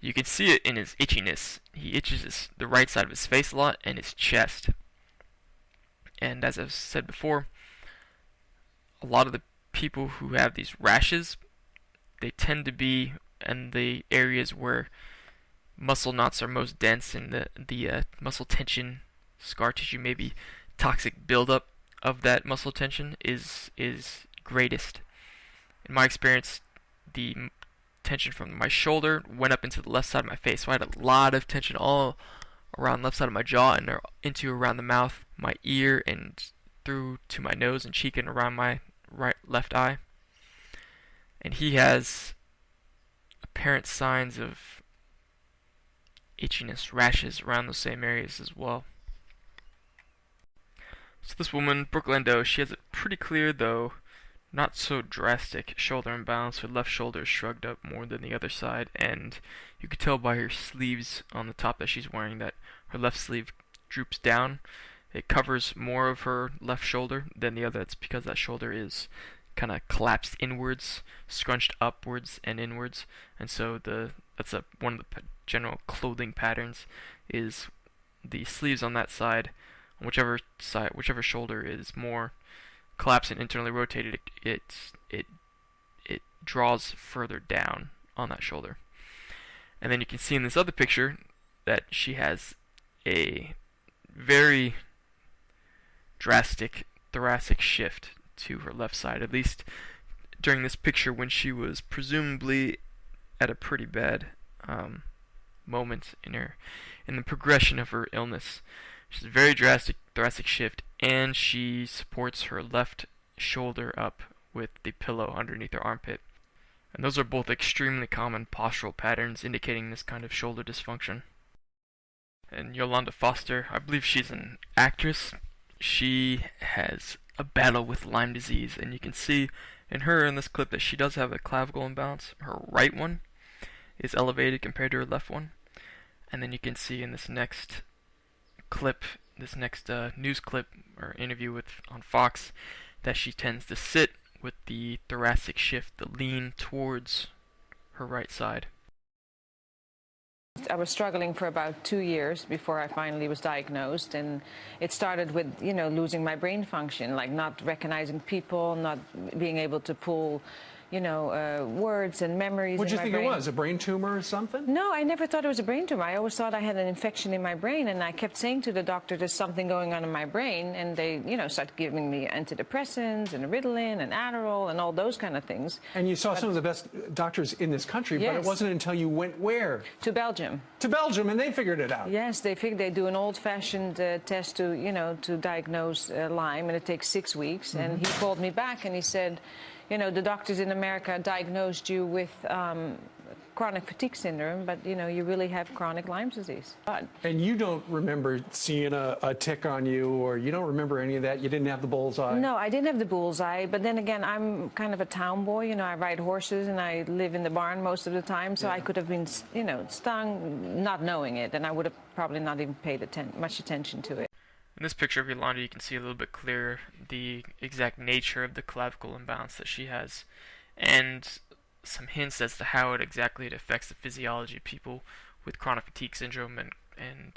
you can see it in his itchiness. He itches the right side of his face a lot and his chest. And as I've said before, a lot of the people who have these rashes, they tend to be in the areas where muscle knots are most dense, and the muscle tension, scar tissue, maybe toxic buildup of that muscle tension is greatest. In my experience, the tension from my shoulder went up into the left side of my face, so I had a lot of tension all around the left side of my jaw and into around the mouth, my ear, and through to my nose and cheek and around my left eye. And he has apparent signs of itchiness, rashes around those same areas as well. So this woman, Brooke Lando, she has a pretty clear, though not so drastic, shoulder imbalance. Her left shoulder is shrugged up more than the other side, and you could tell by her sleeves on the top that she's wearing that her left sleeve droops down. It covers more of her left shoulder than the other. That's because that shoulder is kind of collapsed inwards, scrunched upwards and inwards, and so that's one of the general clothing patterns is the sleeves on that side, on whichever shoulder is more collapsed and internally rotated, it draws further down on that shoulder. And then you can see in this other picture that she has a very drastic thoracic shift to her left side, at least during this picture when she was presumably at a pretty bad moment in the progression of her illness. She's a very drastic thoracic shift, and she supports her left shoulder up with the pillow underneath her armpit. And those are both extremely common postural patterns indicating this kind of shoulder dysfunction. And Yolanda Foster, I believe she's an actress. She has a battle with Lyme disease, and you can see in this clip that she does have a clavicle imbalance. Her right one is elevated compared to her left one. And then you can see in this next clip, this next news clip or interview on Fox, that she tends to sit with the thoracic shift, the lean towards her right side. I was struggling for about 2 years before I finally was diagnosed, and it started with, losing my brain function, like not recognizing people, not being able to pull, words and memories. What did you in my think brain. it was? A brain tumor or something? No, I never thought it was a brain tumor. I always thought I had an infection in my brain, and I kept saying to the doctor, there's something going on in my brain, and they, started giving me antidepressants and Ritalin and Adderall and all those kind of things. And you saw some of the best doctors in this country, but it Yes. wasn't until you went where? To Belgium. To Belgium, and they figured it out. Yes, they do an old-fashioned test to diagnose Lyme, and it takes 6 weeks. And he called me back and he said, the doctors in America diagnosed you with chronic fatigue syndrome, but you really have chronic Lyme disease. And you don't remember seeing a tick on you, or you don't remember any of that? You didn't have the bullseye? No, I didn't have the bullseye, but then again, I'm kind of a town boy. I ride horses and I live in the barn most of the time, so I could have been, stung not knowing it, and I would have probably not even paid much attention to it. In this picture of Yolanda, you can see a little bit clearer the exact nature of the clavicle imbalance that she has, and some hints as to how it affects the physiology of people with chronic fatigue syndrome and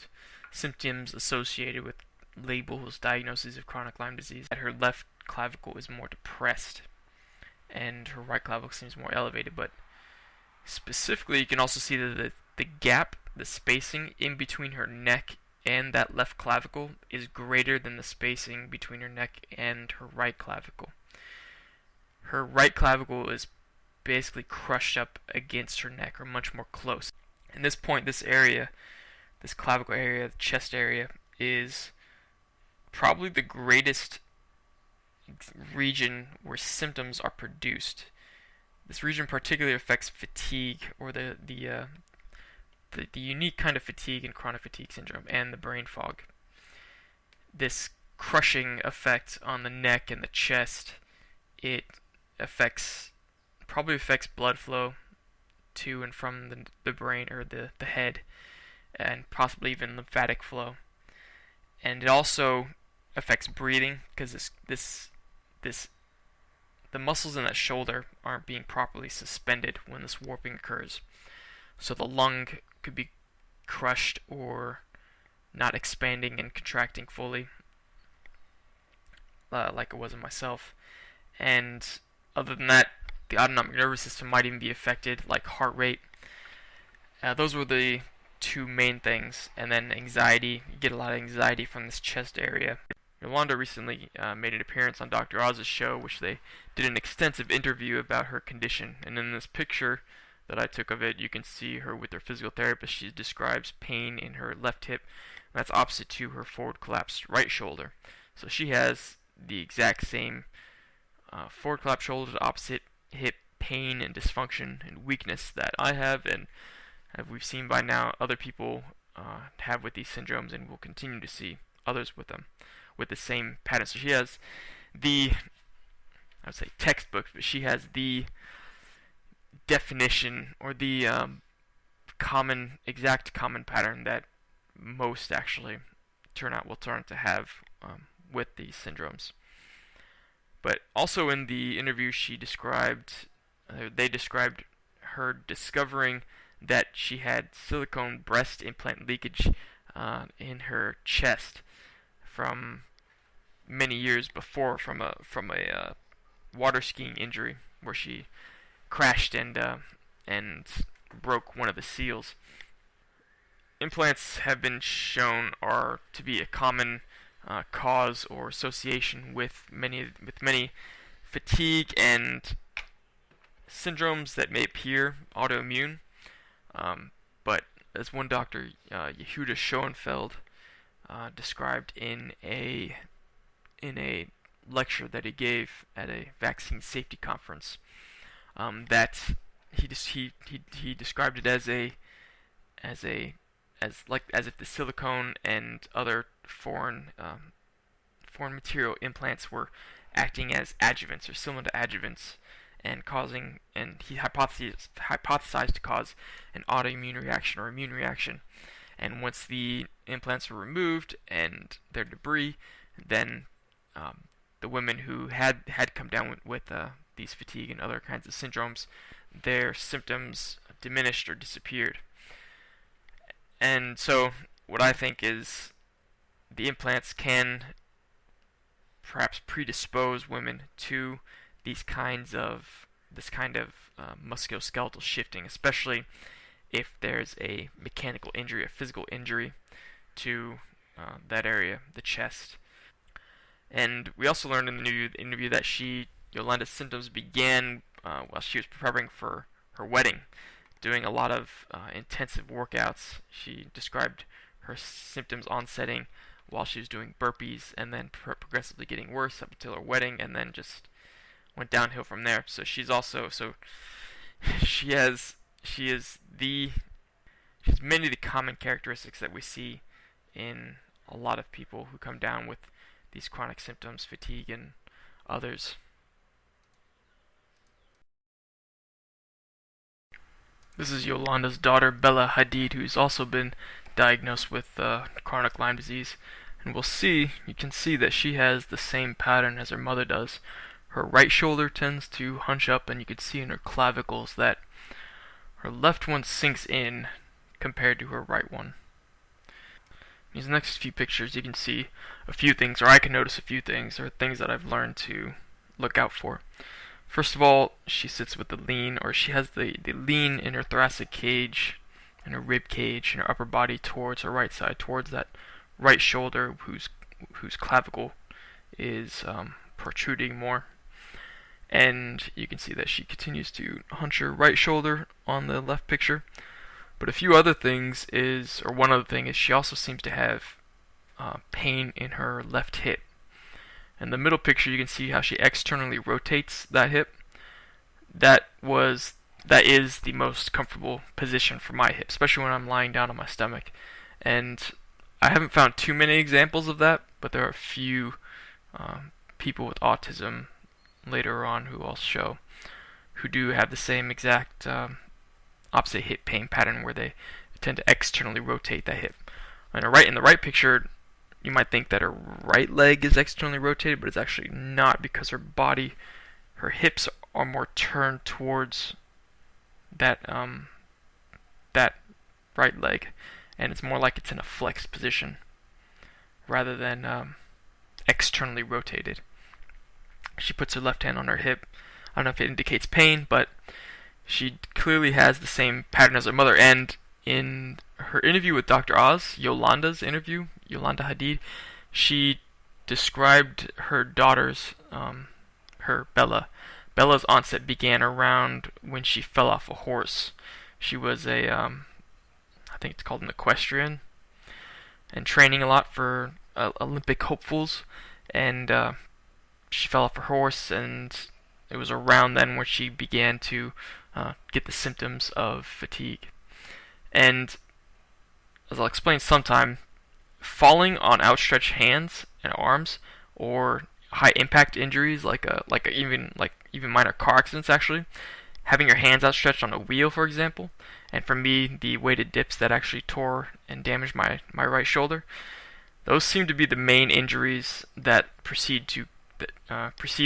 symptoms associated with labels, diagnoses of chronic Lyme disease. Her left clavicle is more depressed, and her right clavicle seems more elevated, but specifically you can also see that the gap, the spacing in between her neck and that left clavicle is greater than the spacing between her neck and her right clavicle. Her right clavicle is basically crushed up against her neck, or much more close. And this point, this area, this clavicle area, the chest area, is probably the greatest region where symptoms are produced. This region particularly affects fatigue, or the unique kind of fatigue in chronic fatigue syndrome, and the brain fog. This crushing effect on the neck and the chest, it probably affects blood flow to and from the brain, or the head, and possibly even lymphatic flow. And it also affects breathing, because the muscles in that shoulder aren't being properly suspended when this warping occurs. So the lung could be crushed or not expanding and contracting fully, like it was in myself. And other than that, the autonomic nervous system might even be affected, like heart rate. Those were the two main things. And then anxiety. You get a lot of anxiety from this chest area. Yolanda recently made an appearance on Dr. Oz's show, which they did an extensive interview about her condition. And in this picture that I took of it, you can see her with her physical therapist. She describes pain in her left hip. That's opposite to her forward collapsed right shoulder. So she has the exact same forward collapsed shoulder, opposite hip pain and dysfunction and weakness that I have, and we've seen by now other people have with these syndromes, and will continue to see others with them with the same pattern. So she has I would say textbook, but she has the definition, or the exact common pattern that most actually will turn to have with these syndromes. But also in the interview, they described her discovering that she had silicone breast implant leakage in her chest from many years before, from a water skiing injury where she crashed and broke one of the seals. Implants have been shown to be a common cause or association with many fatigue and syndromes that may appear autoimmune. But as one doctor, Yehuda Schoenfeld, described in a lecture that he gave at a vaccine safety conference, that he described it as if the silicone and other foreign material implants were acting as adjuvants, or similar to adjuvants, and he hypothesized to cause an autoimmune reaction or immune reaction. And once the implants were removed and their debris, then the women who had come down with these fatigue and other kinds of syndromes, their symptoms diminished or disappeared. And so what I think is the implants can perhaps predispose women to this kind of musculoskeletal shifting, especially if there's a mechanical injury, a physical injury to that area, the chest. And we also learned in the interview that Yolanda's symptoms began while she was preparing for her wedding, doing a lot of intensive workouts. She described her symptoms onsetting while she was doing burpees, and then progressively getting worse up until her wedding, and then just went downhill from there. So she has many of the common characteristics that we see in a lot of people who come down with these chronic symptoms, fatigue and others. This is Yolanda's daughter, Bella Hadid, who's also been diagnosed with chronic Lyme disease. And you can see that she has the same pattern as her mother does. Her right shoulder tends to hunch up, and you can see in her clavicles that her left one sinks in compared to her right one. In these next few pictures, you can see a few things, or I can notice a few things, or things that I've learned to look out for. First of all, she sits with the lean, or she has the lean in her thoracic cage, and her rib cage, and her upper body towards her right side, towards that right shoulder whose clavicle is protruding more. And you can see that she continues to hunch her right shoulder on the left picture. But one other thing is she also seems to have pain in her left hip. In the middle picture, you can see how she externally rotates that hip. That is the most comfortable position for my hip, especially when I'm lying down on my stomach. And I haven't found too many examples of that, but there are a few people with autism later on who I'll show who do have the same exact opposite hip pain pattern, where they tend to externally rotate that hip. In the right picture, you might think that her right leg is externally rotated, but it's actually not, because her hips are more turned towards that right leg, and it's more like it's in a flexed position rather than externally rotated. She puts her left hand on her hip. I don't know if it indicates pain, but she clearly has the same pattern as her mother. And in her interview with Dr. Oz, Yolanda's interview, Yolanda Hadid, she described her daughter's, Bella's onset began around when she fell off a horse. She was I think it's called an equestrian, and training a lot for Olympic hopefuls, and she fell off her horse, and it was around then where she began to get the symptoms of fatigue. And as I'll explain sometime, falling on outstretched hands and arms, or high impact injuries like even minor car accidents, actually, having your hands outstretched on a wheel, for example, and for me, the weighted dips that actually tore and damaged my right shoulder, those seem to be the main injuries that precede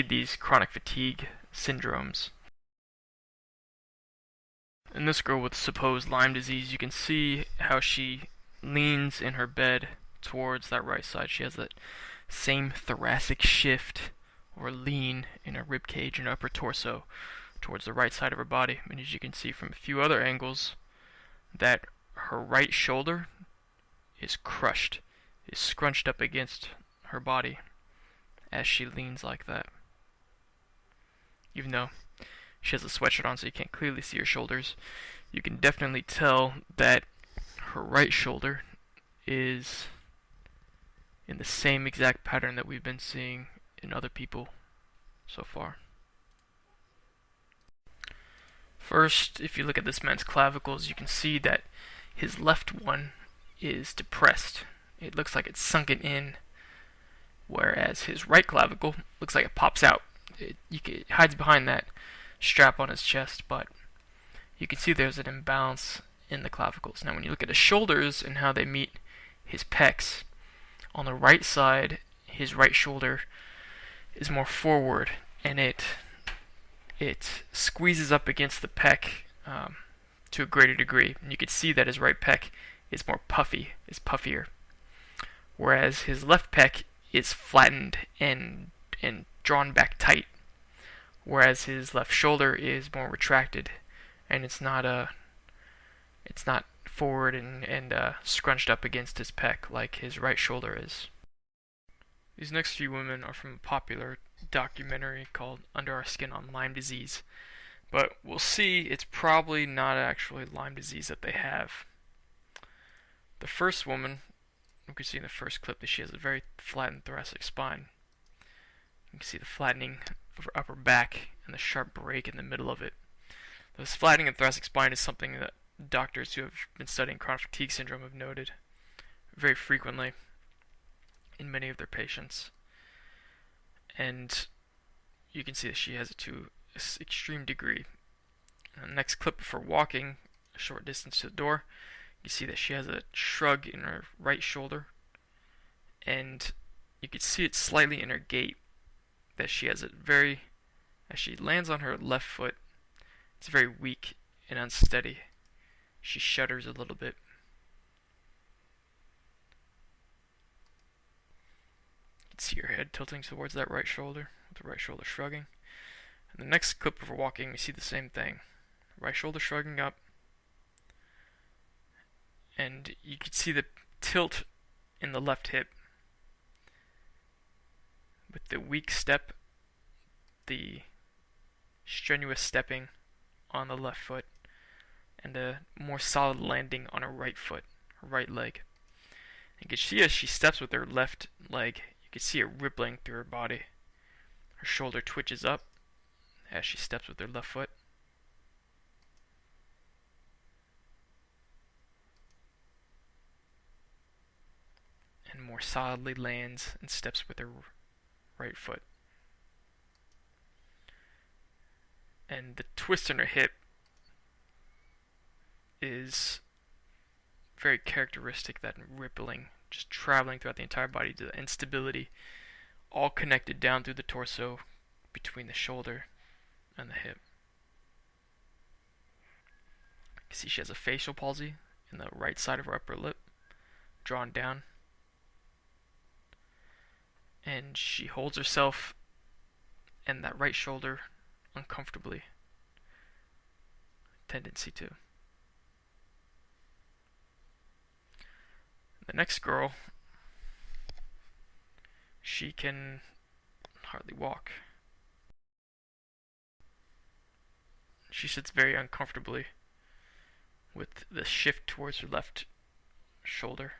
these chronic fatigue syndromes. In this girl with supposed Lyme disease, you can see how she leans in her bed towards that right side. She has that same thoracic shift or lean in her rib cage and upper torso towards the right side of her body. And as you can see from a few other angles, that her right shoulder is crushed, is scrunched up against her body as she leans like that. Even though she has a sweatshirt on so you can't clearly see her shoulders, you can definitely tell that her right shoulder is in the same exact pattern that we've been seeing in other people so far. First, if you look at this man's clavicles, you can see that his left one is depressed. It looks like it's sunken in, whereas his right clavicle looks like it pops out. It hides behind that strap on his chest, but you can see there's an imbalance in the clavicles. Now when you look at his shoulders and how they meet his pecs, on the right side, his right shoulder is more forward, and it squeezes up against the pec to a greater degree. And you can see that his right pec is more puffy, is puffier, whereas his left pec is flattened and drawn back tight, whereas his left shoulder is more retracted, and it's not forward and scrunched up against his pec like his right shoulder is. These next few women are from a popular documentary called Under Our Skin on Lyme Disease, but we'll see it's probably not actually Lyme disease that they have. The first woman, you can see in the first clip that she has a very flattened thoracic spine. You can see the flattening of her upper back and the sharp break in the middle of it. This flattening of the thoracic spine is something that doctors who have been studying chronic fatigue syndrome have noted very frequently in many of their patients. And you can see that she has it to an extreme degree. In the next clip of her walking a short distance to the door, you see that she has a shrug in her right shoulder, and you can see it slightly in her gait, that she has it very, as she lands on her left foot, it's very weak and unsteady. She shudders a little bit. You can see her head tilting towards that right shoulder, with the right shoulder shrugging. In the next clip of her walking, we see the same thing. Right shoulder shrugging up, and you can see the tilt in the left hip. With the weak step, the strenuous stepping on the left foot, and a more solid landing on her right foot, her right leg. You can see as she steps with her left leg, you can see it rippling through her body. Her shoulder twitches up as she steps with her left foot. And more solidly lands and steps with her right foot. And the twist in her hip is very characteristic, that rippling, just traveling throughout the entire body, the instability, all connected down through the torso between the shoulder and the hip. You can see she has a facial palsy in the right side of her upper lip, drawn down. And she holds herself and that right shoulder uncomfortably. Tendency to. The next girl, she can hardly walk. She sits very uncomfortably with the shift towards her left shoulder,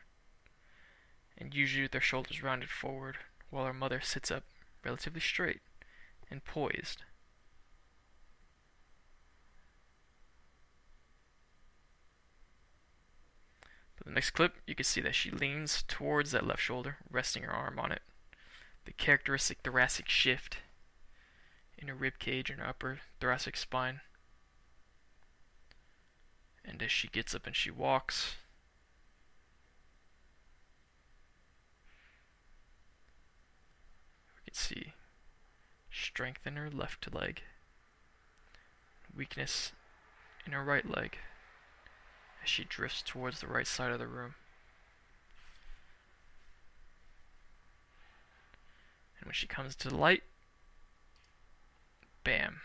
and usually with their shoulders rounded forward, while her mother sits up relatively straight and poised. For the next clip, you can see that she leans towards that left shoulder, resting her arm on it. The characteristic thoracic shift in her rib cage and her upper thoracic spine. And as she gets up and she walks, we can see strength in her left leg, weakness in her right leg as she drifts towards the right side of the room. And when she comes to the light, bam.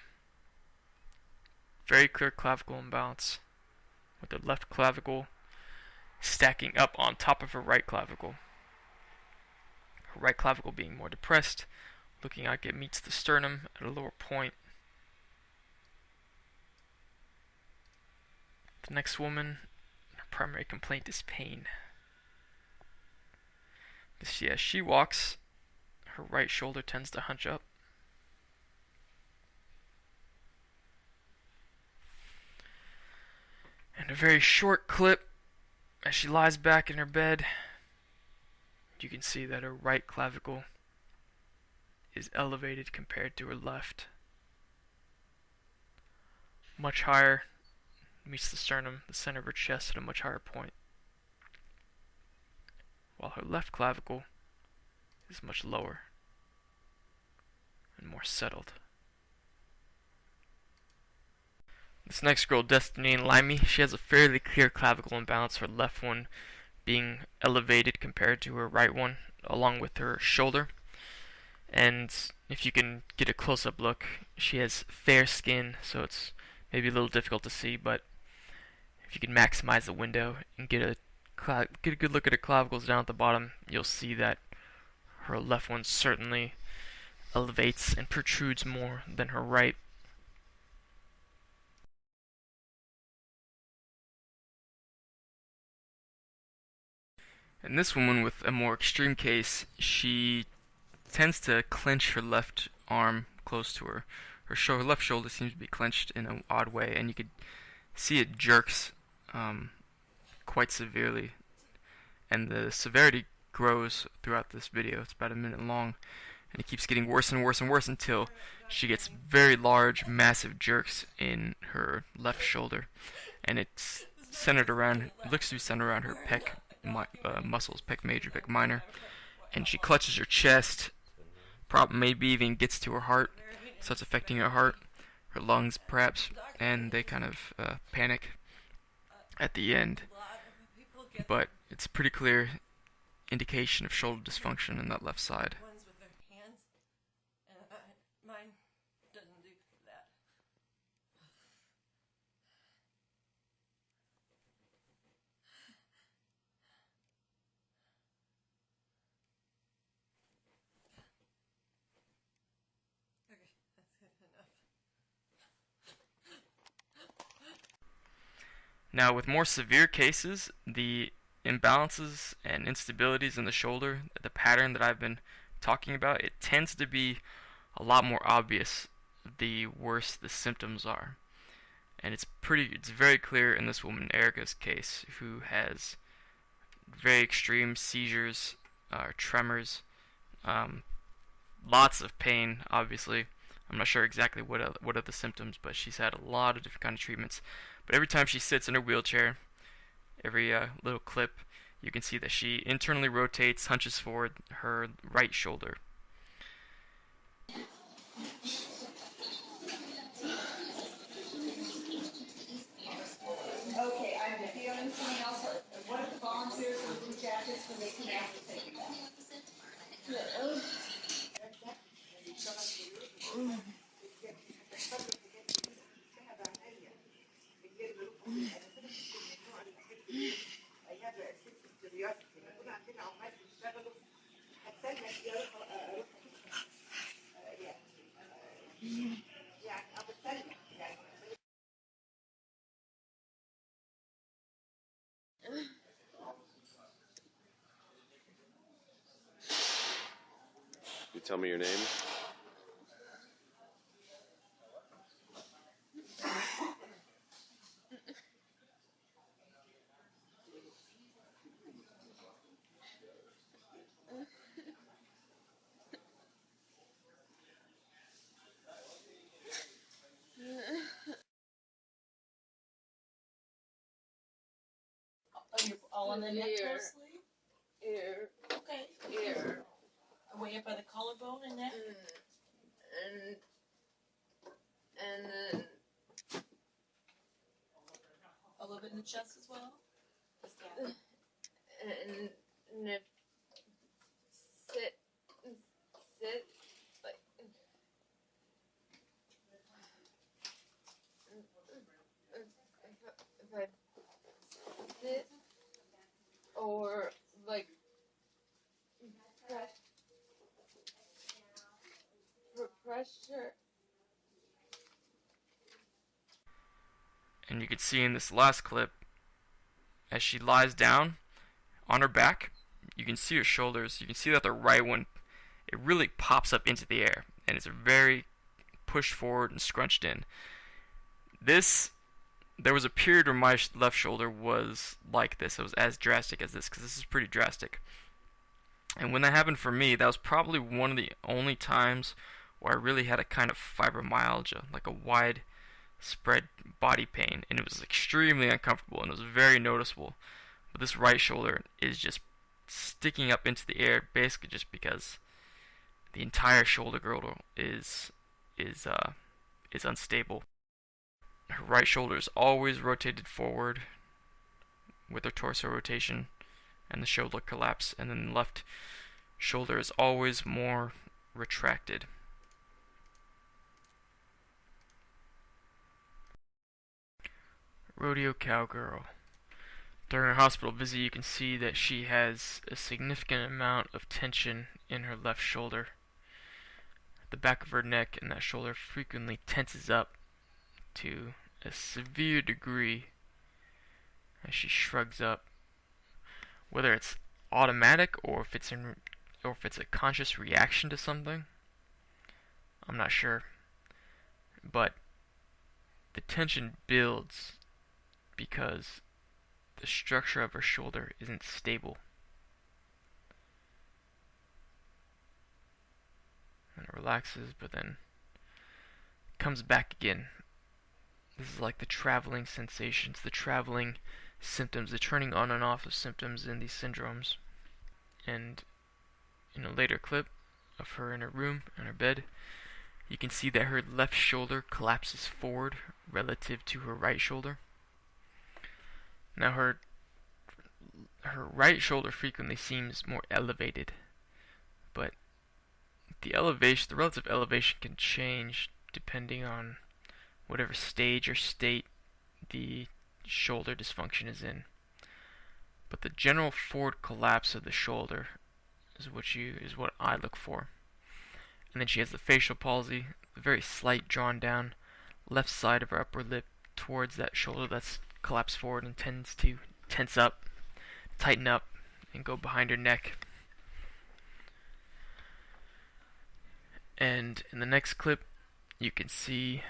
Very clear clavicle imbalance, with the left clavicle stacking up on top of her right clavicle. Her right clavicle being more depressed, looking like it meets the sternum at a lower point. The next woman, her primary complaint is pain. As she walks, her right shoulder tends to hunch up. And a very short clip, as she lies back in her bed, you can see that her right clavicle is elevated compared to her left. Much higher meets the sternum, the center of her chest, at a much higher point, while her left clavicle is much lower and more settled. This next girl, Destiny and Limey, she has a fairly clear clavicle imbalance, her left one being elevated compared to her right one, along with her shoulder. And if you can get a close-up look, she has fair skin, so it's maybe a little difficult to see, but if you can maximize the window and get a good look at her clavicles down at the bottom, you'll see that her left one certainly elevates and protrudes more than her right. And this woman with a more extreme case, she tends to clench her left arm close to her. Her left shoulder seems to be clenched in an odd way, and you could see it jerks quite severely. And the severity grows throughout this video. It's about a minute long, and it keeps getting worse and worse and worse until she gets very large, massive jerks in her left shoulder, and it's centered around. It looks to be centered around her pec muscles, pec major, pec minor, and she clutches her chest. Maybe even gets to her heart, so it's affecting her heart, her lungs perhaps, and they kind of panic at the end. But it's a pretty clear indication of shoulder dysfunction in that left side. Mine doesn't do that. Okay, that's enough. Now, with more severe cases, the imbalances and instabilities in the shoulder, the pattern that I've been talking about, it tends to be a lot more obvious the worse the symptoms are. And it's very clear in this woman, Erica's case, who has very extreme seizures, tremors, lots of pain, obviously. I'm not sure exactly what are the symptoms, but she's had a lot of different kind of treatments. But every time she sits in her wheelchair, every little clip, you can see that she internally rotates, hunches forward her right shoulder. Okay, if you have anything else, what if the volunteers will do jackets when they come out to take it back? You tell me your name? Are you all on the neck closely? Ear. Okay. Ear. Way up by the collarbone and neck? And then a little bit in the chest as well? And if sit like if I sit or like pressure. And you can see in this last clip, as she lies down on her back, you can see her shoulders. You can see that the right one, it really pops up into the air, and it's very pushed forward and scrunched in. There was a period where my left shoulder was like this. It was as drastic as this, because this is pretty drastic. And when that happened for me, that was probably one of the only times where I really had a kind of fibromyalgia, like a wide spread body pain, and it was extremely uncomfortable and it was very noticeable. But this right shoulder is just sticking up into the air, basically just because the entire shoulder girdle is unstable. Her right shoulder is always rotated forward with her torso rotation and the shoulder collapse, and then the left shoulder is always more retracted. Rodeo cowgirl. During her hospital visit, you can see that she has a significant amount of tension in her left shoulder. The back of her neck and that shoulder frequently tenses up to a severe degree as she shrugs up. Whether it's automatic or if it's a conscious reaction to something, I'm not sure. But the tension builds because the structure of her shoulder isn't stable. And it relaxes, but then comes back again. This is like the traveling sensations, the traveling symptoms, the turning on and off of symptoms in these syndromes. And in a later clip of her in her room, in her bed, you can see that her left shoulder collapses forward relative to her right shoulder. Now her right shoulder frequently seems more elevated, but the relative elevation can change depending on whatever stage or state the shoulder dysfunction is in. But the general forward collapse of the shoulder is what I look for. And then she has the facial palsy, the very slight drawn down left side of her upper lip towards that shoulder that's collapsed forward and tends to tense up, tighten up, and go behind her neck. And in the next clip, you can see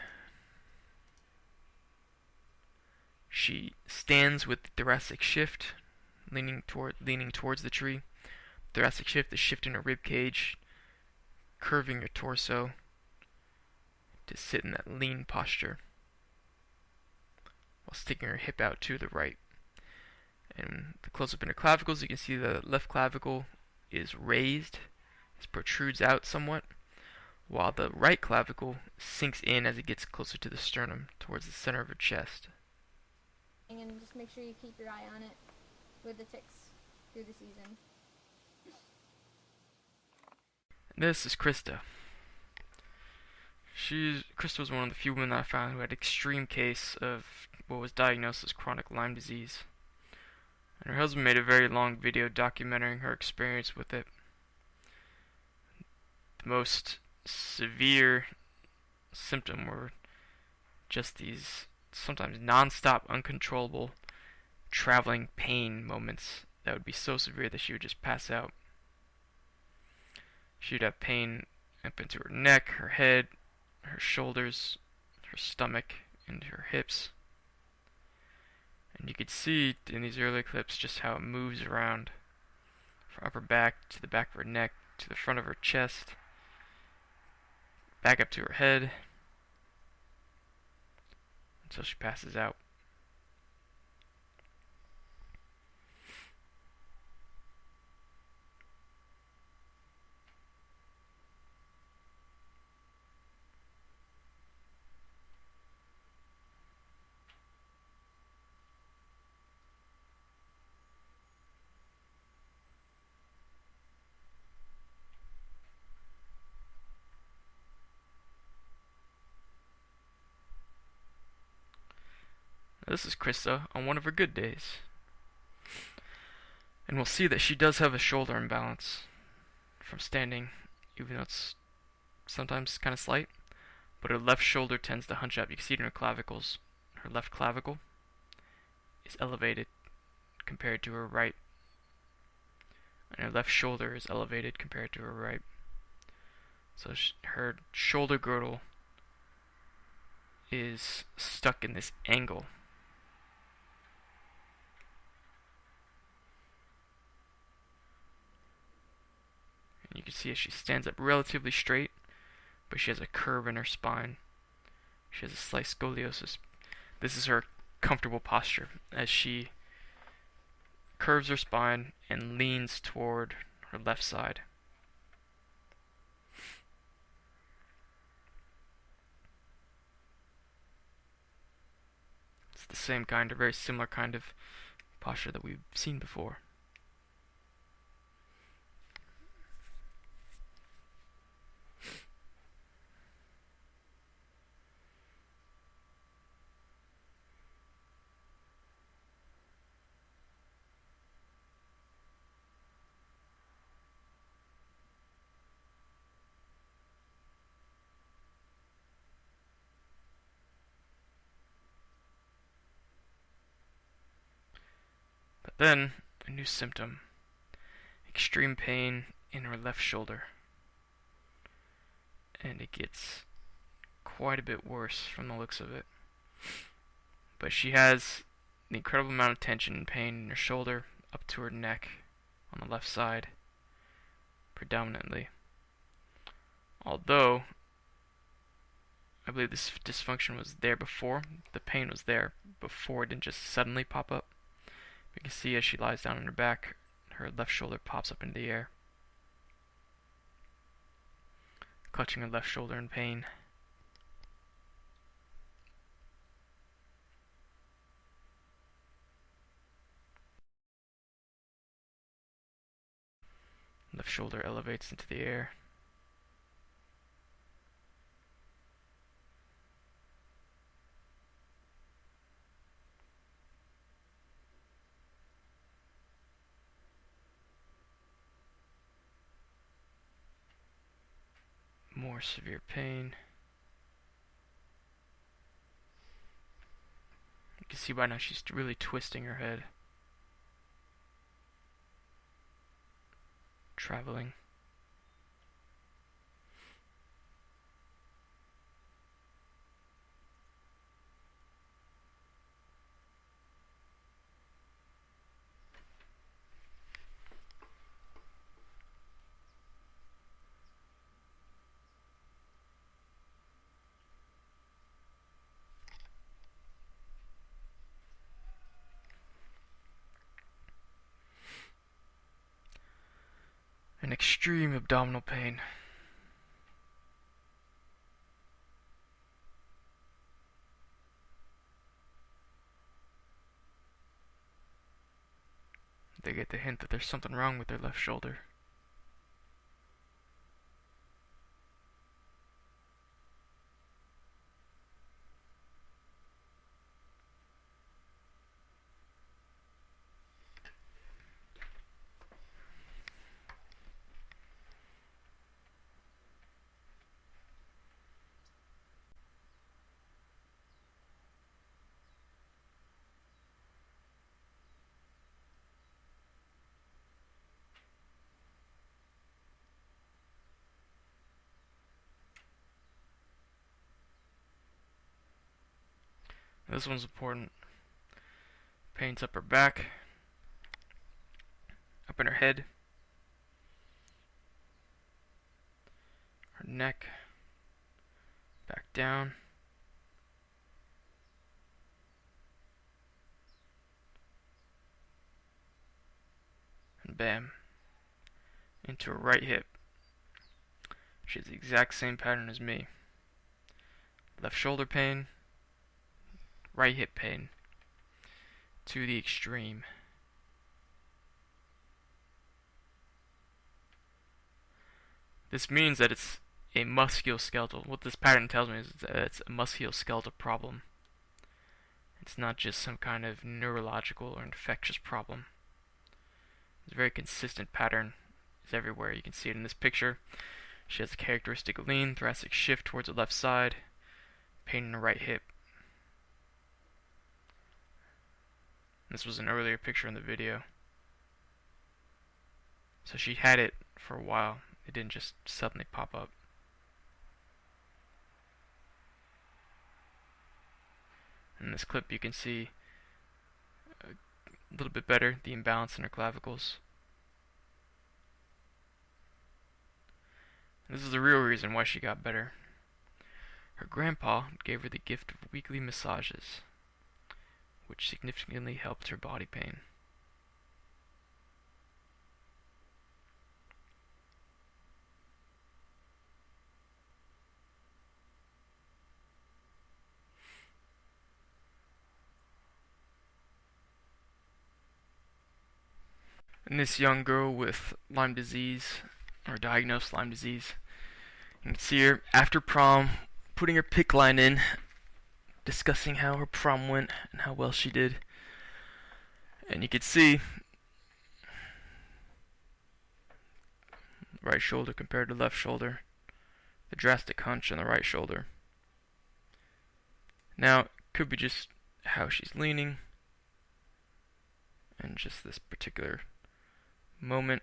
she stands with the thoracic shift, leaning towards the tree. Thoracic shift is shifting her rib cage, curving her torso to sit in that lean posture, while sticking her hip out to the right. And the close-up in her clavicles, you can see the left clavicle is raised, it protrudes out somewhat, while the right clavicle sinks in as it gets closer to the sternum, towards the center of her chest. And just make sure you keep your eye on it with the ticks through the season. This is Krista. Krista was one of the few women that I found who had an extreme case of what was diagnosed as chronic Lyme disease. And her husband made a very long video documenting her experience with it. The most severe symptom were just these sometimes non-stop, uncontrollable, traveling pain moments that would be so severe that she would just pass out. She'd have pain up into her neck, her head, her shoulders, her stomach, and her hips. And you could see in these early clips just how it moves around from upper back to the back of her neck, to the front of her chest, back up to her head, until she passes out. This is Krista on one of her good days. And we'll see that she does have a shoulder imbalance from standing, even though it's sometimes kind of slight. But her left shoulder tends to hunch up. You can see it in her clavicles. Her left clavicle is elevated compared to her right. And her left shoulder is elevated compared to her right. So her shoulder girdle is stuck in this angle. You can see as she stands up relatively straight, but she has a curve in her spine She has a slight scoliosis. This is her comfortable posture as she curves her spine and leans toward her left side. It's the same kind, or very similar kind of posture that we've seen before. But then, a new symptom. Extreme pain in her left shoulder. And it gets quite a bit worse from the looks of it. But she has an incredible amount of tension and pain in her shoulder up to her neck on the left side, predominantly. Although, I believe this dysfunction was there before. The pain was there before, it didn't just suddenly pop up. You can see as she lies down on her back, her left shoulder pops up into the air. Clutching her left shoulder in pain. Left shoulder elevates into the air. More severe pain. You can see by now she's really twisting her head. Traveling. An extreme abdominal pain. They get the hint that there's something wrong with their left shoulder. This one's important. Pain's up her back, up in her head, her neck, back down, and bam, into her right hip. She has the exact same pattern as me. Left shoulder pain, right hip pain, to the extreme. This means that it's a musculoskeletal. What this pattern tells me is that it's a musculoskeletal problem. It's not just some kind of neurological or infectious problem. It's a very consistent pattern. It's everywhere. You can see it in this picture. She has a characteristic lean thoracic shift towards the left side, pain in the right hip. This was an earlier picture in the video. So she had it for a while. It didn't just suddenly pop up. In this clip you can see a little bit better the imbalance in her clavicles. This is the real reason why she got better. Her grandpa gave her the gift of weekly massages, which significantly helped her body pain. And this young girl with Lyme disease, or diagnosed Lyme disease, you can see her after prom, putting her pick line in, discussing how her prom went and how well she did. And you can see right shoulder compared to left shoulder, the drastic hunch on the right shoulder. Now, it could be just how she's leaning, and just this particular moment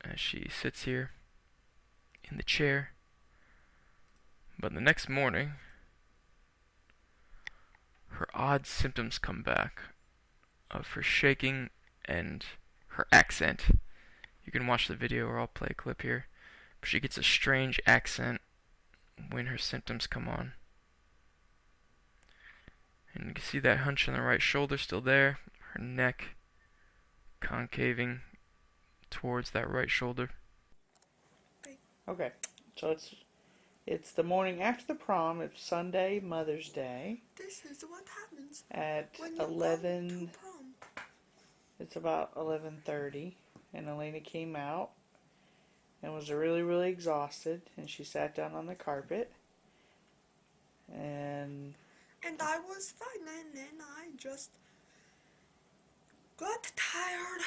as she sits here in the chair. But the next morning, her odd symptoms come back of her shaking and her accent. You can watch the video, or I'll play a clip here. But she gets a strange accent when her symptoms come on. And you can see that hunch on the right shoulder still there. Her neck concaving towards that right shoulder. Okay, so it's the morning after the prom. It's Sunday, Mother's Day. This is what happens At when you 11. go to prom. It's about 11:30, and Elena came out and was really, really exhausted, and she sat down on the carpet. And I was fine, and then I just got tired.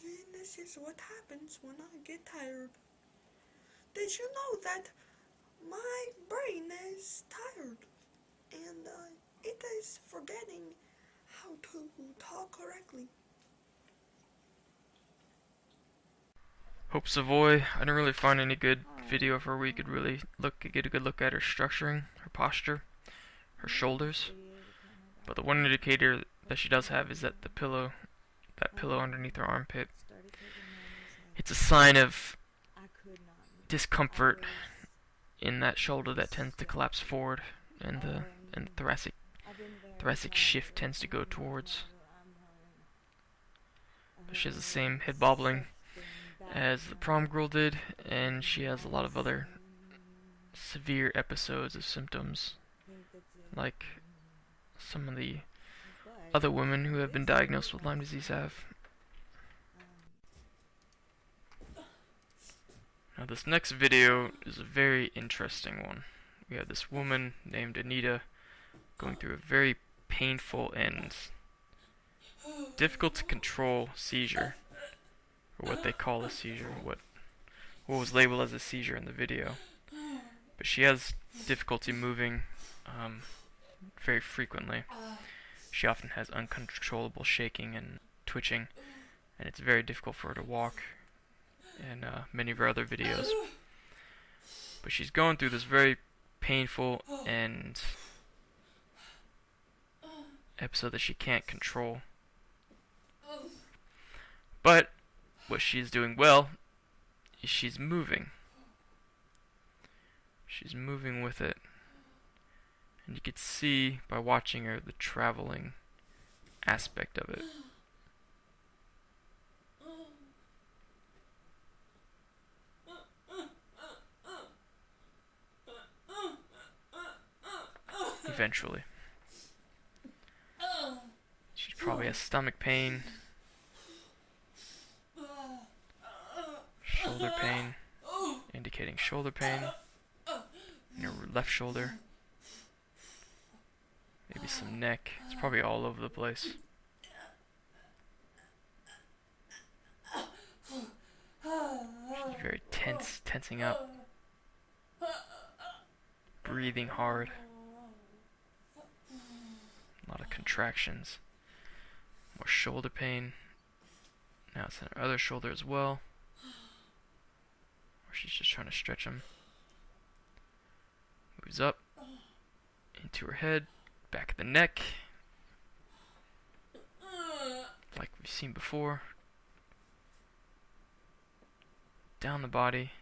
And this is what happens when I get tired. Did you know that my brain is tired and it is forgetting how to talk correctly? Hope Savoy, I didn't really find any good video of her where you could really get a good look at her structuring, her posture, her shoulders. But the one indicator that she does have is that the pillow, that pillow underneath her armpit, it's a sign of discomfort in that shoulder that tends to collapse forward, and the thoracic shift tends to go towards. But she has the same head bobbling as the prom girl did, and she has a lot of other severe episodes of symptoms, like some of the other women who have been diagnosed with Lyme disease have. Now this next video is a very interesting one. We have this woman named Anita going through a very painful and difficult to control seizure, or what they call a seizure, what was labeled as a seizure in the video. But she has difficulty moving very frequently. She often has uncontrollable shaking and twitching, and it's very difficult for her to walk in many of her other videos. But she's going through this very painful and episode that she can't control. But what she's doing well is she's moving. She's moving with it. And you can see by watching her the traveling aspect of it. Eventually. She probably has stomach pain, shoulder pain, indicating shoulder pain in her left shoulder. Maybe some neck. It's probably all over the place. She's very tense, tensing up, breathing hard, a lot of contractions, more shoulder pain. Now it's in her other shoulder as well, where she's just trying to stretch them. Moves up into her head, back of the neck, like we've seen before, down the body,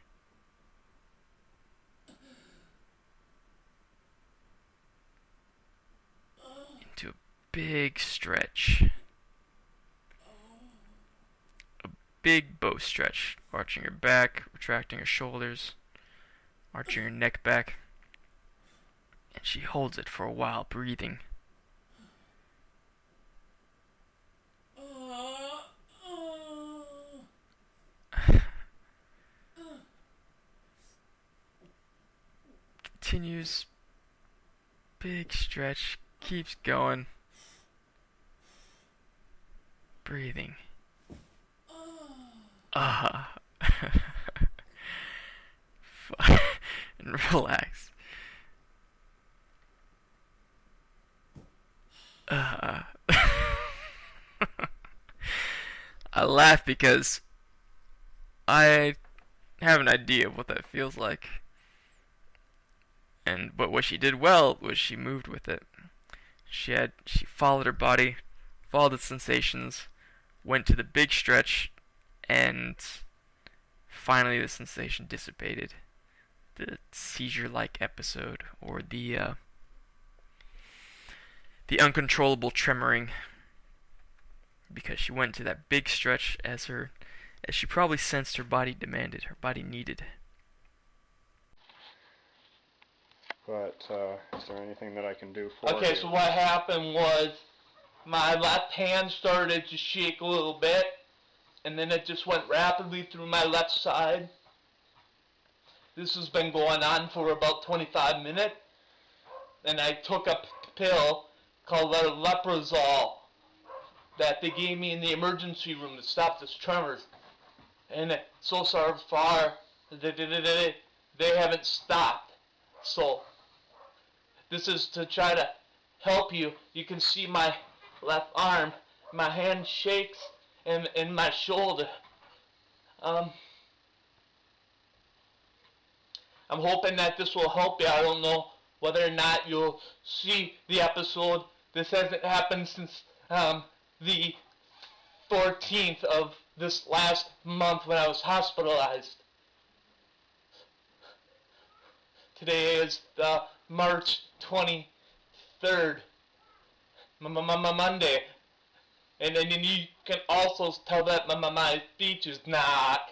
big stretch. A big bow stretch. Arching her back, retracting her shoulders, arching her neck back. And she holds it for a while, breathing. Continues. Big stretch. Keeps going. Breathing. And relax. I laugh because I have an idea of what that feels like. But what she did well was she moved with it. She followed her body, followed the sensations, went to the big stretch, and finally the sensation dissipated. The seizure-like episode, or the uncontrollable tremoring, because she went to that big stretch as she probably sensed her body demanded, her body needed. But is there anything that I can do for you? Okay, so what happened was my left hand started to shake a little bit, and then it just went rapidly through my left side. This has been going on for about 25 minutes, and I took a pill called leprozole that they gave me in the emergency room to stop this tremors. And so far, they haven't stopped. So this is to try to help you. You can see my left arm, my hand shakes, and my shoulder. I'm hoping that this will help you. I don't know whether or not you'll see the episode. This hasn't happened since the 14th of this last month when I was hospitalized. Today is March 23rd, Monday. And then you can also tell that my speech is not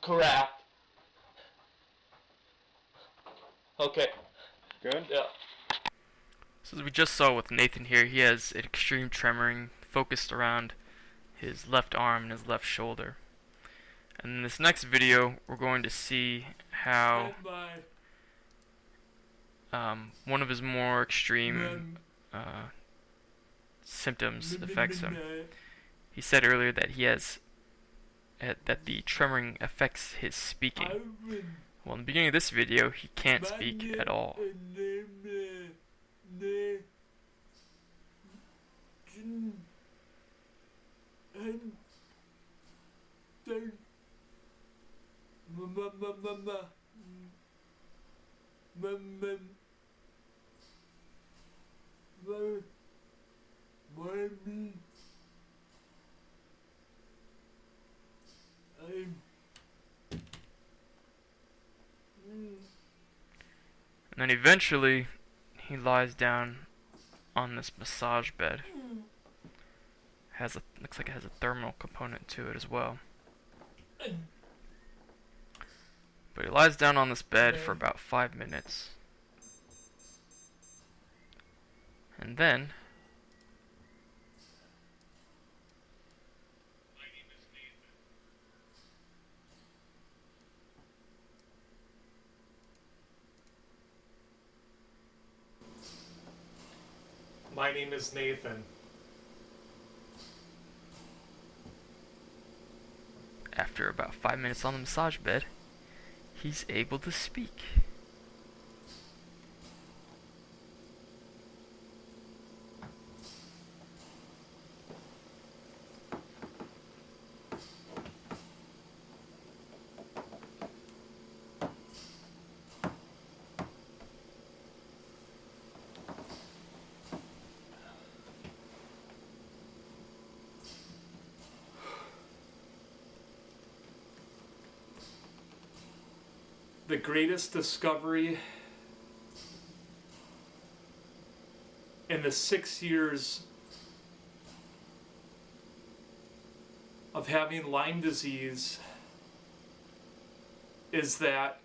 correct. Okay. Good? Yeah. So as we just saw with Nathan here, he has an extreme tremoring focused around his left arm and his left shoulder. And in this next video, we're going to see how one of his more extreme symptoms affects him. He said earlier that that the tremoring affects his speaking. Well, in the beginning of this video, he can't speak at all. And then eventually, he lies down on this massage bed. Looks like it has a thermal component to it as well. But he lies down on this bed for about 5 minutes. And then My name is Nathan. after about 5 minutes on the massage bed, he's able to speak. The greatest discovery in the 6 years of having Lyme disease is that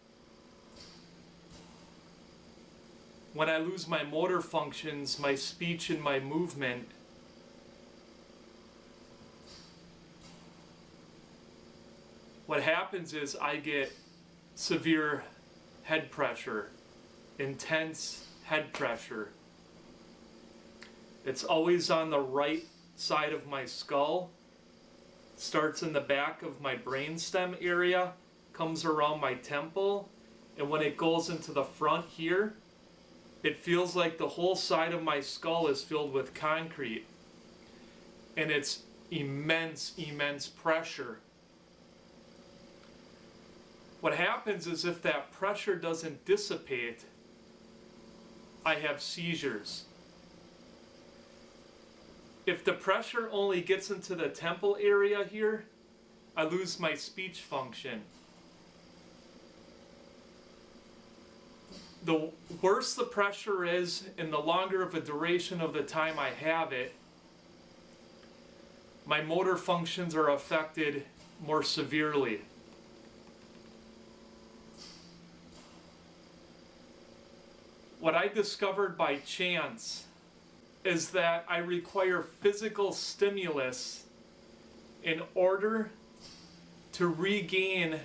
when I lose my motor functions, my speech and my movement, what happens is I get severe head pressure, intense head pressure. It's always on the right side of my skull, starts in the back of my brainstem area, comes around my temple, and when it goes into the front here, it feels like the whole side of my skull is filled with concrete. And it's immense, immense pressure. What happens is if that pressure doesn't dissipate, I have seizures. If the pressure only gets into the temple area here, I lose my speech function. The worse the pressure is and the longer of a duration of the time I have it, my motor functions are affected more severely. What I discovered by chance is that I require physical stimulus in order to regain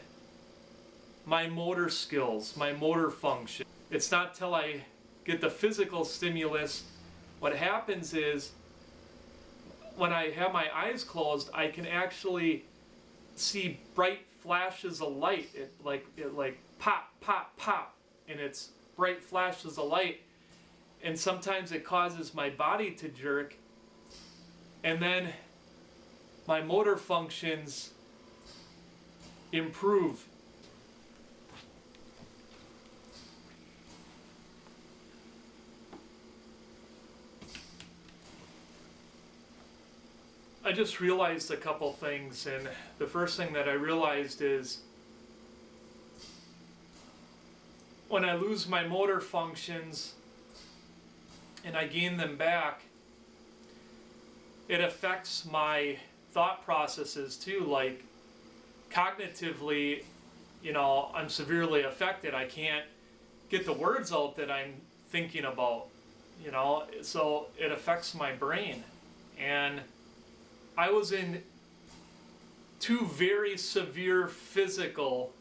my motor skills, my motor function. It's not till I get the physical stimulus. What happens is when I have my eyes closed, I can actually see bright flashes of light. It like pop, pop, pop, and it's bright flashes of light. And sometimes it causes my body to jerk, and then my motor functions improve. I just realized a couple things, and the first thing that I realized is when I lose my motor functions and I gain them back, it affects my thought processes too. Like cognitively, I'm severely affected. I can't get the words out that I'm thinking about, so it affects my brain. And I was in 2 very severe physical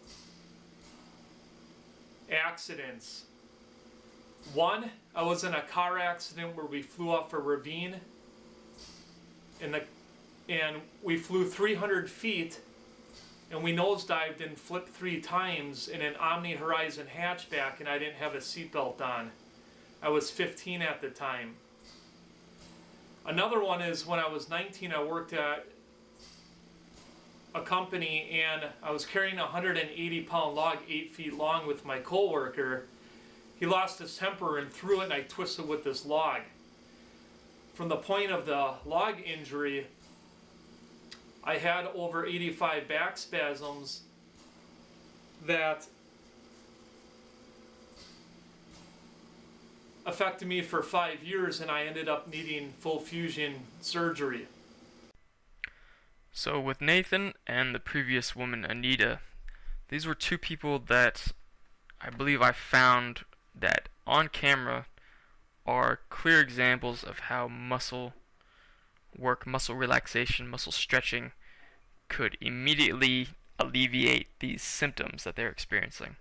accidents. One, I was in a car accident where we flew off a ravine, and we flew 300 feet, and we nosedived and flipped 3 times in an Omni Horizon hatchback, and I didn't have a seatbelt on. I was 15 at the time. Another one is when I was 19, I worked at a company, and I was carrying a 180-pound log 8 feet long with my coworker. He lost his temper and threw it, and I twisted with this log. From the point of the log injury, I had over 85 back spasms that affected me for 5 years, and I ended up needing full fusion surgery. So with Nathan and the previous woman, Anita, these were 2 people that I believe I found that on camera are clear examples of how muscle work, muscle relaxation, muscle stretching could immediately alleviate these symptoms that they're experiencing.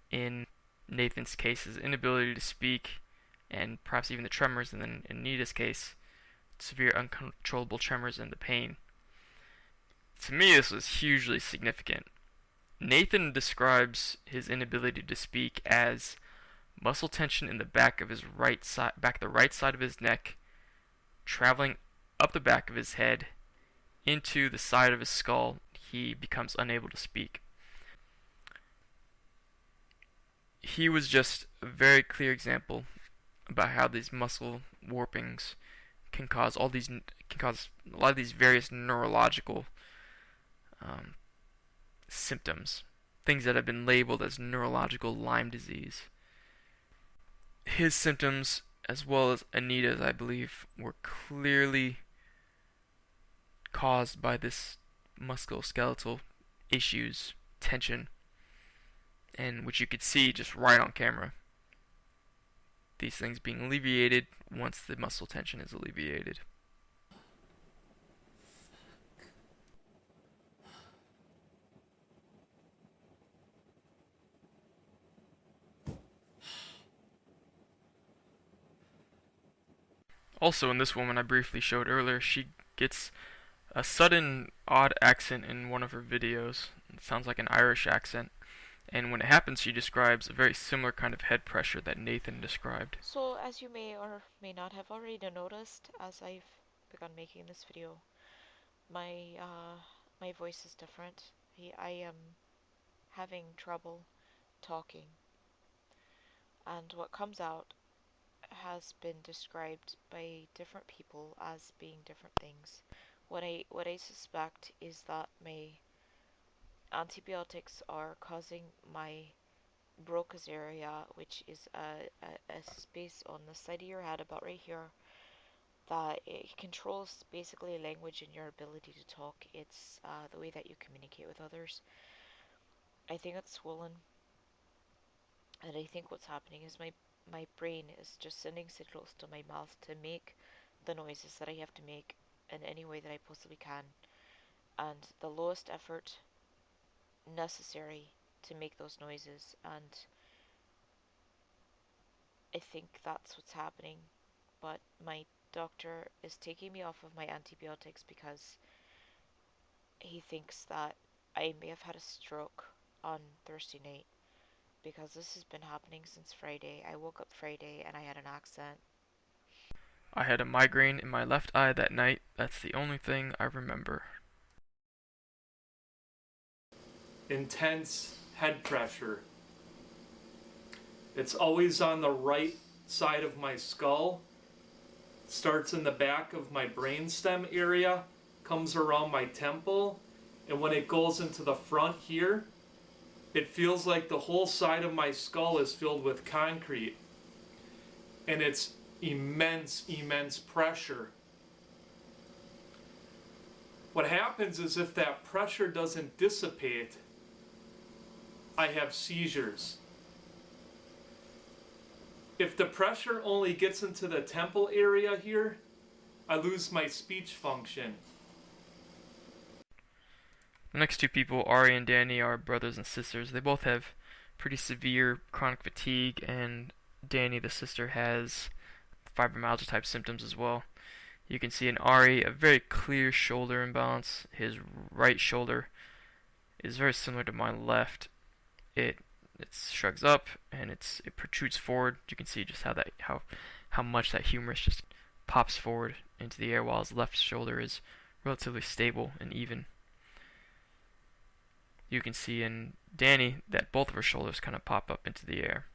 In Nathan's case, his inability to speak, and perhaps even the tremors, and then in Anita's case, severe uncontrollable tremors and the pain. To me, this was hugely significant. Nathan describes his inability to speak as muscle tension in the back of his the right side of his neck, traveling up the back of his head into the side of his skull. He becomes unable to speak. He was just a very clear example about how these muscle warpings can cause a lot of these various neurological symptoms, things that have been labeled as neurological Lyme disease. His symptoms, as well as Anita's, I believe, were clearly caused by this musculoskeletal issues, tension, and which you could see just right on camera. These things being alleviated once the muscle tension is alleviated. Also, in this woman I briefly showed earlier, she gets a sudden odd accent in one of her videos. It sounds like an Irish accent. And when it happens, she describes a very similar kind of head pressure that Nathan described. So, as you may or may not have already noticed, as I've begun making this video, my voice is different. I am having trouble talking, and what comes out has been described by different people as being different things. What I suspect is that my antibiotics are causing my Broca's area, which is a space on the side of your head about right here, that it controls basically language and your ability to talk. It's the way that you communicate with others. I think it's swollen, and I think what's happening is my brain is just sending signals to my mouth to make the noises that I have to make in any way that I possibly can, and the lowest effort necessary to make those noises, and I think that's what's happening. But my doctor is taking me off of my antibiotics because he thinks that I may have had a stroke on Thursday night, because this has been happening since Friday. I woke up Friday and I had an accent. I had a migraine in my left eye that night. That's the only thing I remember. Intense head pressure. It's always on the right side of my skull. Starts in the back of my brainstem area, comes around my temple, and when it goes into the front here, it feels like the whole side of my skull is filled with concrete. And it's immense, immense pressure. What happens is if that pressure doesn't dissipate, I have seizures. If the pressure only gets into the temple area here, I lose my speech function. The next two people, Ari and Danny, are brothers and sisters. They both have pretty severe chronic fatigue, and Danny, the sister, has fibromyalgia type symptoms as well. You can see in Ari a very clear shoulder imbalance. His right shoulder is very similar to my left. It shrugs up and it protrudes forward. You can see just how much that humerus just pops forward into the air, while his left shoulder is relatively stable and even. You can see in Danny that both of her shoulders kind of pop up into the air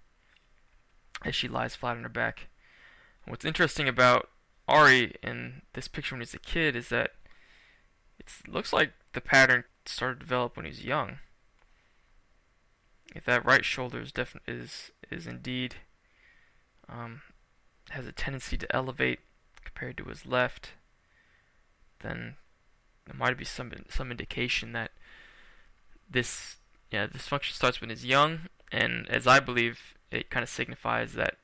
as she lies flat on her back. And what's interesting about Ari in this picture when he's a kid is that it looks like the pattern started to develop when he was young. If that right shoulder is indeed has a tendency to elevate compared to his left, then there might be some indication that this dysfunction starts when he's young, and as I believe, it kind of signifies that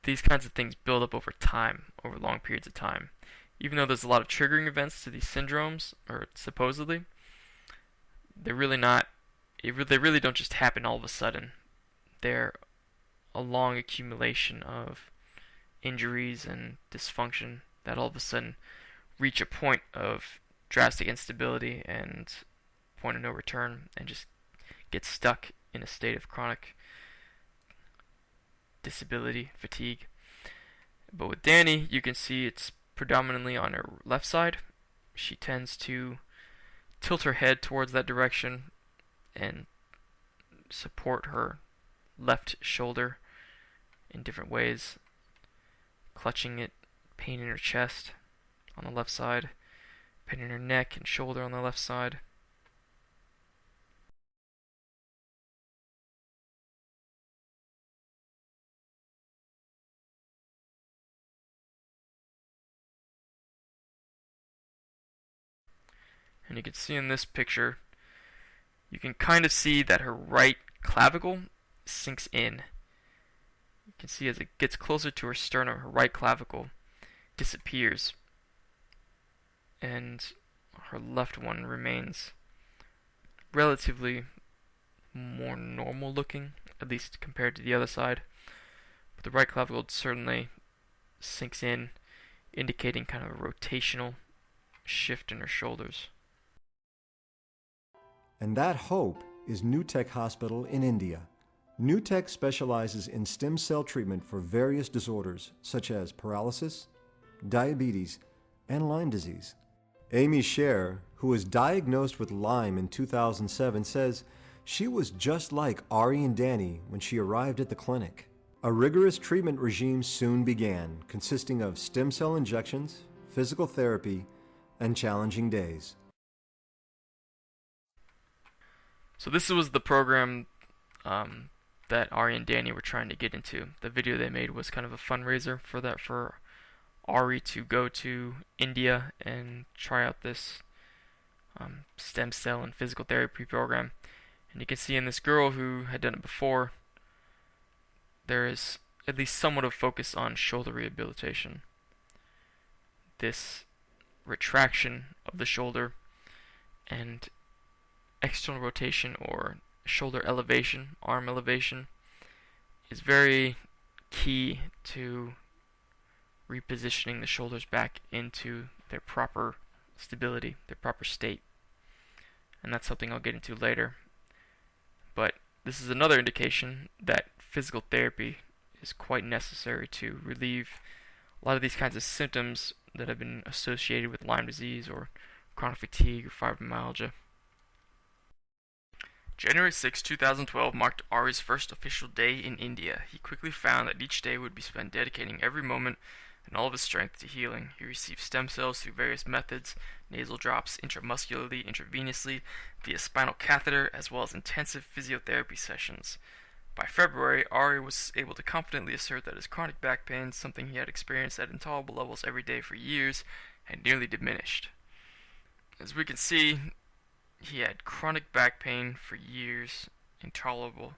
these kinds of things build up over time, over long periods of time. Even though there's a lot of triggering events to these syndromes, or supposedly, they're really not. They really don't just happen all of a sudden. They're a long accumulation of injuries and dysfunction that all of a sudden reach a point of drastic instability and point of no return, and just get stuck in a state of chronic disability, fatigue. But with Danny, you can see it's predominantly on her left side. She tends to tilt her head towards that direction and support her left shoulder in different ways, clutching it, pain in her chest on the left side, pain in her neck and shoulder on the left side. And you can see in this picture, you can kind of see that her right clavicle sinks in. You can see as it gets closer to her sternum, her right clavicle disappears. And her left one remains relatively more normal looking, at least compared to the other side. But the right clavicle certainly sinks in, indicating kind of a rotational shift in her shoulders. And that hope is Newtek Hospital in India. Newtek specializes in stem cell treatment for various disorders such as paralysis, diabetes, and Lyme disease. Amy Scher, who was diagnosed with Lyme in 2007, says she was just like Ari and Danny when she arrived at the clinic. A rigorous treatment regime soon began, consisting of stem cell injections, physical therapy, and challenging days. So this was the program that Ari and Danny were trying to get into. The video they made was kind of a fundraiser for that, for Ari to go to India and try out this stem cell and physical therapy program. And you can see in this girl who had done it before, there is at least somewhat of focus on shoulder rehabilitation. This retraction of the shoulder and external rotation or shoulder elevation, arm elevation, is very key to repositioning the shoulders back into their proper stability, their proper state. And that's something I'll get into later. But this is another indication that physical therapy is quite necessary to relieve a lot of these kinds of symptoms that have been associated with Lyme disease or chronic fatigue or fibromyalgia. January 6, 2012 marked Ari's first official day in India. He quickly found that each day would be spent dedicating every moment and all of his strength to healing. He received stem cells through various methods, nasal drops, intramuscularly, intravenously, via spinal catheter, as well as intensive physiotherapy sessions. By February, Ari was able to confidently assert that his chronic back pain, something he had experienced at intolerable levels every day for years, had nearly diminished. As we can see, he had chronic back pain for years, intolerable.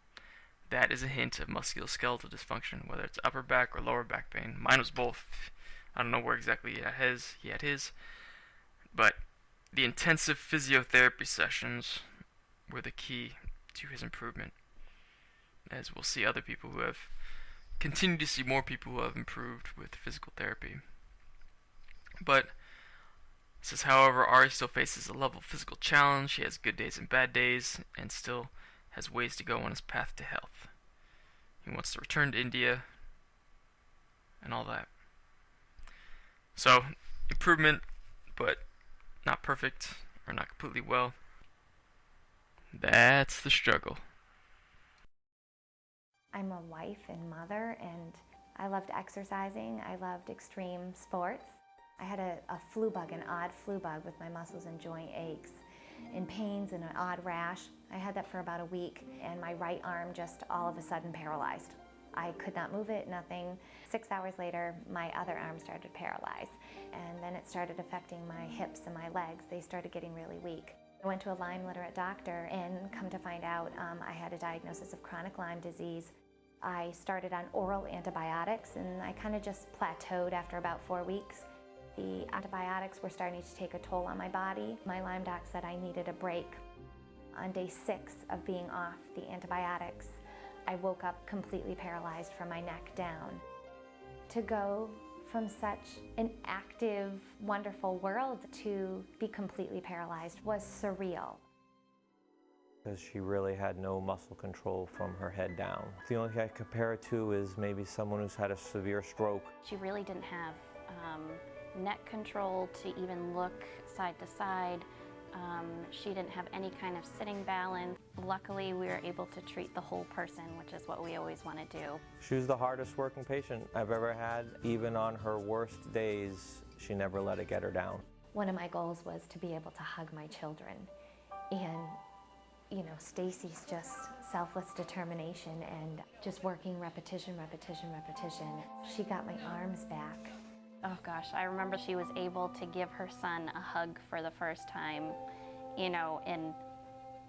That is a hint of musculoskeletal dysfunction, whether it's upper back or lower back pain. Mine was both. I don't know where exactly he had his. But the intensive physiotherapy sessions were the key to his improvement. As we'll see other people who have continued to see more people who have improved with physical therapy. But it says, however, Ari still faces a level of physical challenge. He has good days and bad days, and still has ways to go on his path to health. He wants to return to India, and all that. So, improvement, but not perfect, or not completely well. That's the struggle. I'm a wife and mother, and I loved exercising. I loved extreme sports. I had a flu bug, an odd flu bug with my muscles and joint aches and pains and an odd rash. I had that for about a week, and my right arm just all of a sudden paralyzed. I could not move it, nothing. 6 hours later, my other arm started to paralyze, and then it started affecting my hips and my legs. They started getting really weak. I went to a Lyme literate doctor, and come to find out, I had a diagnosis of chronic Lyme disease. I started on oral antibiotics, and I kind of just plateaued after about 4 weeks. The antibiotics were starting to take a toll on my body. My Lyme doc said I needed a break. On day 6 of being off the antibiotics, I woke up completely paralyzed from my neck down. To go from such an active, wonderful world to be completely paralyzed was surreal. Because she really had no muscle control from her head down. The only thing I compare it to is maybe someone who's had a severe stroke. She really didn't have neck control to even look side to side. She didn't have any kind of sitting balance. Luckily, we were able to treat the whole person, which is what we always want to do. She was the hardest working patient I've ever had. Even on her worst days, she never let it get her down. One of my goals was to be able to hug my children. And, you know, Stacy's just selfless determination and just working repetition, repetition, repetition. She got my arms back. Oh gosh, I remember she was able to give her son a hug for the first time, you know, in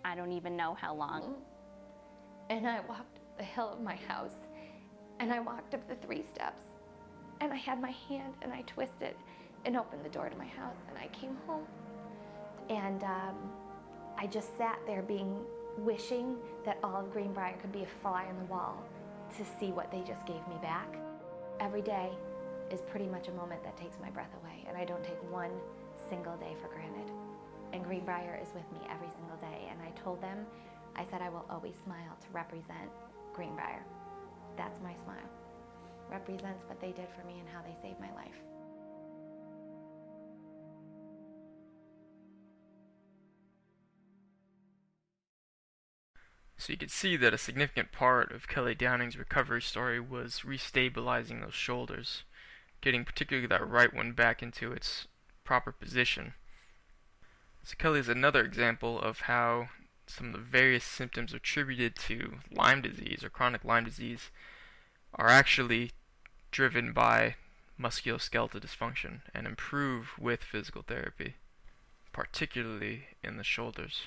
I don't even know how long. And I walked the hill of my house, and I walked up the 3 steps, and I had my hand, and I twisted and opened the door to my house, and I came home. And I just sat there wishing that all of Greenbrier could be a fly on the wall to see what they just gave me back. Every day is pretty much a moment that takes my breath away, and I don't take one single day for granted. And Greenbrier is with me every single day, and I told them, I said I will always smile to represent Greenbrier. That's my smile. Represents what they did for me and how they saved my life. So you could see that a significant part of Kelly Downing's recovery story was restabilizing those shoulders, getting particularly that right one back into its proper position. So Kelly is another example of how some of the various symptoms attributed to Lyme disease or chronic Lyme disease are actually driven by musculoskeletal dysfunction and improve with physical therapy, particularly in the shoulders.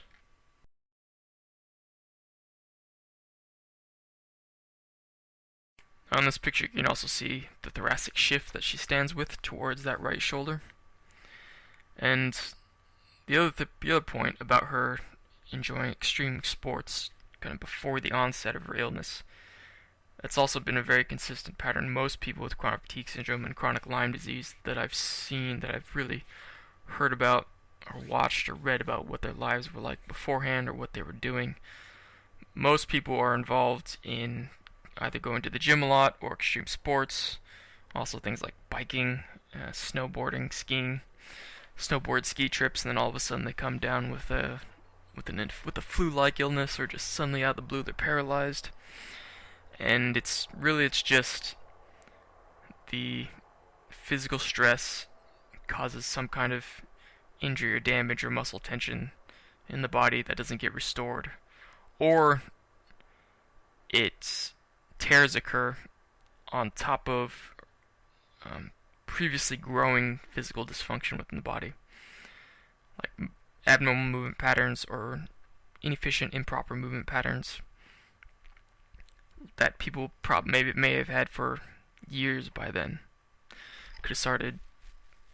On this picture, you can also see the thoracic shift that she stands with towards that right shoulder. And the other point about her enjoying extreme sports kind of before the onset of her illness, that's also been a very consistent pattern. Most people with chronic fatigue syndrome and chronic Lyme disease that I've seen, that I've really heard about or watched or read about what their lives were like beforehand or what they were doing, most people are involved in either going to the gym a lot or extreme sports, also things like biking, snowboarding, skiing, snowboard ski trips, and then all of a sudden they come down with a flu-like illness, or just suddenly out of the blue they're paralyzed. And it's just the physical stress causes some kind of injury or damage or muscle tension in the body that doesn't get restored, or tears occur on top of previously growing physical dysfunction within the body, like abnormal movement patterns or inefficient, improper movement patterns that people may have had for years by then. Could have started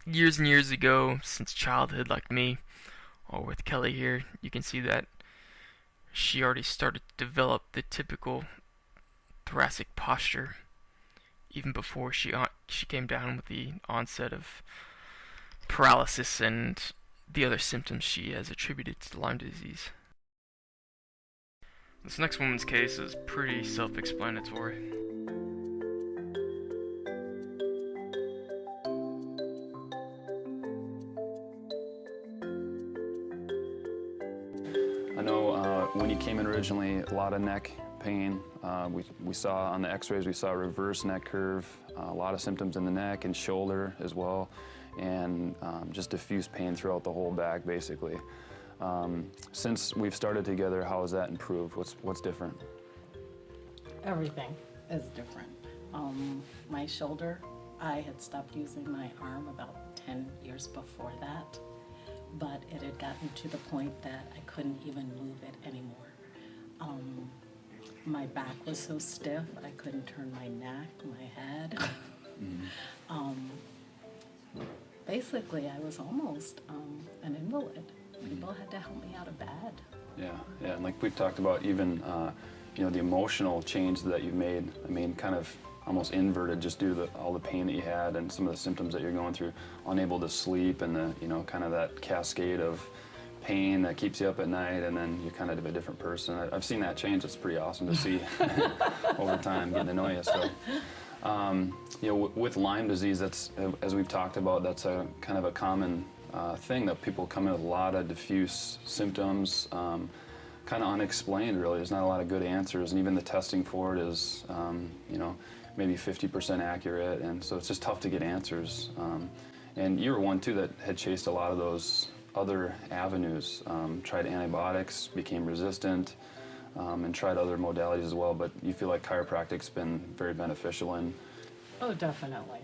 years and years ago, since childhood, like me, or with Kelly here. You can see that she already started to develop the typical thoracic posture even before she came down with the onset of paralysis and the other symptoms she has attributed to Lyme disease. This next woman's case is pretty self-explanatory. I know when you came in originally, a lot of neck pain. We saw on the x-rays, we saw a reverse neck curve, a lot of symptoms in the neck and shoulder as well, and just diffuse pain throughout the whole back, basically. Since we've started together, how has that improved? What's different? Everything is different. My shoulder, I had stopped using my arm about 10 years before that, but it had gotten to the point that I couldn't even move it anymore. My back was so stiff, I couldn't turn my neck, my head. Basically, I was almost an invalid. People had to help me out of bed. Yeah, and like we've talked about, even the emotional change that you've made. I mean, kind of almost inverted just due to all the pain that you had and some of the symptoms that you're going through, unable to sleep, and the kind of that cascade of pain that keeps you up at night, and then you're kind of a different person. I've seen that change. It's pretty awesome to see over time, getting to know you. So, with Lyme disease, that's, as we've talked about, that's a kind of a common thing that people come in with a lot of diffuse symptoms, kind of unexplained, really. There's not a lot of good answers, and even the testing for it is, maybe 50% accurate, and so it's just tough to get answers. And you were one, too, that had chased a lot of those other avenues, tried antibiotics, became resistant, and tried other modalities as well, but you feel like chiropractic's been very beneficial in... Oh, definitely,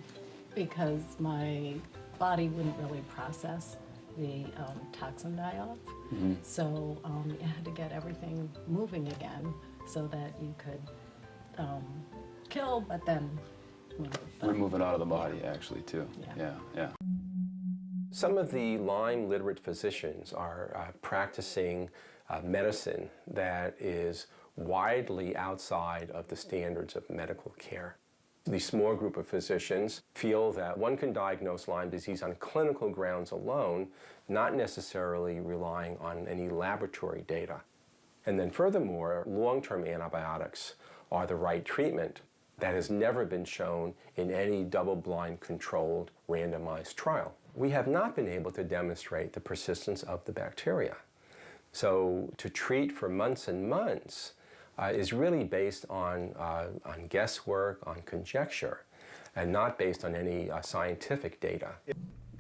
because my body wouldn't really process the toxin die off. Mm-hmm. So you had to get everything moving again so that you could kill, but then Remove it out of the body, actually, too. Yeah. Some of the Lyme literate physicians are practicing medicine that is widely outside of the standards of medical care. The small group of physicians feel that one can diagnose Lyme disease on clinical grounds alone, not necessarily relying on any laboratory data. And then furthermore, long-term antibiotics are the right treatment. That has never been shown in any double-blind controlled randomized trial. We have not been able to demonstrate the persistence of the bacteria. So to treat for months and months is really based on guesswork, on conjecture, and not based on any scientific data.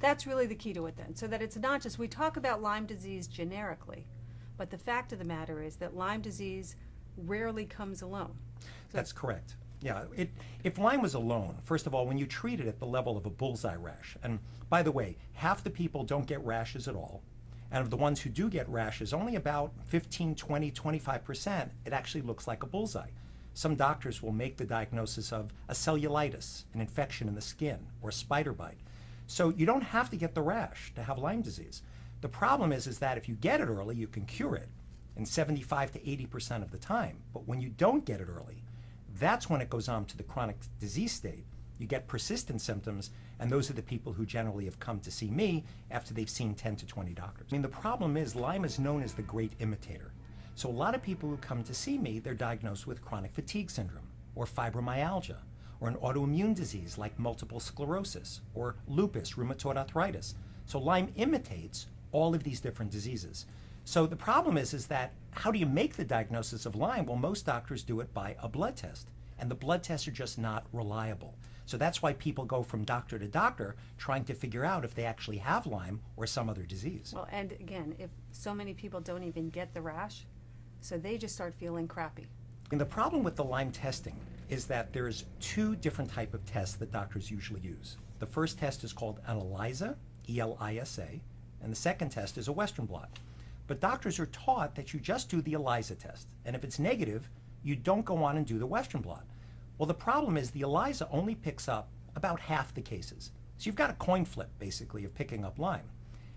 That's really the key to it then, so that it's not just, we talk about Lyme disease generically, but the fact of the matter is that Lyme disease rarely comes alone. That's correct. Yeah, if Lyme was alone, first of all, when you treat it at the level of a bullseye rash, and by the way, half the people don't get rashes at all, and of the ones who do get rashes, only about 15, 20, 25%, it actually looks like a bullseye. Some doctors will make the diagnosis of a cellulitis, an infection in the skin, or a spider bite. So you don't have to get the rash to have Lyme disease. The problem is that if you get it early, you can cure it in 75 to 80% of the time. But when you don't get it early, that's when it goes on to the chronic disease state. You get persistent symptoms, and those are the people who generally have come to see me after they've seen 10 to 20 doctors. I mean, the problem is Lyme is known as the great imitator. So a lot of people who come to see me, they're diagnosed with chronic fatigue syndrome, or fibromyalgia, or an autoimmune disease like multiple sclerosis, or lupus, rheumatoid arthritis. So Lyme imitates all of these different diseases. So the problem is that how do you make the diagnosis of Lyme? Well, most doctors do it by a blood test, and the blood tests are just not reliable. So that's why people go from doctor to doctor trying to figure out if they actually have Lyme or some other disease. Well, and again, if so many people don't even get the rash, so they just start feeling crappy. And the problem with the Lyme testing is that there's two different type of tests that doctors usually use. The first test is called an ELISA, E-L-I-S-A, and the second test is a Western blot. But doctors are taught that you just do the ELISA test, and if it's negative, you don't go on and do the Western blot. Well, the problem is the ELISA only picks up about half the cases. So you've got a coin flip, basically, of picking up Lyme.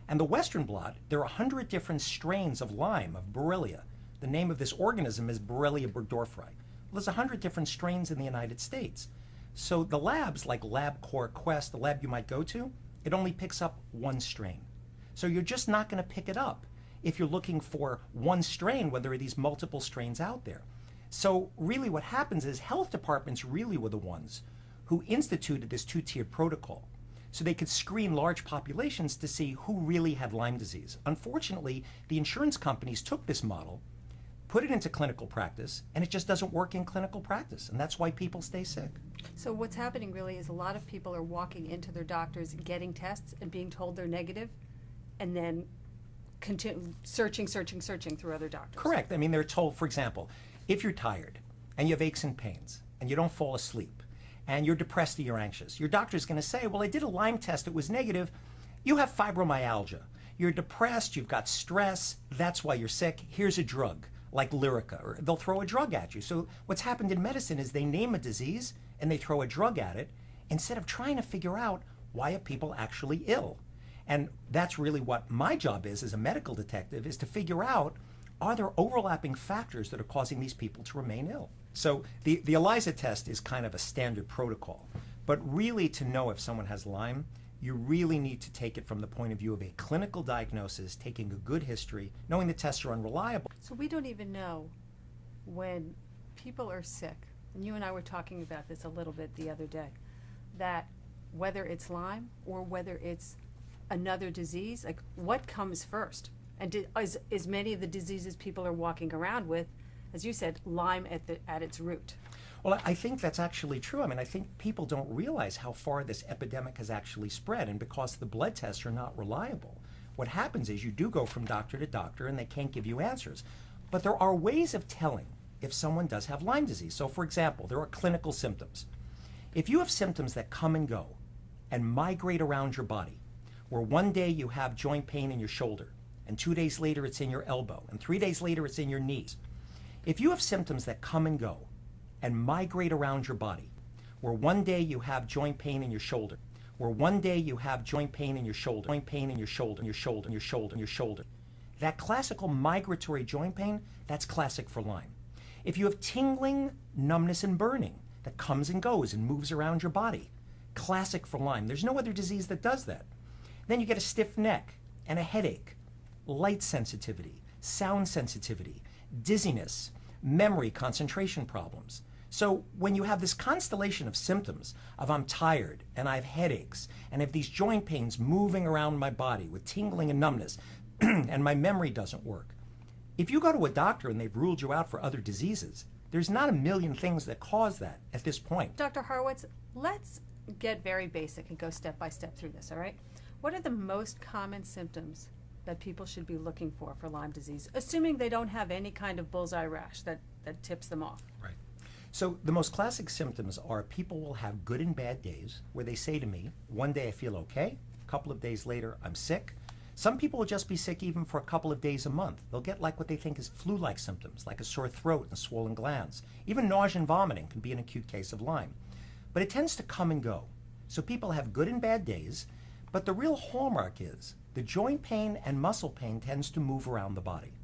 And the Western blot, there are 100 different strains of Lyme, of Borrelia. The name of this organism is Borrelia burgdorferi. Well, there's 100 different strains in the United States. So the labs, like LabCorp, Quest, the lab you might go to, it only picks up one strain. So you're just not going to pick it up if you're looking for one strain when there are these multiple strains out there. So really what happens is health departments really were the ones who instituted this two-tiered protocol so they could screen large populations to see who really had Lyme disease. Unfortunately, the insurance companies took this model, put it into clinical practice, and it just doesn't work in clinical practice, and that's why people stay sick. So what's happening really is a lot of people are walking into their doctors, getting tests, and being told they're negative, and then searching through other doctors. Correct. I mean, they're told, for example, if you're tired and you have aches and pains and you don't fall asleep and you're depressed or you're anxious, your doctor's going to say, well, I did a Lyme test, it was negative. You have fibromyalgia. You're depressed, you've got stress, that's why you're sick. Here's a drug like Lyrica, or they'll throw a drug at you. So what's happened in medicine is they name a disease and they throw a drug at it instead of trying to figure out why are people actually ill. And that's really what my job is as a medical detective, is to figure out, are there overlapping factors that are causing these people to remain ill? So the ELISA test is kind of a standard protocol. But really, to know if someone has Lyme, you really need to take it from the point of view of a clinical diagnosis, taking a good history, knowing the tests are unreliable. So we don't even know when people are sick, and you and I were talking about this a little bit the other day, that whether it's Lyme or whether it's another disease, like what comes first? And is many of the diseases people are walking around with, as you said, Lyme at its root? Well, I think that's actually true. I mean, I think people don't realize how far this epidemic has actually spread, and because the blood tests are not reliable, what happens is you do go from doctor to doctor and they can't give you answers. But there are ways of telling if someone does have Lyme disease. So for example, there are clinical symptoms. If you have symptoms that come and go and migrate around your body, where one day you have joint pain in your shoulder, and 2 days later it's in your elbow, and 3 days later it's in your knees. If you have symptoms that come and go and migrate around your body, where one day you have joint pain in your shoulder, where one day you have joint pain in your shoulder, joint pain in your shoulder, your shoulder, your shoulder, your shoulder, that classical migratory joint pain, that's classic for Lyme. If you have tingling, numbness, and burning that comes and goes and moves around your body, classic for Lyme. There's no other disease that does that. Then you get a stiff neck and a headache, light sensitivity, sound sensitivity, dizziness, memory, concentration problems. So when you have this constellation of symptoms of I'm tired and I have headaches and I have these joint pains moving around my body with tingling and numbness and my memory doesn't work, if you go to a doctor and they've ruled you out for other diseases, there's not a million things that cause that at this point. Dr. Horowitz, let's get very basic and go step by step through this, all right? What are the most common symptoms that people should be looking for Lyme disease, assuming they don't have any kind of bullseye rash that tips them off? Right. So the most classic symptoms are people will have good and bad days where they say to me, one day I feel okay, a couple of days later I'm sick. Some people will just be sick even for a couple of days a month. They'll get like what they think is flu-like symptoms, like a sore throat and swollen glands. Even nausea and vomiting can be an acute case of Lyme. But it tends to come and go. So people have good and bad days, but the real hallmark is the joint pain and muscle pain tends to move around the body.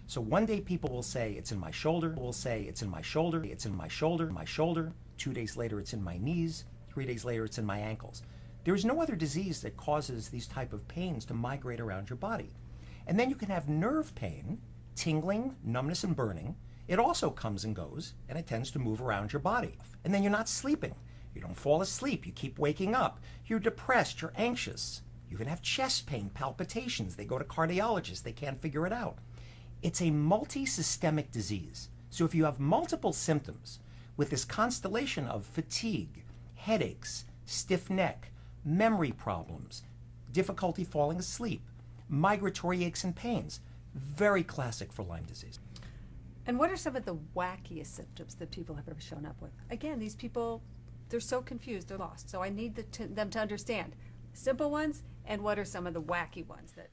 So one day people will say it's in my shoulder, will say it's in my shoulder, it's in my shoulder, my shoulder. 2 days later it's in my knees, 3 days later it's in my ankles. There is no other disease that causes these type of pains to migrate around your body. And then you can have nerve pain, tingling, numbness, and burning. It also comes and goes, and it tends to move around your body. And then you're not sleeping. You don't fall asleep. You keep waking up. You're depressed. You're anxious. You can have chest pain, palpitations. They go to cardiologists. They can't figure it out. It's a multi-systemic disease. So if you have multiple symptoms with this constellation of fatigue, headaches, stiff neck, memory problems, difficulty falling asleep, migratory aches and pains, very classic for Lyme disease. And what are some of the wackiest symptoms that people have ever shown up with? Again, these people, they're so confused, they're lost. So I need them to understand simple ones and what are some of the wacky ones that...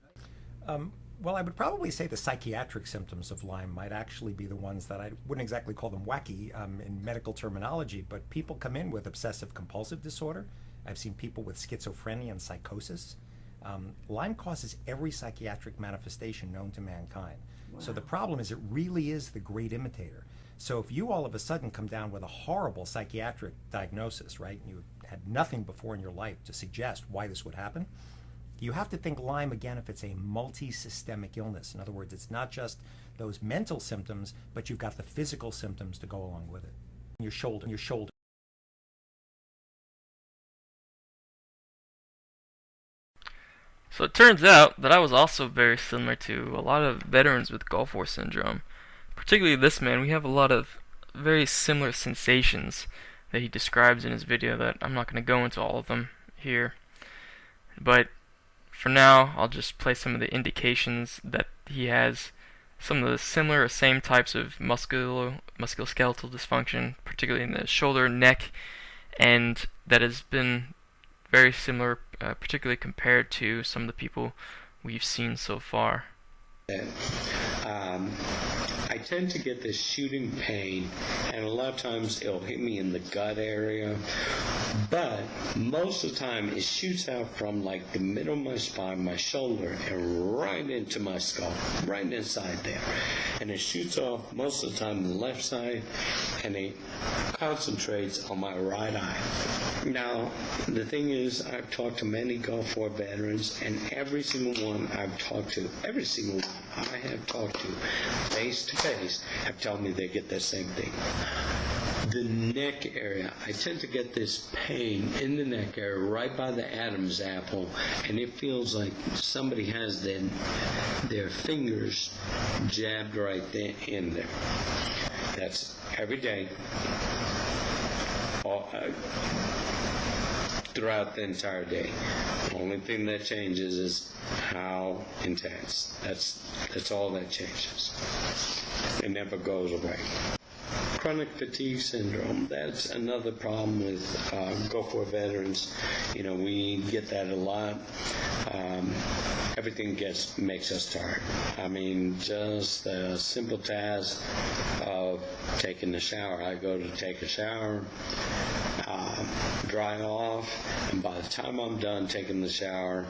Well, I would probably say the psychiatric symptoms of Lyme might actually be the ones that I wouldn't exactly call them wacky in medical terminology, but people come in with obsessive compulsive disorder. I've seen people with schizophrenia and psychosis. Lyme causes every psychiatric manifestation known to mankind. Wow. So the problem is it really is the great imitator. So if you all of a sudden come down with a horrible psychiatric diagnosis, right, and you had nothing before in your life to suggest why this would happen, you have to think Lyme again if it's a multi-systemic illness. In other words, it's not just those mental symptoms, but you've got the physical symptoms to go along with it. Your shoulder. So it turns out that I was also very similar to a lot of veterans with Gulf War syndrome. Particularly this man, we have a lot of very similar sensations that he describes in his video that I'm not going to go into all of them here. But for now, I'll just play some of the indications that he has some of the similar or same types of musculoskeletal dysfunction, particularly in the shoulder, neck, and that has been very similar, particularly compared to some of the people we've seen so far. I tend to get this shooting pain, and a lot of times it'll hit me in the gut area, but most of the time it shoots out from like the middle of my spine, my shoulder, and right into my skull, right inside there. And it shoots off most of the time the left side, and it concentrates on my right eye. Now, the thing is, I've talked to many Gulf War veterans, and every single one I've talked to, every single one I have talked to, face to face, have told me they get the same thing. The neck area, I tend to get this pain in the neck area right by the Adam's apple, and it feels like somebody has their fingers jabbed right there in there. That's every day, throughout the entire day. The only thing that changes is how intense. That's all that changes. It never goes away. Chronic fatigue syndrome, that's another problem with Gulf War veterans. You know, we get that a lot. everything makes us tired. I mean, just the simple task of taking the shower. I go to take a shower, dry off, and by the time I'm done taking the shower,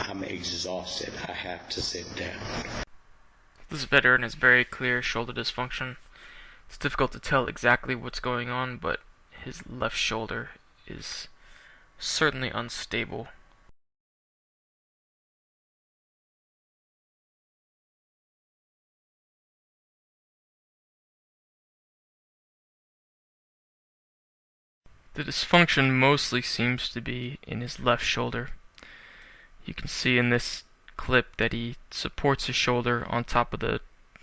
I'm exhausted. I have to sit down. This veteran has very clear shoulder dysfunction. It's difficult to tell exactly what's going on, but his left shoulder is certainly unstable. The dysfunction mostly seems to be in his left shoulder. You can see in this clip that he supports his shoulder on top of the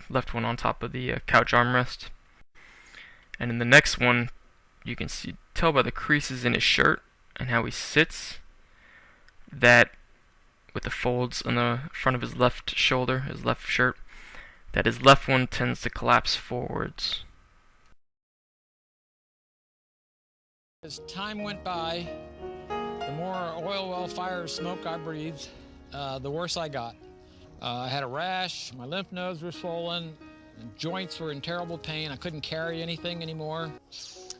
left one on top of the couch armrest. And in the next one, you can tell by the creases in his shirt and how he sits that with the folds on the front of his left shoulder, his left shirt, that his left one tends to collapse forwards. As time went by, the more oil well fire smoke I breathed, the worse I got. I had a rash, my lymph nodes were swollen, and joints were in terrible pain. I couldn't carry anything anymore.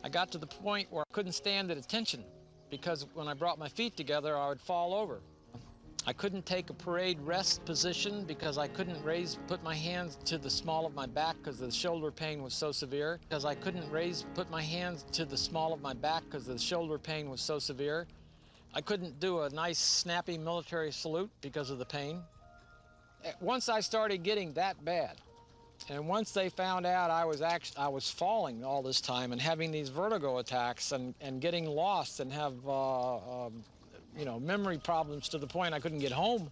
I got to the point where I couldn't stand at attention because when I brought my feet together, I would fall over. I couldn't take a parade rest position because I couldn't put my hands to the small of my back because the shoulder pain was so severe. Put my hands to the small of my back because the shoulder pain was so severe. I couldn't do a nice snappy military salute because of the pain. Once I started getting that bad, and once they found out I was falling all this time and having these vertigo attacks and getting lost and have memory problems to the point I couldn't get home,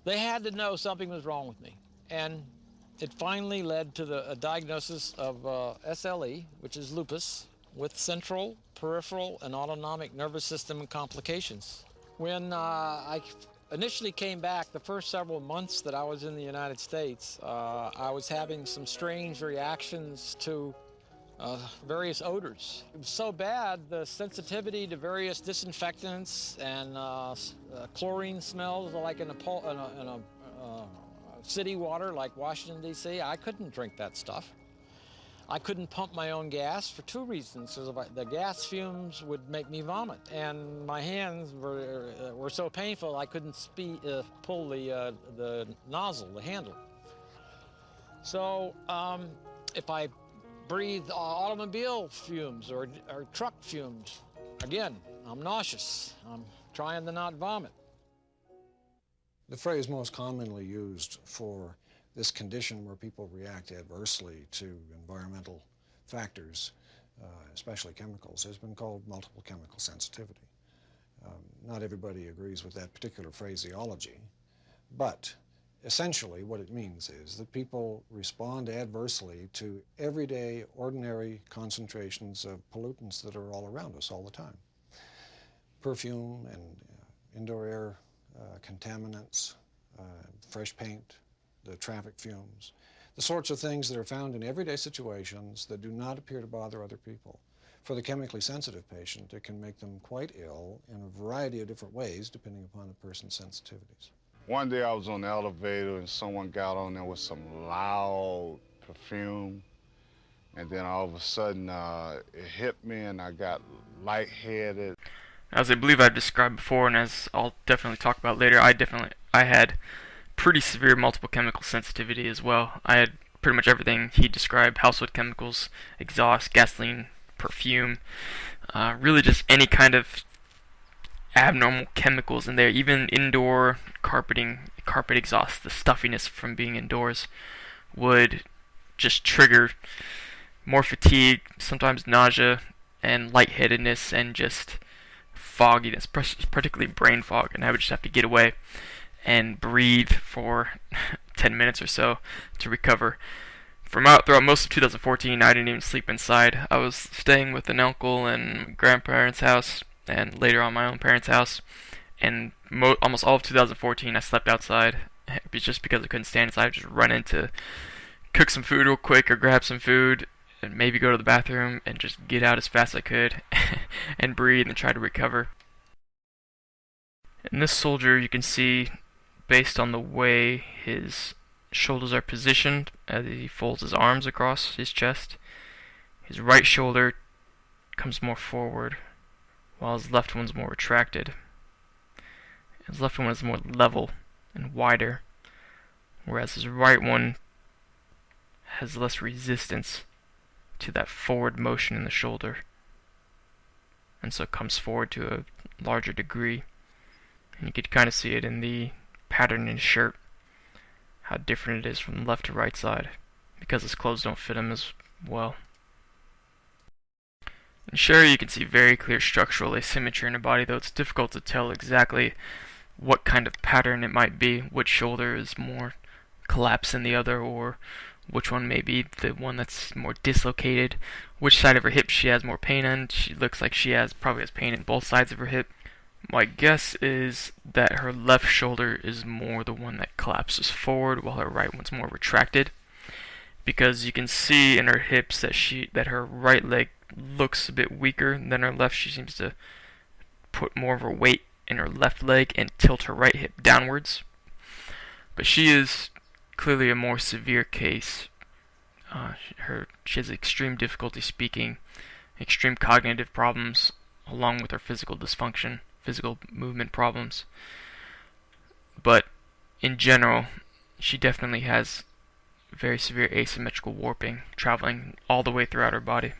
they had to know something was wrong with me. And it finally led to a diagnosis of SLE, which is lupus, with central, peripheral, and autonomic nervous system complications. When I initially came back, the first several months that I was in the United States, I was having some strange reactions to various odors. It was so bad, the sensitivity to various disinfectants and chlorine smells, like in a city water like Washington, D.C., I couldn't drink that stuff. I couldn't pump my own gas for two reasons. The gas fumes would make me vomit, and my hands were so painful I couldn't pull the nozzle, the handle. So if I breathe automobile fumes or truck fumes, again, I'm nauseous. I'm trying to not vomit. The phrase most commonly used for this condition where people react adversely to environmental factors, especially chemicals, has been called multiple chemical sensitivity. Not everybody agrees with that particular phraseology, but essentially what it means is that people respond adversely to everyday, ordinary concentrations of pollutants that are all around us all the time. Perfume and indoor air contaminants, fresh paint, the traffic fumes, the sorts of things that are found in everyday situations that do not appear to bother other people. For the chemically sensitive patient, it can make them quite ill in a variety of different ways depending upon the person's sensitivities. One day I was on the elevator and someone got on there with some loud perfume, and then all of a sudden it hit me and I got lightheaded. As I believe I've described before, and as I'll definitely talk about later, I had pretty severe multiple chemical sensitivity as well. I had pretty much everything he described: household chemicals, exhaust, gasoline, perfume, really just any kind of abnormal chemicals in there. Even indoor carpet exhaust, the stuffiness from being indoors would just trigger more fatigue, sometimes nausea, and lightheadedness, and just fogginess, particularly brain fog, and I would just have to get away and breathe for 10 minutes or so to recover. Throughout most of 2014, I didn't even sleep inside. I was staying with an uncle and grandparents' house, and later on my own parents' house, and almost all of 2014 I slept outside, just because I couldn't stand inside. I'd just run in to cook some food real quick or grab some food, and maybe go to the bathroom and just get out as fast as I could and breathe and try to recover. In this soldier, you can see, based on the way his shoulders are positioned as he folds his arms across his chest, his right shoulder comes more forward, while his left one's more retracted. His left one is more level and wider, whereas his right one has less resistance to that forward motion in the shoulder, and so comes forward to a larger degree. And you could kind of see it in the pattern in his shirt, how different it is from the left to right side, because his clothes don't fit him as well. In Sherry, you can see very clear structural asymmetry in her body, though it's difficult to tell exactly what kind of pattern it might be, which shoulder is more collapsed than the other, or which one may be the one that's more dislocated, which side of her hip she has more pain on. She looks like she probably has pain in both sides of her hip. My guess is that her left shoulder is more the one that collapses forward, while her right one's more retracted, because you can see in her hips that her right leg looks a bit weaker than her left. She seems to put more of her weight in her left leg and tilt her right hip downwards. But she is clearly a more severe case. She has extreme difficulty speaking, extreme cognitive problems, along with her physical dysfunction, physical movement problems. But in general, she definitely has very severe asymmetrical warping traveling all the way throughout her body.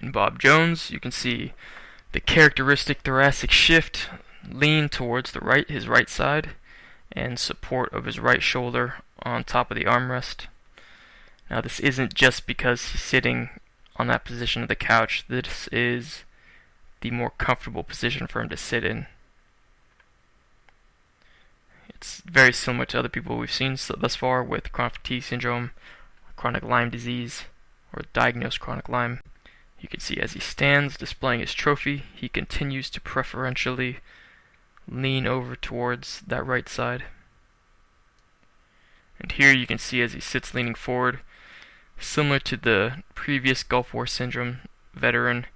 In Bob Jones, you can see the characteristic thoracic shift, lean towards his right side, and support of his right shoulder on top of the armrest. Now, this isn't just because he's sitting on that position of the couch. This is the more comfortable position for him to sit in. It's very similar to other people we've seen thus far with chronic fatigue syndrome, chronic Lyme disease, or diagnosed chronic Lyme. You can see as he stands displaying his trophy, he continues to preferentially lean over towards that right side. And here you can see as he sits leaning forward, similar to the previous Gulf War syndrome veteran,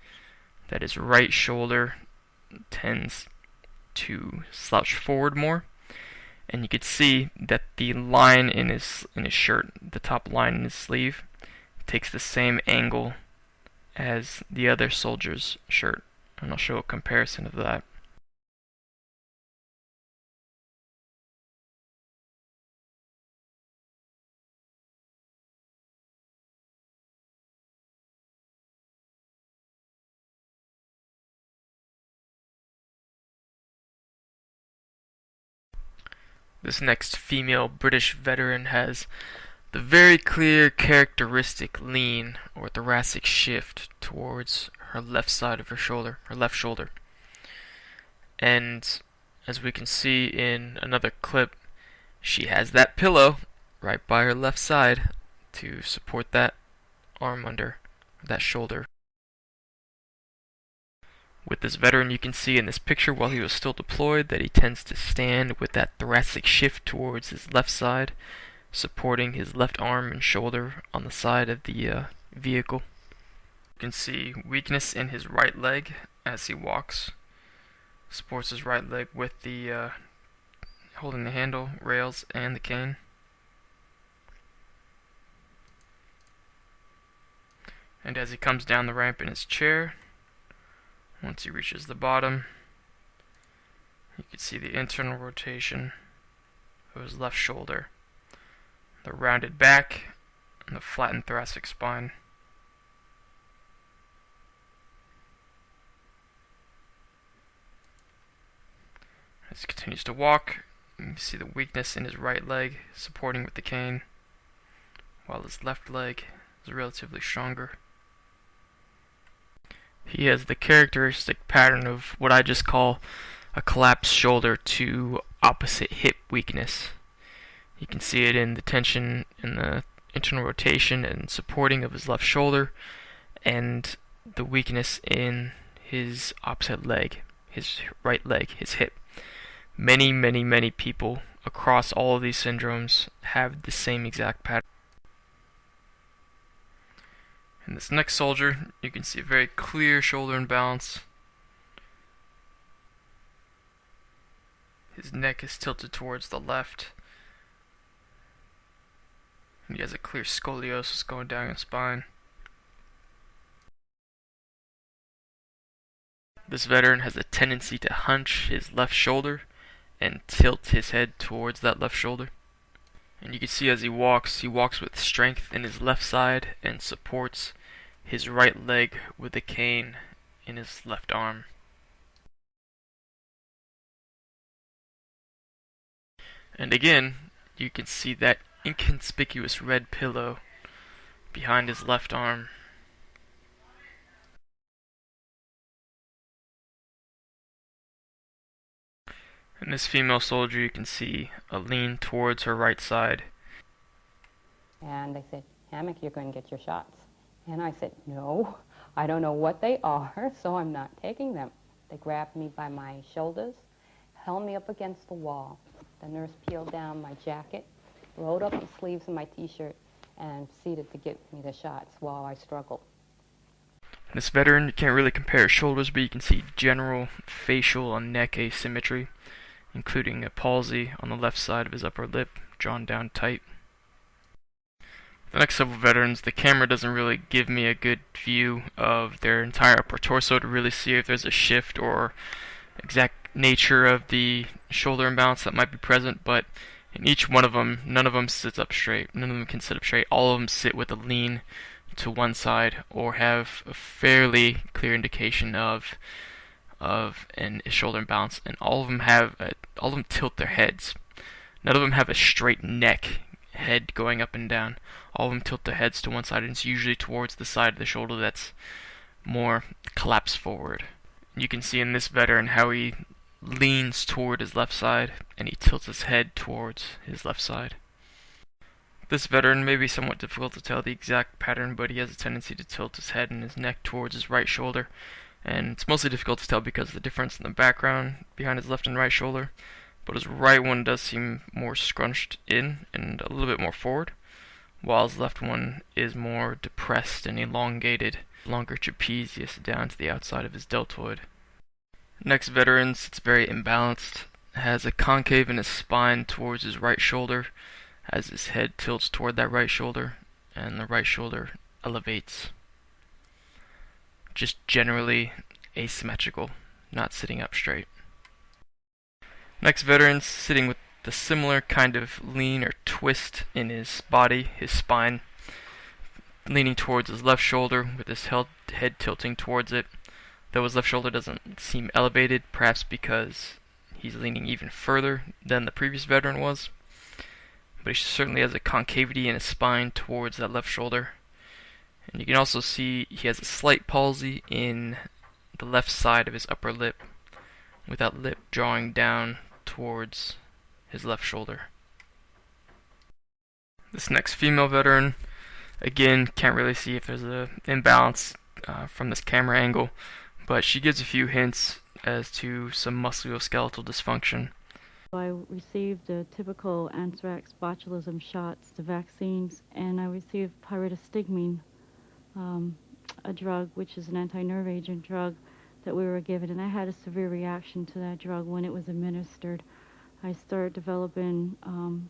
that his right shoulder tends to slouch forward more. And you can see that the line in his shirt, the top line in his sleeve, takes the same angle as the other soldier's shirt. And I'll show a comparison of that. This next female British veteran has the very clear characteristic lean or thoracic shift towards her left side of her left shoulder. And as we can see in another clip, she has that pillow right by her left side to support that arm under that shoulder. With this veteran, you can see in this picture while he was still deployed that he tends to stand with that thoracic shift towards his left side, supporting his left arm and shoulder on the side of the vehicle. You can see weakness in his right leg as he walks. Supports his right leg with the holding the handle rails and the cane. And as he comes down the ramp in his chair, once he reaches the bottom, you can see the internal rotation of his left shoulder, the rounded back, and the flattened thoracic spine. As he continues to walk, you can see the weakness in his right leg, supporting with the cane, while his left leg is relatively stronger. He has the characteristic pattern of what I just call a collapsed shoulder to opposite hip weakness. You can see it in the tension in the internal rotation and supporting of his left shoulder, and the weakness in his opposite leg, his right leg, his hip. Many people across all of these syndromes have the same exact pattern. In this next soldier, you can see a very clear shoulder imbalance His neck is tilted towards the left. He has a clear scoliosis going down his spine. This veteran has a tendency to hunch his left shoulder and tilt his head towards that left shoulder. And you can see as he walks with strength in his left side and supports his right leg with a cane in his left arm. And again, you can see that inconspicuous red pillow behind his left arm. In this female soldier, you can see a lean towards her right side. And they said, Hammock, you're going to get your shots. And I said, no, I don't know what they are, so I'm not taking them. They grabbed me by my shoulders, held me up against the wall. The nurse peeled down my jacket, rolled up the sleeves of my t-shirt, and proceeded to give me the shots while I struggled. This veteran, you can't really compare his shoulders, but you can see general facial and neck asymmetry, including a palsy on the left side of his upper lip, drawn down tight. The next several veterans, the camera doesn't really give me a good view of their entire upper torso to really see if there's a shift or exact nature of the shoulder imbalance that might be present, but in each one of them, none of them sits up straight. None of them can sit up straight. All of them sit with a lean to one side or have a fairly clear indication of a shoulder imbalance, and all of them tilt their heads. None of them have a straight neck, head going up and down. All of them tilt their heads to one side, and it's usually towards the side of the shoulder that's more collapsed forward. You can see in this veteran how he leans toward his left side and he tilts his head towards his left side. This veteran may be somewhat difficult to tell the exact pattern, but he has a tendency to tilt his head and his neck towards his right shoulder, and it's mostly difficult to tell because of the difference in the background behind his left and right shoulder, but his right one does seem more scrunched in and a little bit more forward, while his left one is more depressed and elongated, longer trapezius down to the outside of his deltoid. Next veteran sits very imbalanced, has a concave in his spine towards his right shoulder as his head tilts toward that right shoulder and the right shoulder elevates. Just generally asymmetrical, not sitting up straight. Next veteran sitting with the similar kind of lean or twist in his body, his spine, leaning towards his left shoulder with his head tilting towards it, though his left shoulder doesn't seem elevated, perhaps because he's leaning even further than the previous veteran was. But he certainly has a concavity in his spine towards that left shoulder. And you can also see he has a slight palsy in the left side of his upper lip, with that lip drawing down towards his left shoulder. This next female veteran, again, can't really see if there's an imbalance from this camera angle, but she gives a few hints as to some musculoskeletal dysfunction. I received the typical anthrax botulism shots, the vaccines, and I received pyridostigmine, a drug which is an anti-nerve agent drug that we were given, and I had a severe reaction to that drug when it was administered. I started developing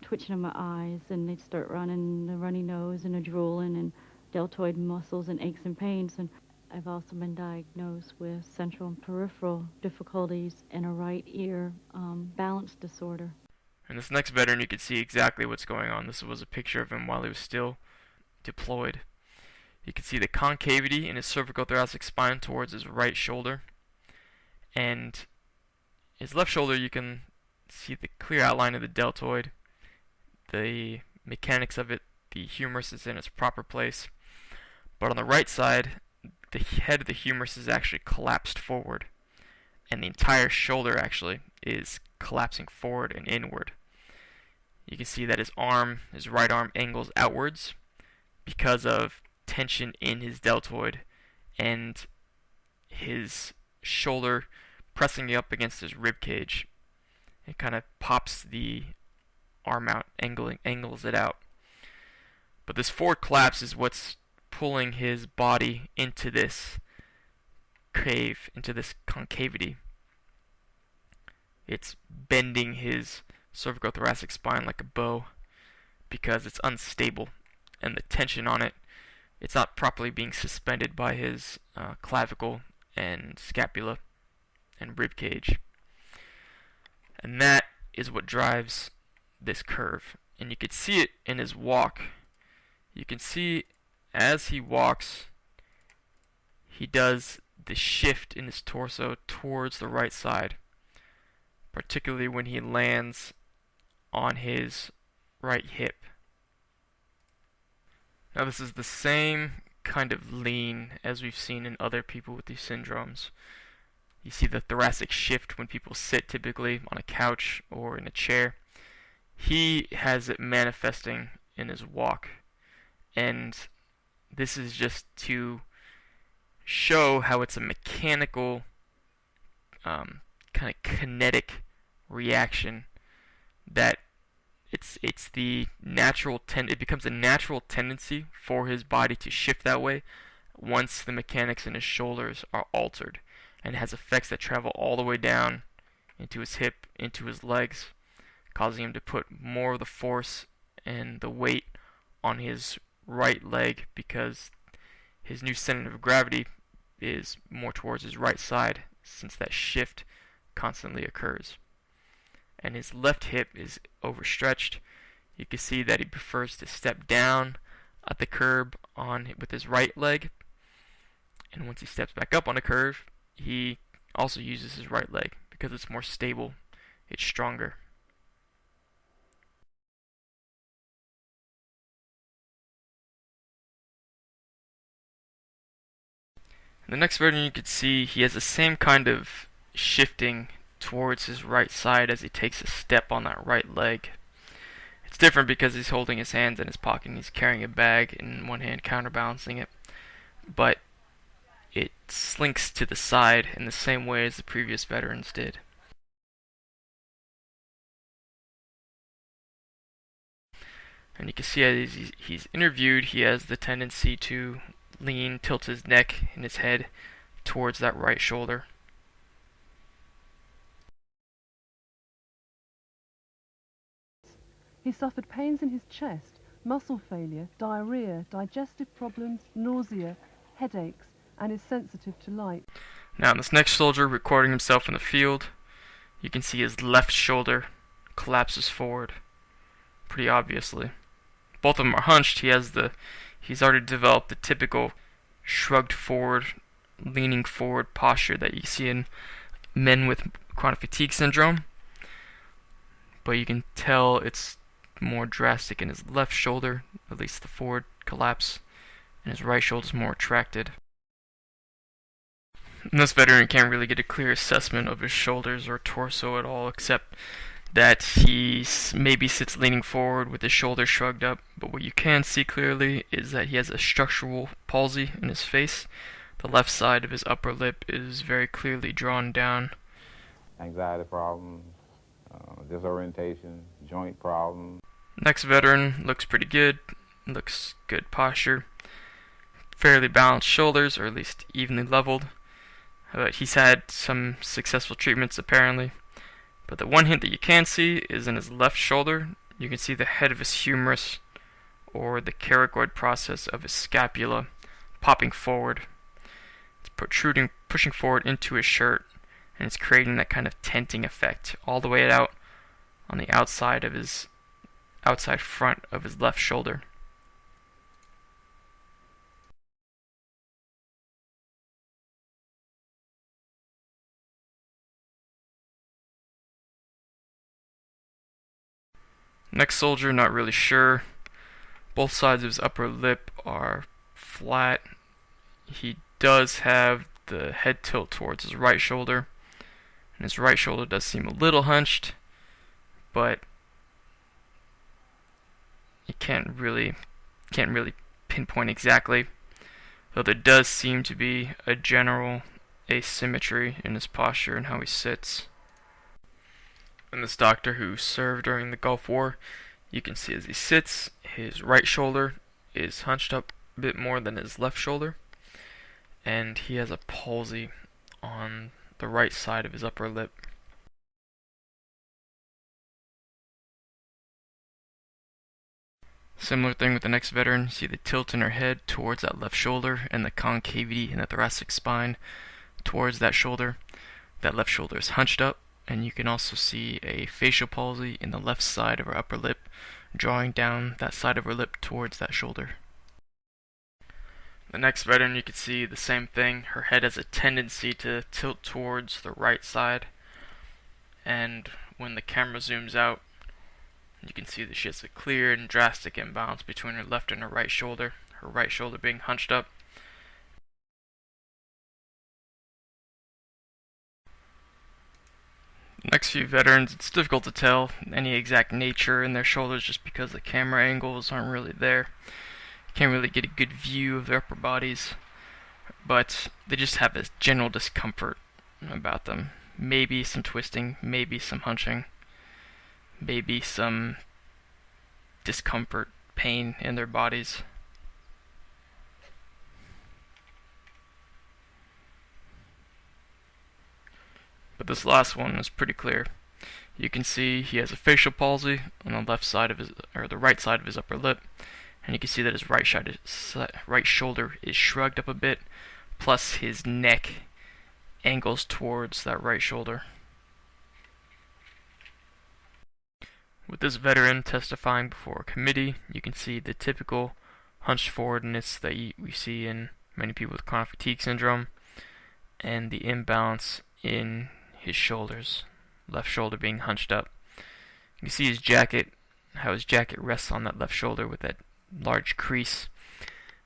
twitching of my eyes, and they'd start running, a runny nose and a drooling and deltoid muscles and aches and pains. And I've also been diagnosed with central and peripheral difficulties and a right ear balance disorder. And this next veteran, you can see exactly what's going on. This was a picture of him while he was still deployed. You can see the concavity in his cervicothoracic spine towards his right shoulder, and his left shoulder, you can see the clear outline of the deltoid, the mechanics of it, the humerus is in its proper place. But on the right side, the head of the humerus is actually collapsed forward, and the entire shoulder actually is collapsing forward and inward. You can see that his right arm angles outwards because of tension in his deltoid and his shoulder pressing up against his rib cage. It kind of pops the arm out, angles it out. But this forward collapse is what's pulling his body into this cave, into this concavity. It's bending his cervicothoracic spine like a bow because it's unstable, and the tension on it, it's not properly being suspended by his clavicle and scapula and rib cage. And that is what drives this curve. And you can see it in his walk. You can see as he walks, he does the shift in his torso towards the right side, particularly when he lands on his right hip. Now this is the same kind of lean as we've seen in other people with these syndromes. You see the thoracic shift when people sit typically on a couch or in a chair. He has it manifesting in his walk, and this is just to show how it's a mechanical kind of kinetic reaction, that it's the natural it becomes a natural tendency for his body to shift that way once the mechanics in his shoulders are altered, and it has effects that travel all the way down into his hip, into his legs, causing him to put more of the force and the weight on his right leg because his new center of gravity is more towards his right side since that shift constantly occurs. And his left hip is overstretched. You can see that he prefers to step down at the curb with his right leg, and once he steps back up on the curve, he also uses his right leg because it's more stable, it's stronger. In the next version you can see he has the same kind of shifting towards his right side as he takes a step on that right leg. It's different because he's holding his hands in his pocket and he's carrying a bag in one hand, counterbalancing it, but it slinks to the side in the same way as the previous veterans did. And you can see as he's interviewed, he has the tendency to lean, tilt his neck and his head towards that right shoulder. He suffered pains in his chest, muscle failure, diarrhea, digestive problems, nausea, headaches, and is sensitive to light. Now in this next soldier recording himself in the field, you can see his left shoulder collapses forward, pretty obviously. Both of them are hunched. He's already developed the typical shrugged forward, leaning forward posture that you see in men with chronic fatigue syndrome. But you can tell it's more drastic in his left shoulder, at least the forward collapse, and his right shoulder is more retracted. And this veteran can't really get a clear assessment of his shoulders or torso at all, except that he maybe sits leaning forward with his shoulders shrugged up, but what you can see clearly is that he has a structural palsy in his face. The left side of his upper lip is very clearly drawn down. Anxiety problems, disorientation, joint problems. Next veteran looks pretty good, looks good posture, fairly balanced shoulders, or at least evenly leveled. He's had some successful treatments apparently. But the one hint that you can see is in his left shoulder. You can see the head of his humerus, or the coracoid process of his scapula, popping forward. It's protruding, pushing forward into his shirt, and it's creating that kind of tenting effect all the way out on the outside front of his left shoulder. Next soldier, not really sure. Both sides of his upper lip are flat. He does have the head tilt towards his right shoulder, and his right shoulder does seem a little hunched, but you can't really pinpoint exactly, though there does seem to be a general asymmetry in his posture and how he sits. And this doctor who served during the Gulf War, you can see as he sits, his right shoulder is hunched up a bit more than his left shoulder, and he has a palsy on the right side of his upper lip. Similar thing with the next veteran. See the tilt in her head towards that left shoulder and the concavity in the thoracic spine towards that shoulder. That left shoulder is hunched up, and you can also see a facial palsy in the left side of her upper lip, drawing down that side of her lip towards that shoulder. The next veteran, you can see the same thing. Her head has a tendency to tilt towards the right side, and when the camera zooms out, you can see that she has a clear and drastic imbalance between her left and her right shoulder being hunched up. The next few veterans, it's difficult to tell any exact nature in their shoulders just because the camera angles aren't really there. You can't really get a good view of their upper bodies, but they just have this general discomfort about them. Maybe some twisting, maybe some hunching, maybe some discomfort, pain in their bodies. But this last one is pretty clear. You can see he has a facial palsy on the left side of his, or the right side of his upper lip, and you can see that his right shoulder is shrugged up a bit, plus his neck angles towards that right shoulder. With this veteran testifying before a committee, you can see the typical hunched forwardness that we see in many people with chronic fatigue syndrome, and the imbalance in his shoulders, left shoulder being hunched up. You can see his jacket, how his jacket rests on that left shoulder with that large crease.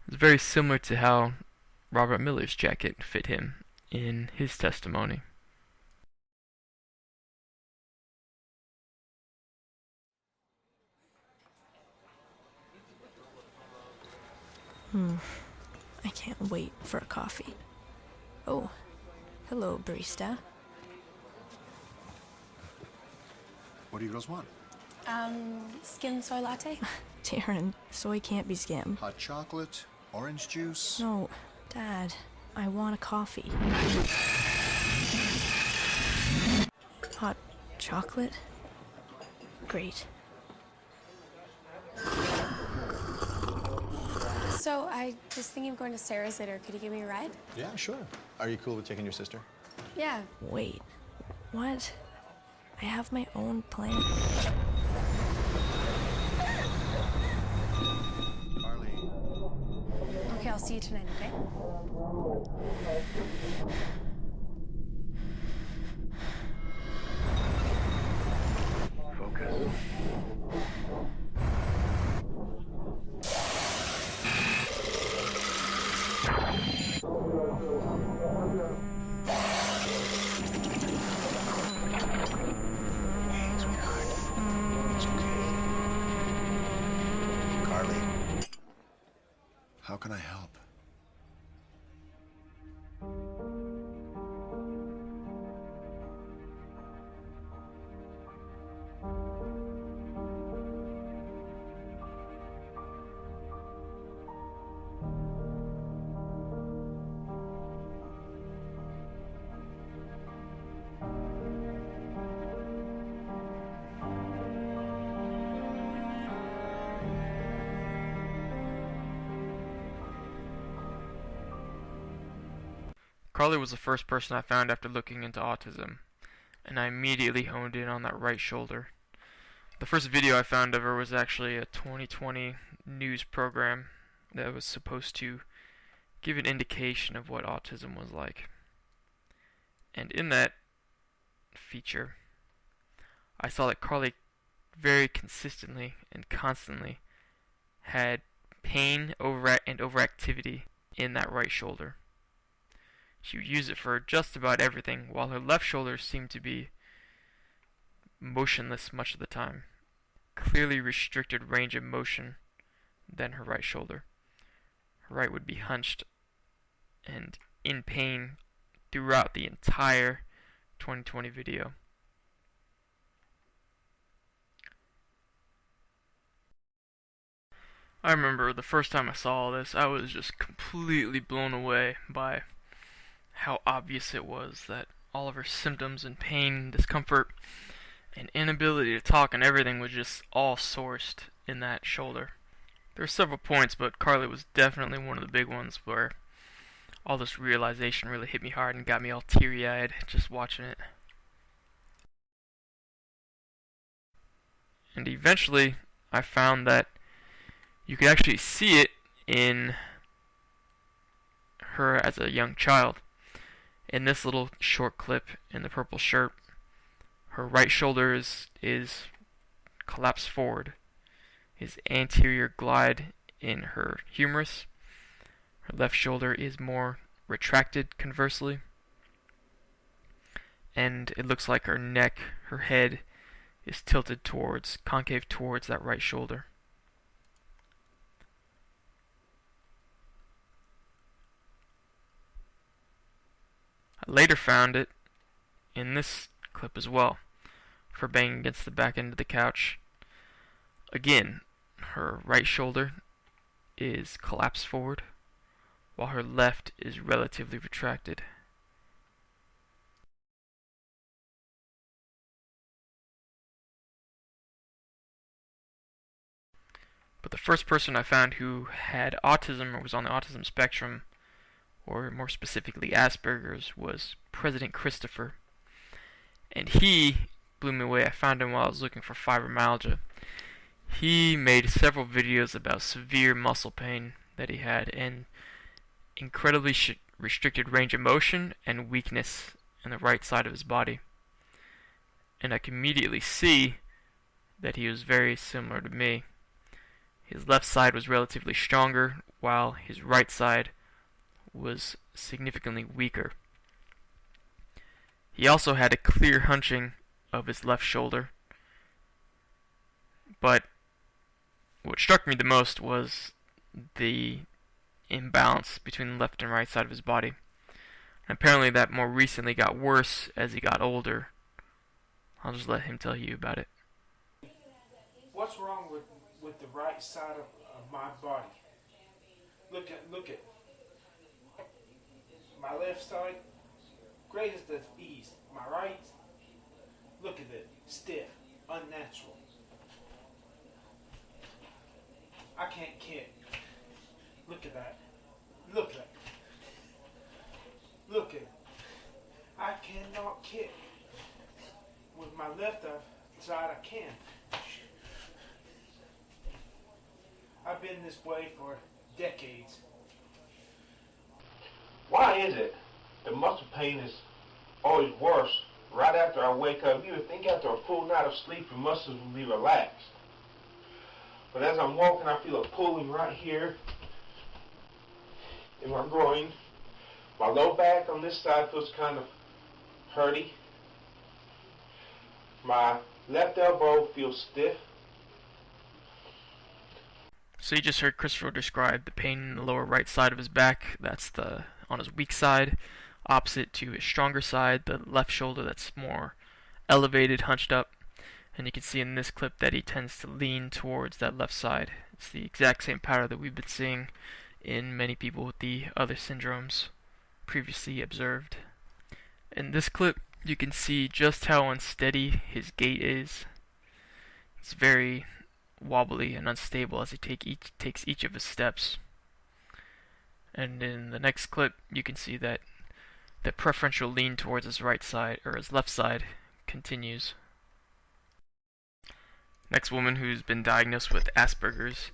It's very similar to how Robert Miller's jacket fit him in his testimony. I can't wait for a coffee. Oh, hello, barista. What do you girls want? Skim soy latte? Darren, soy can't be skim. Hot chocolate, orange juice? No, Dad, I want a coffee. Hot chocolate? Great. So I was thinking of going to Sarah's later. Could you give me a ride? Yeah, sure. Are you cool with taking your sister? Yeah. Wait, what? I have my own plan. Carly. Okay, I'll see you tonight, okay? Focus. Carly, how can I help? Carly was the first person I found after looking into autism, and I immediately honed in on that right shoulder. The first video I found of her was actually a 2020 news program that was supposed to give an indication of what autism was like. And in that feature, I saw that Carly very consistently and constantly had pain and overactivity in that right shoulder. She would use it for just about everything, while her left shoulder seemed to be motionless much of the time. Clearly restricted range of motion than her right shoulder. Her right would be hunched and in pain throughout the entire 2020 video. I remember the first time I saw this, I was just completely blown away by how obvious it was that all of her symptoms and pain, discomfort, and inability to talk and everything was just all sourced in that shoulder. There were several points, but Carly was definitely one of the big ones where all this realization really hit me hard and got me all teary-eyed just watching it. And eventually, I found that you could actually see it in her as a young child. In this little short clip in the purple shirt, her right shoulder is collapsed forward. His anterior glide in her humerus. Her left shoulder is more retracted conversely. And it looks like her neck, her head, is tilted towards, concave towards that right shoulder. I later found it in this clip as well, for banging against the back end of the couch. Again, her right shoulder is collapsed forward, while her left is relatively retracted. But the first person I found who had autism or was on the autism spectrum, or more specifically Asperger's, was President Christopher. And he blew me away. I found him while I was looking for fibromyalgia. He made several videos about severe muscle pain that he had and incredibly restricted range of motion and weakness in the right side of his body. And I could immediately see that he was very similar to me. His left side was relatively stronger, while his right side was significantly weaker. He also had a clear hunching of his left shoulder, but what struck me the most was the imbalance between the left and right side of his body. And apparently that more recently got worse as he got older. I'll just let him tell you about it. What's wrong with the right side of my body? Look at my left side, great as the ease. My right, look at it, stiff, unnatural. I can't kick. Look at that. Look at it. Look at it. I cannot kick. With my left side, I can. I've been this way for decades. Why is it the muscle pain is always worse right after I wake up? You would think after a full night of sleep, your muscles will be relaxed. But as I'm walking, I feel a pulling right here in my groin. My low back on this side feels kind of hurty. My left elbow feels stiff. So you just heard Christopher describe the pain in the lower right side of his back. That's on his weak side, opposite to his stronger side, the left shoulder that's more elevated, hunched up. And you can see in this clip that he tends to lean towards that left side. It's the exact same pattern that we've been seeing in many people with the other syndromes previously observed. In this clip, you can see just how unsteady his gait is. It's very wobbly and unstable as he takes each of his steps. And in the next clip, you can see that the preferential lean towards his right side, or his left side, continues. Next woman who's been diagnosed with Asperger's,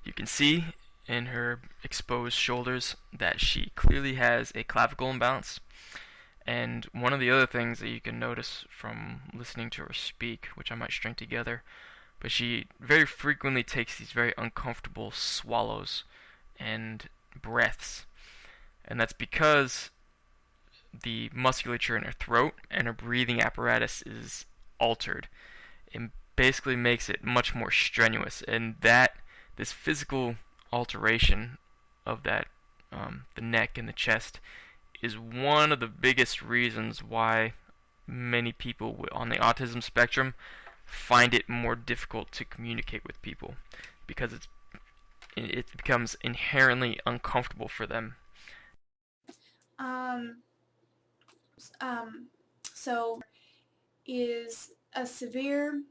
you can see in her exposed shoulders that she clearly has a clavicle imbalance. And one of the other things that you can notice from listening to her speak, which I might string together, but she very frequently takes these very uncomfortable swallows and breaths. And that's because the musculature in her throat and her breathing apparatus is altered. It basically makes it much more strenuous, and this physical alteration of that, the neck and the chest, is one of the biggest reasons why many people on the autism spectrum find it more difficult to communicate with people, because it becomes inherently uncomfortable for them. So is a severe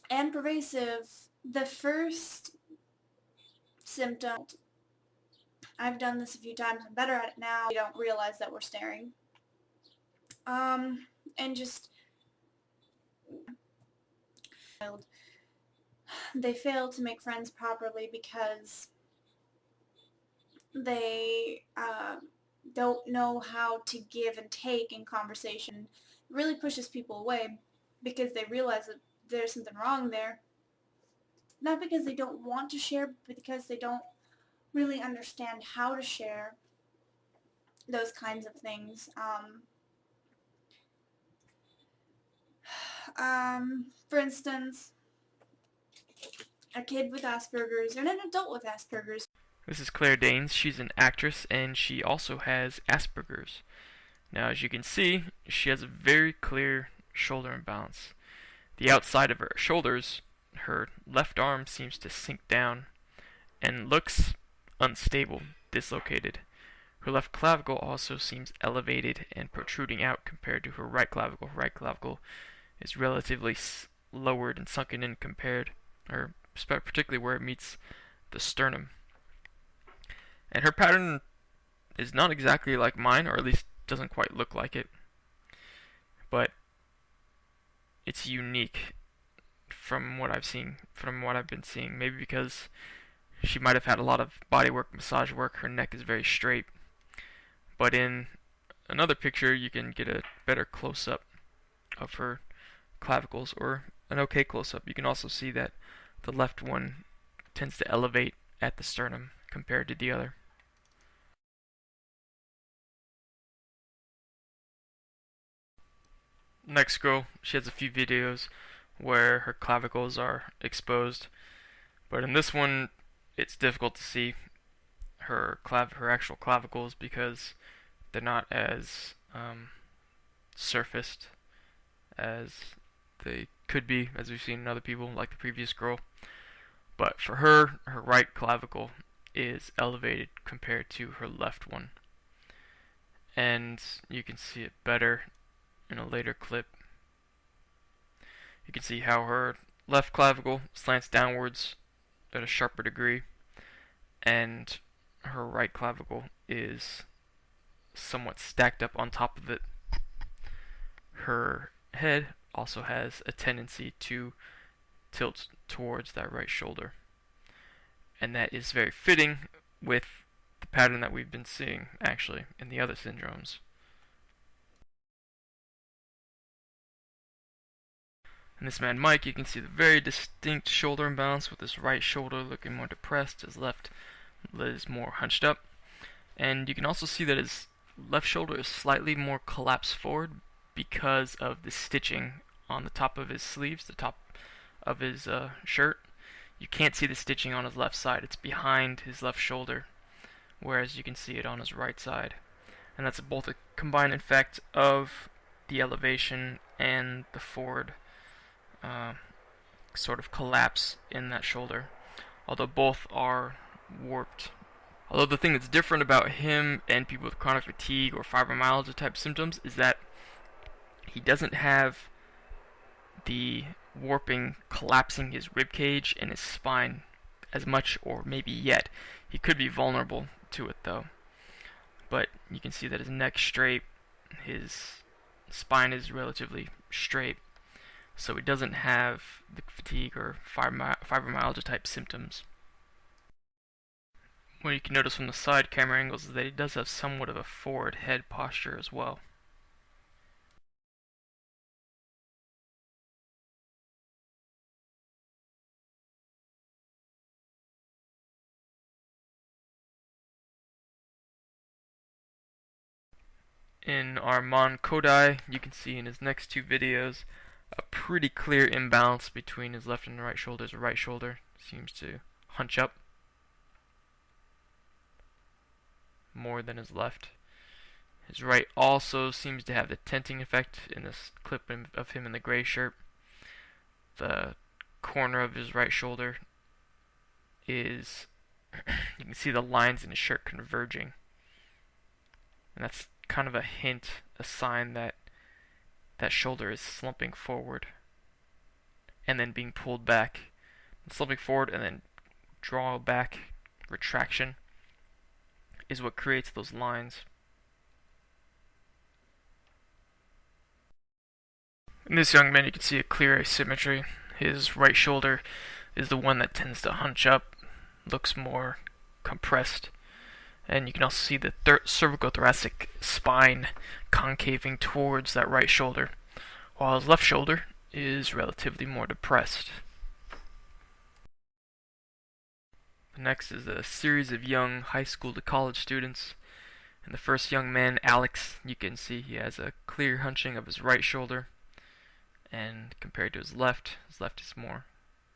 and pervasive. The first symptom. I've done this a few times. I'm better at it now. We don't realize that we're staring. And just they fail to make friends properly because they don't know how to give and take in conversation. It really pushes people away because they realize that there's something wrong there. Not because they don't want to share, but because they don't really understand how to share those kinds of things. For instance, a kid with Asperger's and an adult with Asperger's. This is Claire Danes. She's an actress and she also has Asperger's. Now, as you can see, she has a very clear shoulder imbalance. The outside of her shoulders, her left arm seems to sink down and looks unstable, dislocated. Her left clavicle also seems elevated and protruding out compared to her right clavicle. Her right clavicle is relatively lowered and sunken in compared, or particularly where it meets the sternum. And her pattern is not exactly like mine, or at least doesn't quite look like it. But it's unique from what I've seen, from what I've been seeing. Maybe because she might have had a lot of body work, massage work. Her neck is very straight. But in another picture, you can get a better close-up of her clavicles, or an okay close-up. You can also see that the left one tends to elevate at the sternum compared to the other. Next girl, she has a few videos where her clavicles are exposed, but in this one it's difficult to see her actual clavicles because they're not as surfaced as they could be, as we've seen in other people like the previous girl. But for her, her right clavicle is elevated compared to her left one, and you can see it better in a later clip. You can see how her left clavicle slants downwards at a sharper degree, and her right clavicle is somewhat stacked up on top of it. Her head also has a tendency to tilt towards that right shoulder, and that is very fitting with the pattern that we've been seeing actually in the other syndromes. In this man Mike, you can see the very distinct shoulder imbalance, with his right shoulder looking more depressed, his left is more hunched up, and you can also see that his left shoulder is slightly more collapsed forward because of the stitching on the top of his sleeves, the top of his shirt. You can't see the stitching on his left side, it's behind his left shoulder, whereas you can see it on his right side. And that's both a combined effect of the elevation and the forward sort of collapse in that shoulder, although both are warped. Although the thing that's different about him and people with chronic fatigue or fibromyalgia type symptoms is that he doesn't have the warping collapsing his rib cage and his spine as much, or maybe yet. He could be vulnerable to it though. But you can see that his neck's straight, his spine is relatively straight, so he doesn't have the fatigue or fibromyalgia type symptoms. What you can notice from the side camera angles is that he does have somewhat of a forward head posture as well. In Armand Kodai, you can see in his next two videos a pretty clear imbalance between his left and right shoulder. His right shoulder seems to hunch up more than his left. His right also seems to have the tenting effect in this clip of him in the gray shirt. The corner of his right shoulder is, you can see the lines in his shirt converging. And that's kind of a hint, a sign that that shoulder is slumping forward and then being pulled back. Slumping forward and then draw back retraction is what creates those lines. In this young man, you can see a clear asymmetry. His right shoulder is the one that tends to hunch up, looks more compressed, and you can also see the cervicothoracic spine concaving towards that right shoulder, while his left shoulder is relatively more depressed. Next is a series of young high school to college students. And the first young man, Alex, you can see he has a clear hunching of his right shoulder, and compared to his left is more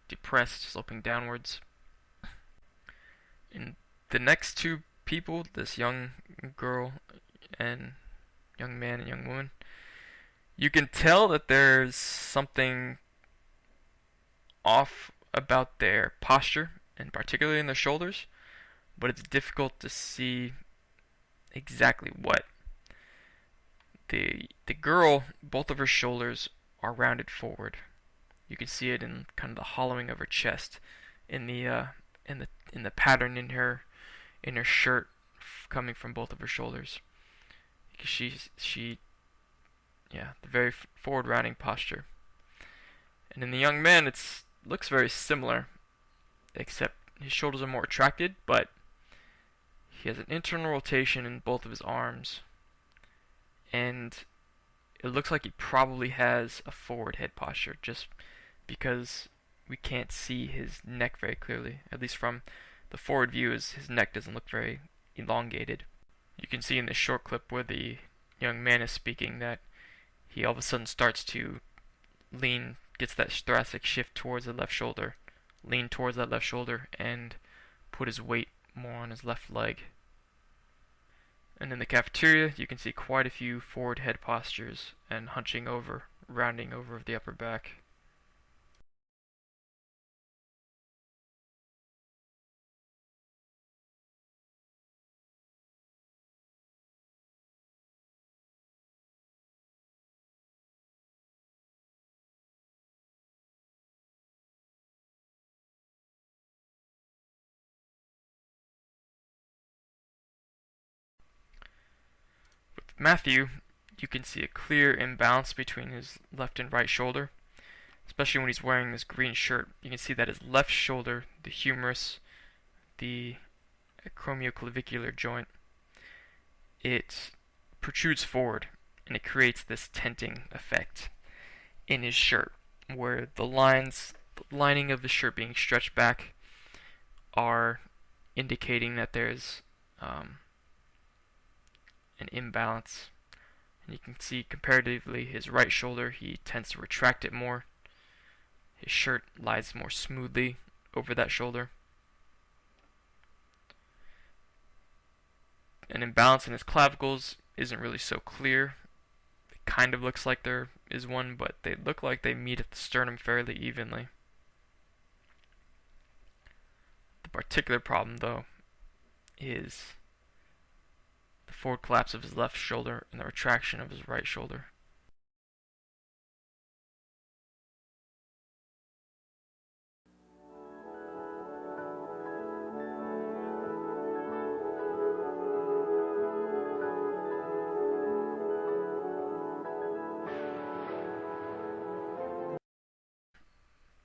depressed, sloping downwards. And the next two people, this young girl and young man and young woman, you can tell that there's something off about their posture, and particularly in their shoulders, but it's difficult to see exactly what. The girl, both of her shoulders are rounded forward. You can see it in kind of the hollowing of her chest, in the pattern in her shirt coming from both of her shoulders. The very forward rounding posture. And in the young man, it looks very similar, except his shoulders are more retracted, but he has an internal rotation in both of his arms, and it looks like he probably has a forward head posture, just because we can't see his neck very clearly. At least from the forward view, his neck doesn't look very elongated. You can see in this short clip where the young man is speaking that he all of a sudden starts to lean, gets that thoracic shift towards the left shoulder, lean towards that left shoulder, and put his weight more on his left leg. And in the cafeteria, you can see quite a few forward head postures and hunching over, rounding over of the upper back. Matthew, you can see a clear imbalance between his left and right shoulder, especially when he's wearing this green shirt. You can see that his left shoulder, the humerus, the acromioclavicular joint, it protrudes forward, and it creates this tenting effect in his shirt, where the lining of the shirt being stretched back are indicating that there's an imbalance. And you can see comparatively his right shoulder, he tends to retract it more. His shirt lies more smoothly over that shoulder. An imbalance in his clavicles isn't really so clear. It kind of looks like there is one, but they look like they meet at the sternum fairly evenly. The particular problem, though, is the forward collapse of his left shoulder and the retraction of his right shoulder.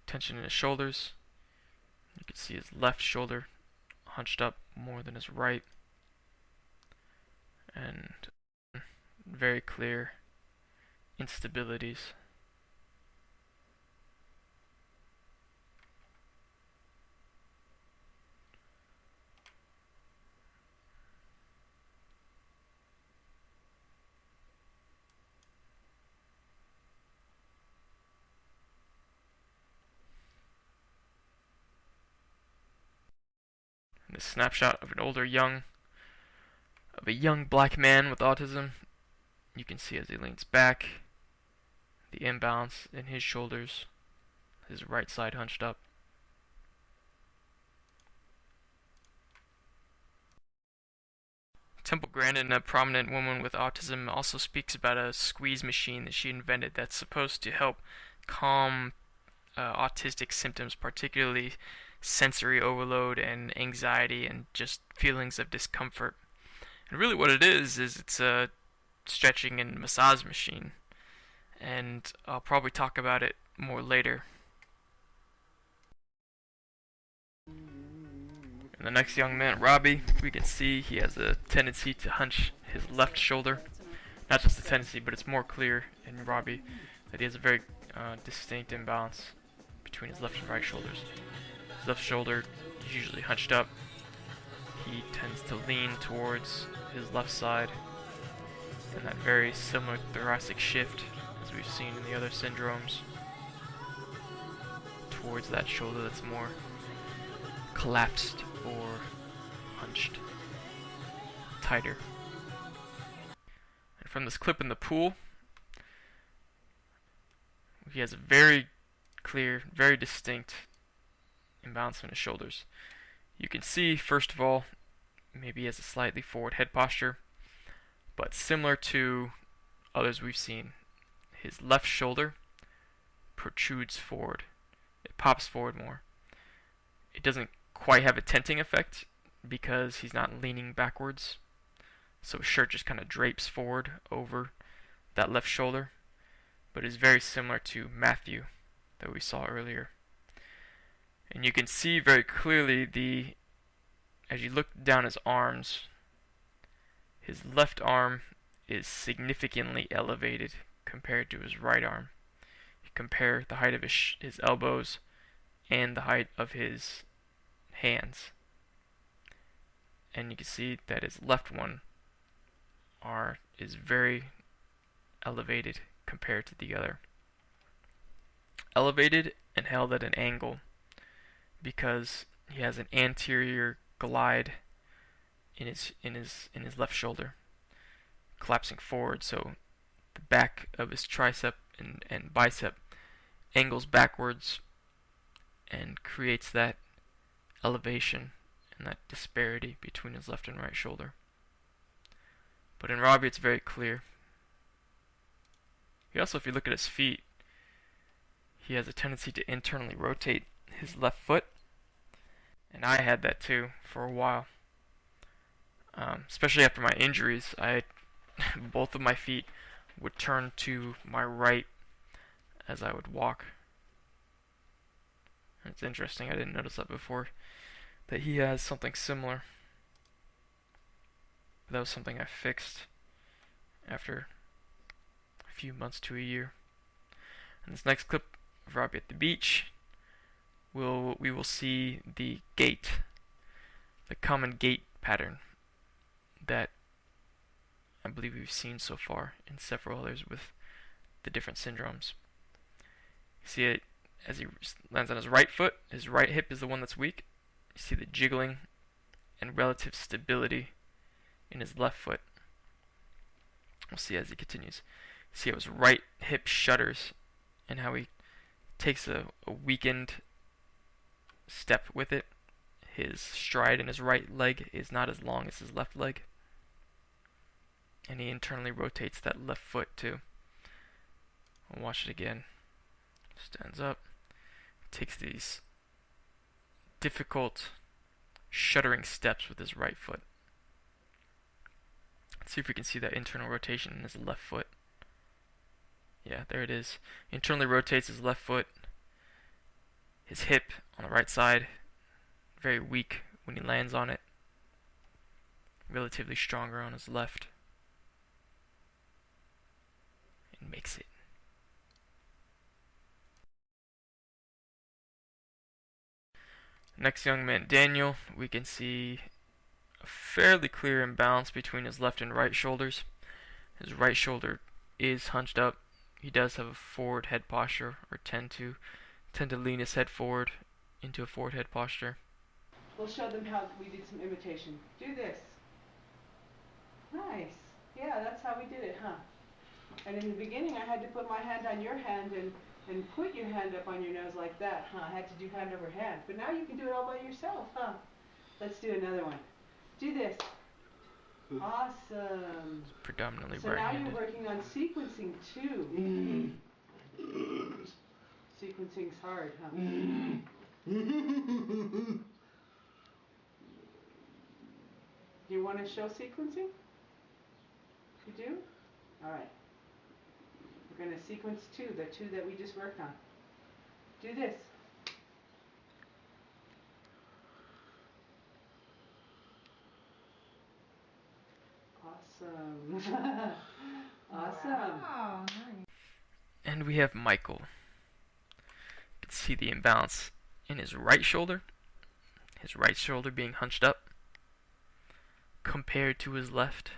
Tension in his shoulders. You can see his left shoulder hunched up more than his right, and very clear instabilities. And this snapshot of a young black man with autism. You can see as he leans back, the imbalance in his shoulders, his right side hunched up. Temple Grandin, a prominent woman with autism, also speaks about a squeeze machine that she invented that's supposed to help calm autistic symptoms, particularly sensory overload and anxiety and just feelings of discomfort. And really what it is it's a stretching and massage machine. And I'll probably talk about it more later. And the next young man, Robbie, we can see he has a tendency to hunch his left shoulder. Not just a tendency, but it's more clear in Robbie that he has a very distinct imbalance between his left and right shoulders. His left shoulder is usually hunched up. He tends to lean towards his left side, and that very similar thoracic shift as we've seen in the other syndromes towards that shoulder that's more collapsed or hunched tighter. And from this clip in the pool, he has a very clear, very distinct imbalance in his shoulders. You can see, first of all, maybe he has a slightly forward head posture, but similar to others we've seen, his left shoulder protrudes forward. It pops forward more. It doesn't quite have a tenting effect because he's not leaning backwards, so his shirt just kind of drapes forward over that left shoulder, but is very similar to Matthew that we saw earlier. And you can see very clearly as you look down his arms, his left arm is significantly elevated compared to his right arm. You compare the height of his elbows and the height of his hands, and you can see that his left one is very elevated compared to the other. Elevated and held at an angle because he has an anterior glide in his left shoulder, collapsing forward, so the back of his tricep and bicep angles backwards and creates that elevation and that disparity between his left and right shoulder. But in Robbie it's very clear. He also, if you look at his feet, he has a tendency to internally rotate his left foot, and I had that too for a while. Especially after my injuries, both of my feet would turn to my right as I would walk. And it's interesting, I didn't notice that before, that he has something similar. That was something I fixed after a few months to a year. In this next clip of Robbie at the beach, we will see the gait, the common gait pattern that I believe we've seen so far in several others with the different syndromes. You see it as he lands on his right foot, his right hip is the one that's weak. You see the jiggling and relative stability in his left foot. We'll see as he continues. See how his right hip shudders and how he takes a weakened step with it. His stride in his right leg is not as long as his left leg. And he internally rotates that left foot too. We'll watch it again. Stands up. Takes these difficult shuddering steps with his right foot. Let's see if we can see that internal rotation in his left foot. Yeah, there it is. Internally rotates his left foot. His hip on the right side, very weak when he lands on it. Relatively stronger on his left. And makes it. Next young man, Daniel, we can see a fairly clear imbalance between his left and right shoulders. His right shoulder is hunched up. He does have a forward head posture, or tend to lean his head forward into a forward head posture. We'll show them how we did some imitation. Do this. Nice. Yeah, that's how we did it, huh? And in the beginning, I had to put my hand on your hand and put your hand up on your nose like that, huh? I had to do hand over hand. But now you can do it all by yourself, huh? Let's do another one. Do this. Awesome. It's predominantly So now right-handed. you're working on sequencing too. Sequencing's hard, huh? Do you want to show sequencing? You do? All right. We're going to sequence two, the two that we just worked on. Do this. Awesome. Awesome. Wow, nice. And we have Michael. You can see the imbalance in his right shoulder being hunched up compared to his left.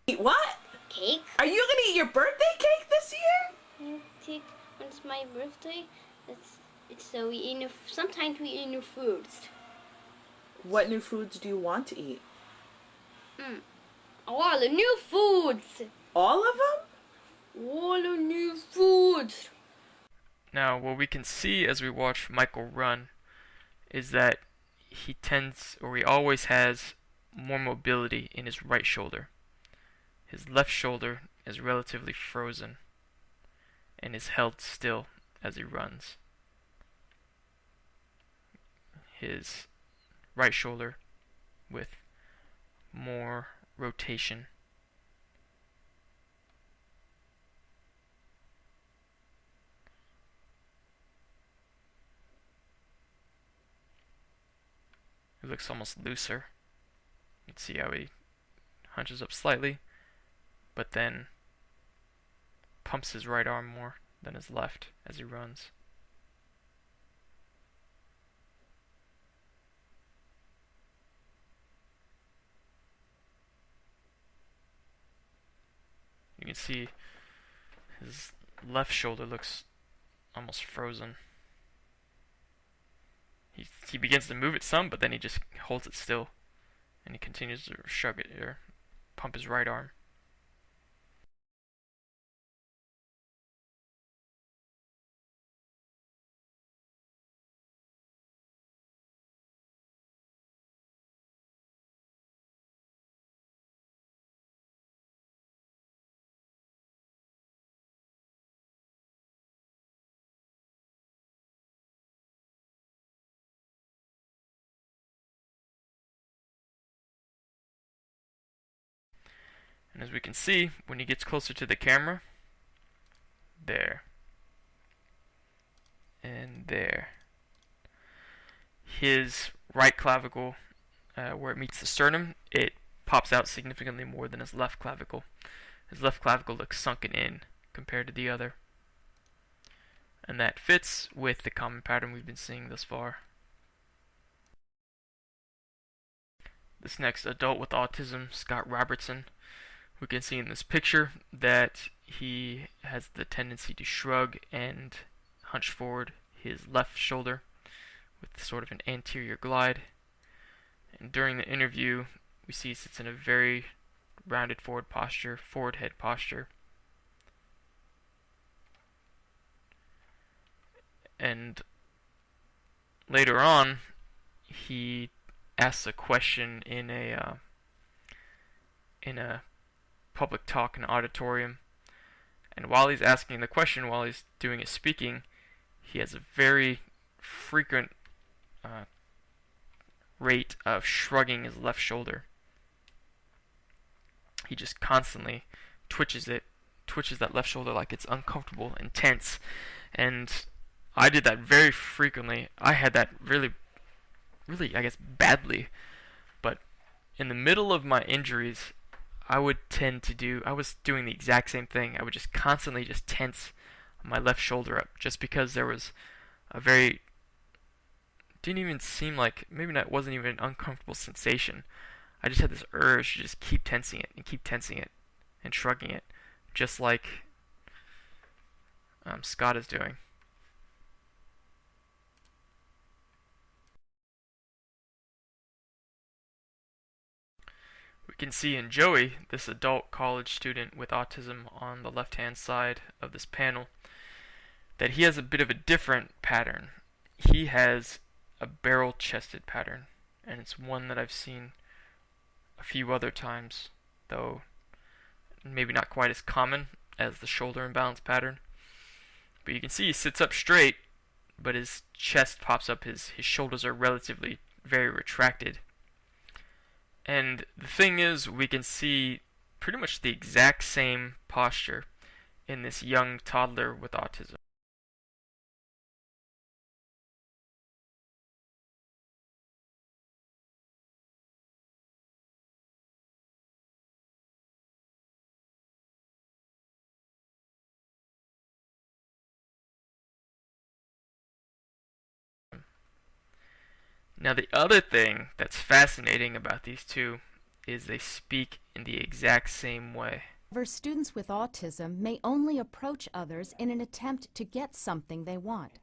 Eat what? Cake. Are you gonna eat your birthday cake this year? Cake. When it's my birthday, it's so we eat sometimes we eat new foods. What new foods do you want to eat? All the new foods. All of them? All the new foods. Now, what we can see as we watch Michael run is that he always has more mobility in his right shoulder. His left shoulder is relatively frozen and is held still as he runs. His right shoulder with more rotation. It looks almost looser. You can see how he hunches up slightly, but then pumps his right arm more than his left as he runs. You can see his left shoulder looks almost frozen. He begins to move it some, but then he just holds it still, and he continues to shrug it or pump his right arm. And as we can see, when he gets closer to the camera, there, and there, his right clavicle, where it meets the sternum, it pops out significantly more than his left clavicle. His left clavicle looks sunken in compared to the other. And that fits with the common pattern we've been seeing thus far. This next adult with autism, Scott Robertson, we can see in this picture that he has the tendency to shrug and hunch forward his left shoulder with sort of an anterior glide. And during the interview, we see he sits in a very rounded forward posture, forward head posture. And later on, he asks a question in a public talk in an auditorium, and while he's asking the question, while he's doing his speaking, he has a very frequent rate of shrugging his left shoulder. He just constantly twitches that left shoulder like it's uncomfortable and tense, and I did that very frequently. I had that really, I guess, badly, but in the middle of my injuries, I was doing the exact same thing. I would just constantly just tense my left shoulder up just because there was didn't even seem like, it wasn't even an uncomfortable sensation. I just had this urge to just keep tensing it and shrugging it, just like Scott is doing. We can see in Joey, this adult college student with autism on the left-hand side of this panel, that he has a bit of a different pattern. He has a barrel-chested pattern, and it's one that I've seen a few other times, though maybe not quite as common as the shoulder imbalance pattern. But you can see he sits up straight, but his chest pops up, his shoulders are relatively very retracted. And the thing is, we can see pretty much the exact same posture in this young toddler with autism. Now, the other thing that's fascinating about these two is they speak in the exact same way. However, students with autism may only approach others in an attempt to get something they want.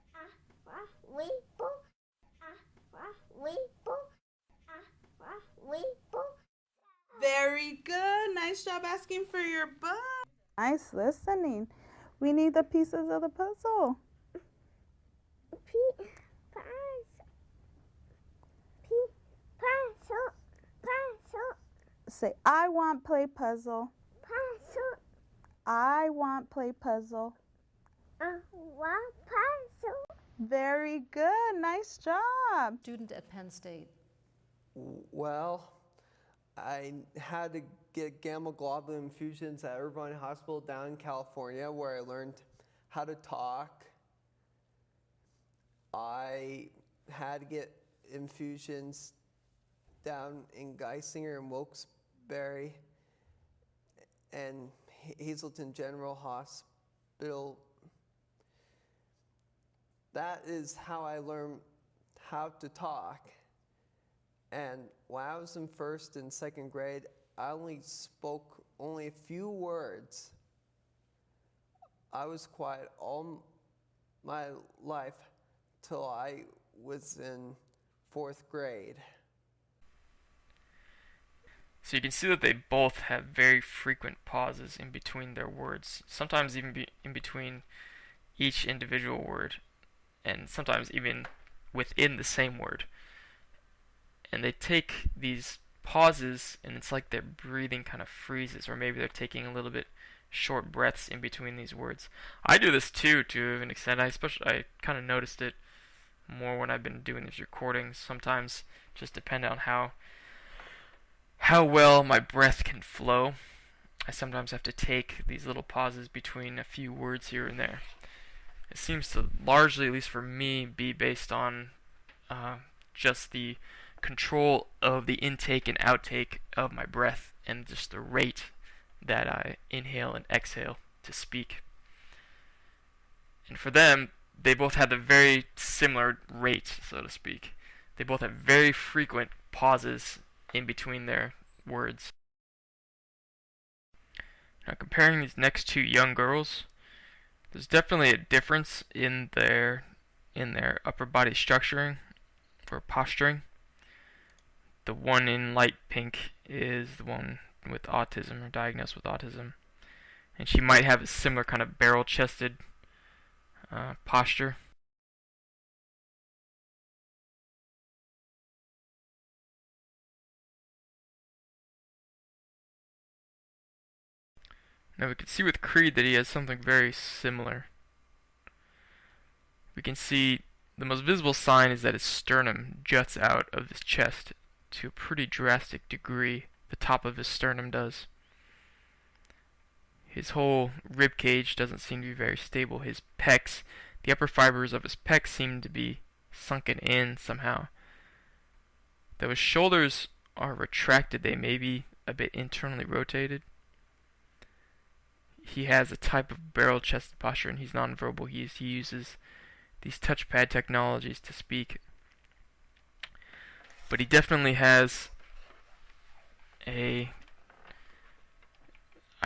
Very good. Nice job asking for your book. Nice listening. We need the pieces of the puzzle. Say, I want play puzzle. Puzzle. I want play puzzle. I want puzzle. Very good. Nice job. Student at Penn State. Well, I had to get gamma globulin infusions at Irvine Hospital down in California, where I learned how to talk. I had to get infusions down in Geisinger and Wilkes-Barre and Hazleton General Hospital. That is how I learned how to talk. And when I was in first and second grade, I only spoke a few words. I was quiet all my life till I was in fourth grade. So you can see that they both have very frequent pauses in between their words, sometimes even in between each individual word, and sometimes even within the same word. And they take these pauses, and it's like their breathing kind of freezes, or maybe they're taking a little bit short breaths in between these words. I do this too, to an extent. I kind of noticed it more when I've been doing these recordings. Sometimes just depending on how well my breath can flow, I sometimes have to take these little pauses between a few words here and there. It seems to largely, at least for me, be based on just the control of the intake and outtake of my breath and just the rate that I inhale and exhale to speak. And for them, they both have a very similar rate, so to speak. They both have very frequent pauses in between their words. Now, comparing these next two young girls, there's definitely a difference in their upper body structuring or posturing. The one in light pink is the one with autism or diagnosed with autism, and she might have a similar kind of barrel-chested posture. Now we can see with Creed that he has something very similar. We can see the most visible sign is that his sternum juts out of his chest to a pretty drastic degree. The top of his sternum does. His whole rib cage doesn't seem to be very stable. His pecs, the upper fibers of his pecs seem to be sunken in somehow. Though his shoulders are retracted, they may be a bit internally rotated. He has a type of barrel-chested posture, and he's nonverbal. He uses these touchpad technologies to speak. But he definitely has I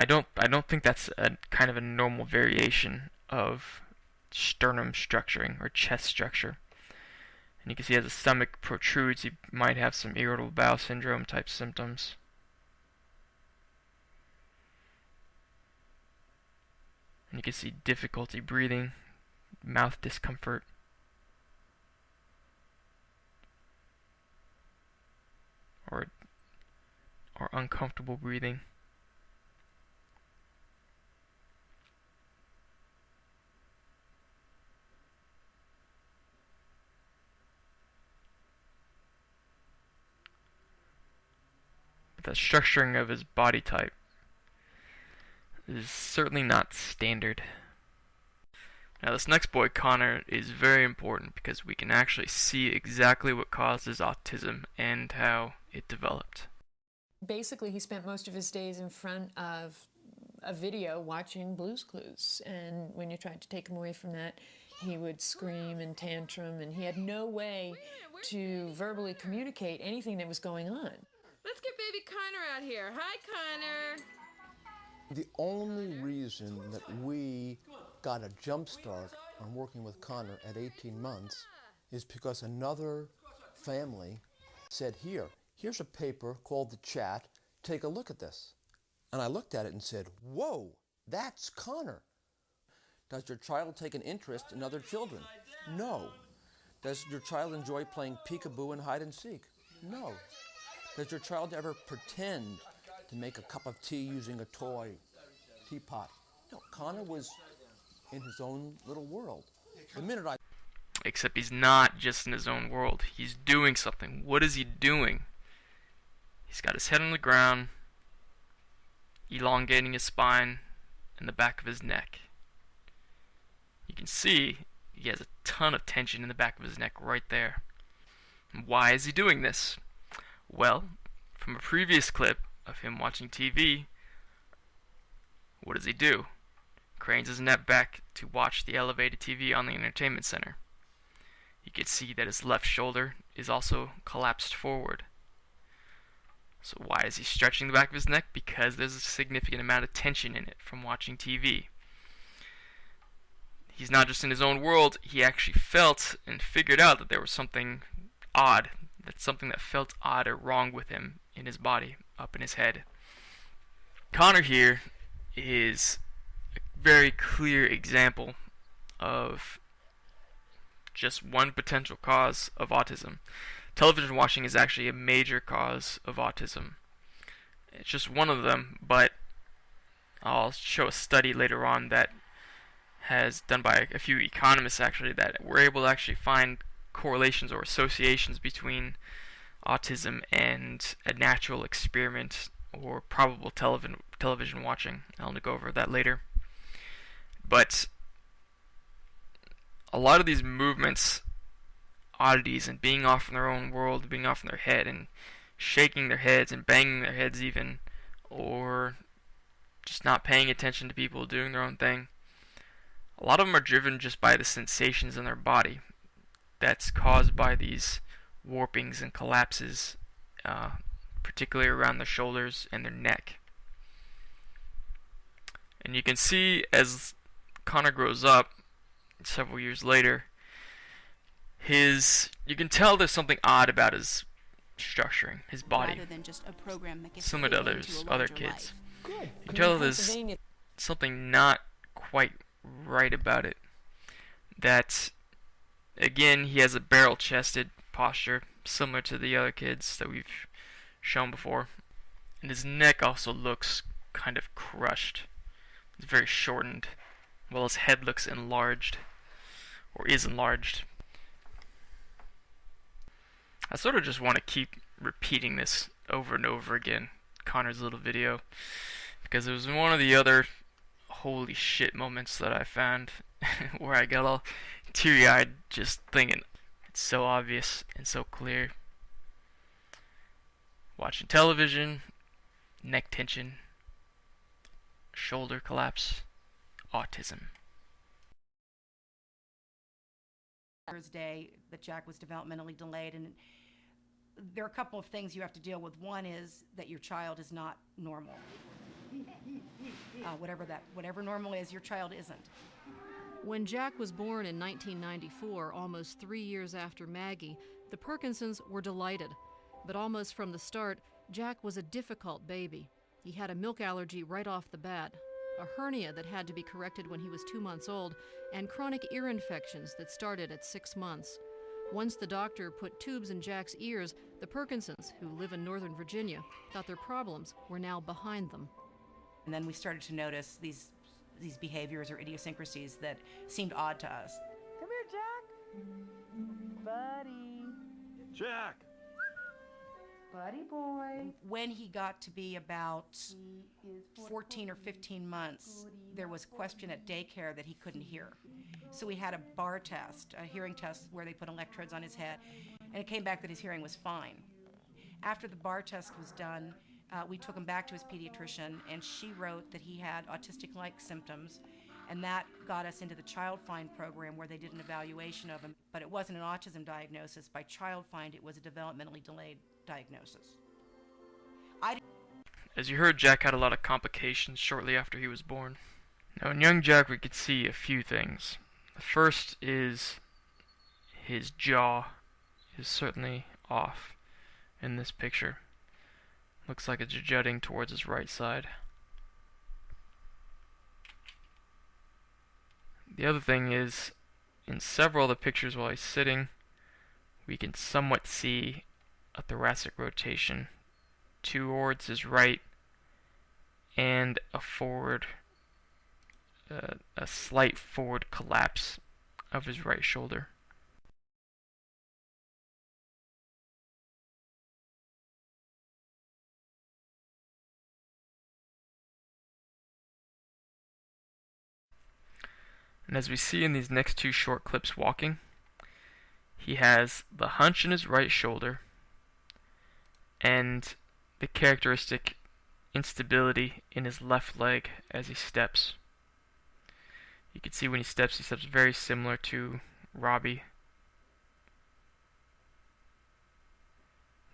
don't think that's a kind of a normal variation of sternum structuring or chest structure. And you can see as the stomach protrudes, he might have some irritable bowel syndrome type symptoms. And you can see difficulty breathing, mouth discomfort. Or uncomfortable breathing. the structuring of his body type is certainly not standard. Now this next boy, Connor, is very important because we can actually see exactly what causes autism and how it developed. Basically, he spent most of his days in front of a video watching Blue's Clues, and when you tried to take him away from that, he would scream and tantrum, and he had no way to verbally communicate anything that was going on. Let's get baby Connor out here. Hi, Connor. The only reason that we got a jump start on working with Connor at 18 months is because another family said, here's a paper called The Chat, take a look at this. And I looked at it and said, whoa, that's Connor. Does your child take an interest in other children? No. Does your child enjoy playing peekaboo and hide and seek? No. Does your child ever pretend to make a cup of tea using a toy teapot? No, Connor was in his own little world. The minute I... Except he's not just in his own world. He's doing something. What is he doing? He's got his head on the ground, elongating his spine and the back of his neck. You can see he has a ton of tension in the back of his neck right there. And why is he doing this? Well, from a previous clip of him watching TV, what does he do? Cranes his neck back to watch the elevated TV on the entertainment center. You can see that his left shoulder is also collapsed forward. So why is he stretching the back of his neck? Because there's a significant amount of tension in it from watching TV. He's not just in his own world, he actually felt and figured out that there was something odd, that something that felt odd or wrong with him in his body, up in his head. Connor here is a very clear example of just one potential cause of autism. Television watching is actually a major cause of autism. It's just one of them, but I'll show a study later on that has done by a few economists actually that were able to actually find correlations or associations between autism and a natural experiment or probable television watching. I'll go over that later. But a lot of these movements, oddities, and being off in their own world, being off in their head, and shaking their heads and banging their heads even, or just not paying attention to people doing their own thing, a lot of them are driven just by the sensations in their body that's caused by these warpings and collapses, particularly around their shoulders and their neck. And you can see as Connor grows up, several years later, you can tell there's something odd about his structuring, his body, rather than just a program that gets similar to fit into a other larger kids. life. You can tell there's something not quite right about it. That, again, he has a barrel-chested posture, similar to the other kids that we've shown before. And his neck also looks kind of crushed. It's very shortened, while his head looks enlarged, or is enlarged. I sort of just want to keep repeating this over and over again, Connor's little video, because it was one of the other holy shit moments that I found where I got all teary-eyed just thinking, it's so obvious and so clear. Watching television, neck tension, shoulder collapse, autism. Thursday that Jack was developmentally delayed, and there are a couple of things you have to deal with. One is that your child is not normal. Whatever normal is, your child isn't. When Jack was born in 1994, almost 3 years after Maggie, the Perkinsons were delighted. But almost from the start, Jack was a difficult baby. He had a milk allergy right off the bat, a hernia that had to be corrected when he was 2 months old, and chronic ear infections that started at 6 months. Once the doctor put tubes in Jack's ears, the Perkinsons, who live in Northern Virginia, thought their problems were now behind them. And then we started to notice these behaviors or idiosyncrasies that seemed odd to us. Come here, Jack. Buddy. Jack! Buddy boy. When he got to be about 14 or 15 months, there was a question at daycare that he couldn't hear. So we had a bar test, a hearing test where they put electrodes on his head, and it came back that his hearing was fine. After the bar test was done, we took him back to his pediatrician, and she wrote that he had autistic-like symptoms, and that got us into the Child Find program where they did an evaluation of him. But it wasn't an autism diagnosis. By Child Find, it was a developmentally delayed diagnosis. As you heard, Jack had a lot of complications shortly after he was born. Now in young Jack we could see a few things. The first is his jaw is certainly off in this picture. Looks like it's jutting towards his right side. The other thing is, in several of the pictures while he's sitting, we can somewhat see a thoracic rotation towards his right and a slight forward collapse of his right shoulder. And as we see in these next two short clips walking, he has the hunch in his right shoulder and the characteristic instability in his left leg as he steps. You can see when he steps very similar to Robbie,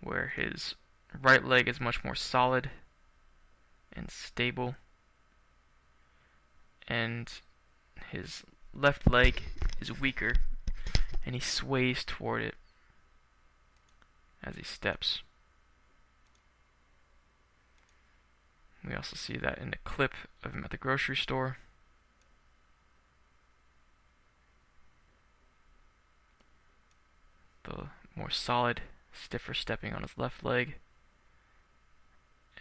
where his right leg is much more solid and stable, and his left leg is weaker, and he sways toward it as he steps. We also see that in the clip of him at the grocery store. The more solid, stiffer stepping on his left leg,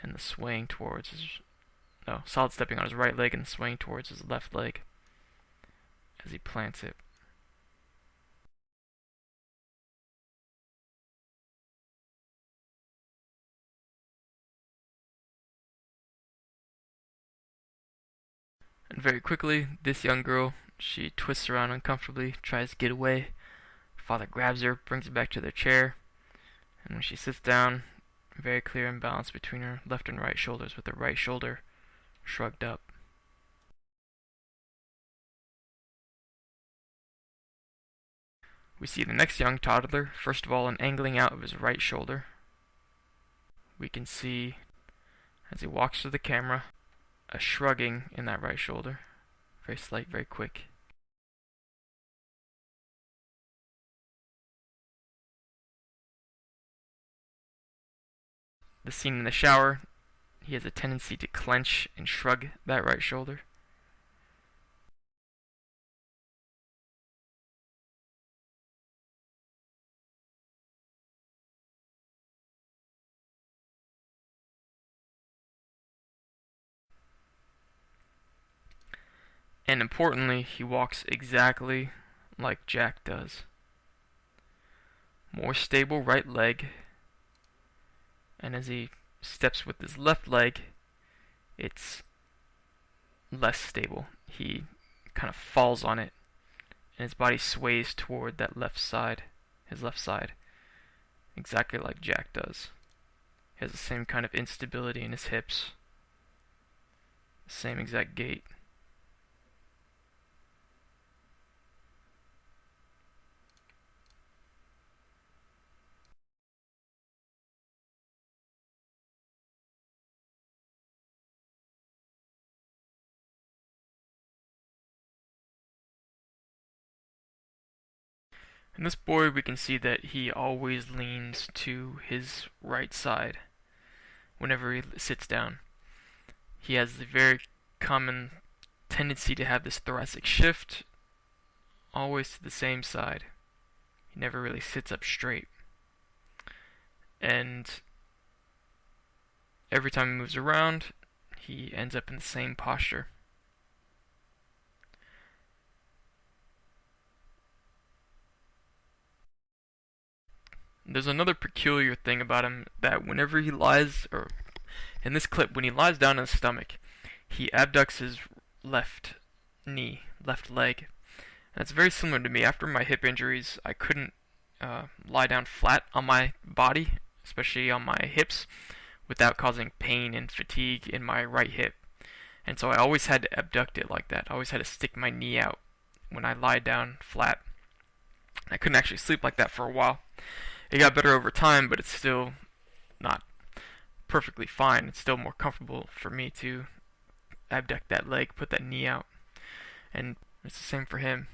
and the swaying towards his... No, solid stepping on his right leg and swaying towards his left leg as he plants it. And very quickly, this young girl, she twists around uncomfortably, tries to get away. Father grabs her, brings her back to their chair, and when she sits down, very clear imbalance between her left and right shoulders, with the right shoulder shrugged up. We see the next young toddler, first of all an angling out of his right shoulder. We can see, as he walks to the camera, a shrugging in that right shoulder. Very slight, very quick. The scene in the shower, he has a tendency to clench and shrug that right shoulder. And importantly, he walks exactly like Jack does. More stable right leg, and as he steps with his left leg, it's less stable. He kind of falls on it, and his body sways toward that left side, his left side, exactly like Jack does. He has the same kind of instability in his hips, same exact gait. In this boy, we can see that he always leans to his right side whenever he sits down. He has the very common tendency to have this thoracic shift, always to the same side. He never really sits up straight. And every time he moves around, he ends up in the same posture. there's another peculiar thing about him, that whenever he lies, or in this clip, when he lies down on his stomach, he abducts his left knee, left leg. And it's very similar to me. After my hip injuries, I couldn't lie down flat on my body, especially on my hips, without causing pain and fatigue in my right hip. And so I always had to abduct it like that. I always had to stick my knee out when I lie down flat. I couldn't actually sleep like that for a while. It got better over time, but it's still not perfectly fine. It's still more comfortable for me to abduct that leg, put that knee out. And it's the same for him.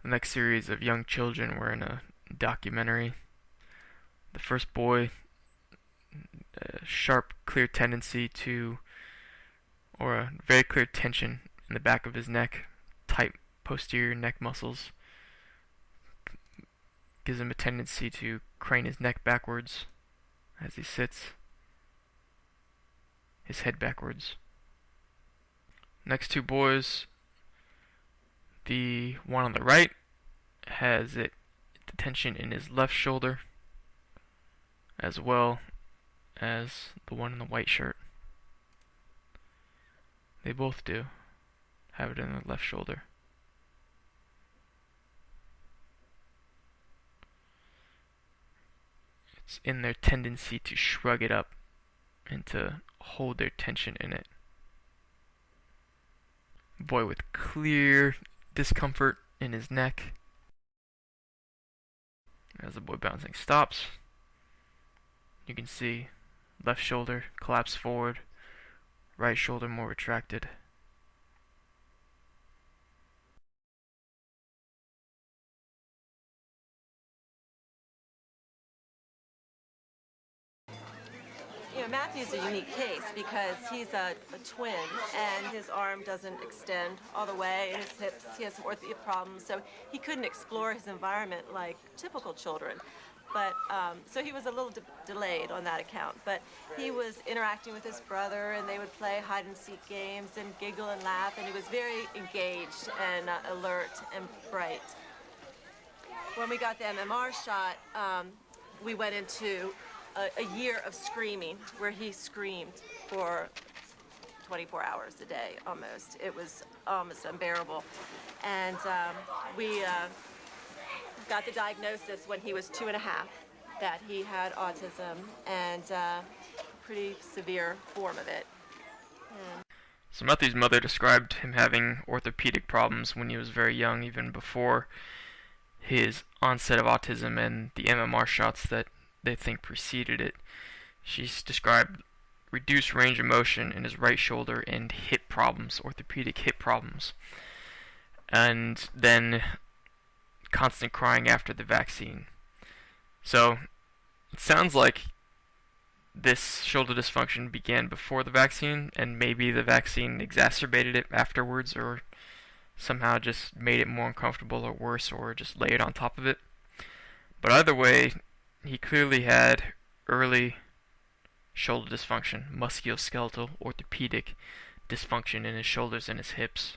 The next series of young children were in a documentary. The first boy, a sharp, clear tendency to, or a very clear tension in the back of his neck, tight posterior neck muscles, gives him a tendency to crane his neck backwards as he sits, his head backwards. Next two boys, the one on the right has the tension in his left shoulder, as well as the one in the white shirt. They both do have it in the left shoulder. It's in their tendency to shrug it up and to hold their tension in it. Boy with clear discomfort in his neck. As the boy bouncing stops, you can see left shoulder collapse forward, right shoulder more retracted. You know, Matthew's a unique case because he's a twin and his arm doesn't extend all the way, and his hips, he has some orthopedic problems, so he couldn't explore his environment like typical children. But, so he was a little delayed on that account, but he was interacting with his brother and they would play hide and seek games and giggle and laugh, and he was very engaged and alert and bright. When we got the MMR shot, we went into a year of screaming, where he screamed for 24 hours a day, almost. It was almost unbearable. And we got the diagnosis when he was 2.5 that he had autism, and pretty severe form of it. So Matthew's mother described him having orthopedic problems when he was very young, even before his onset of autism and the MMR shots that they think preceded it. She's described reduced range of motion in his right shoulder and hip problems, orthopedic hip problems, and then constant crying after the vaccine. So it sounds like this shoulder dysfunction began before the vaccine, and maybe the vaccine exacerbated it afterwards, or somehow just made it more uncomfortable or worse, or just layered on top of it. But either way, he clearly had early shoulder dysfunction, musculoskeletal, orthopedic dysfunction in his shoulders and his hips.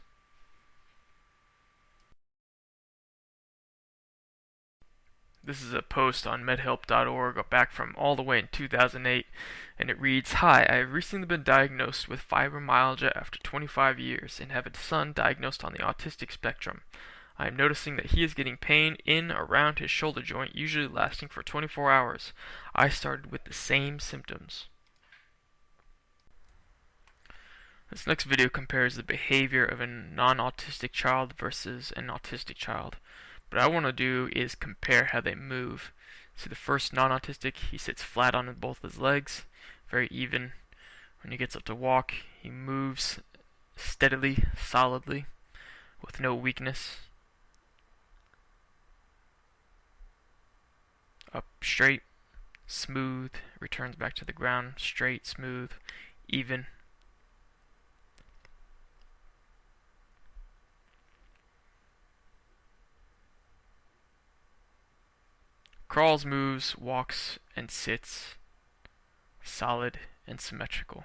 This is a post on medhelp.org back from all the way in 2008, and it reads, "Hi, I have recently been diagnosed with fibromyalgia after 25 years and have a son diagnosed on the autistic spectrum. I am noticing that he is getting pain in around his shoulder joint, usually lasting for 24 hours. I started with the same symptoms." This next video compares the behavior of a non-autistic child versus an autistic child. What I want to do is compare how they move. See, the first non-autistic, he sits flat on both his legs, very even. When he gets up to walk, he moves steadily, solidly, with no weakness. Up straight, smooth, returns back to the ground, straight, smooth, even. Crawls, moves, walks, and sits, solid and symmetrical.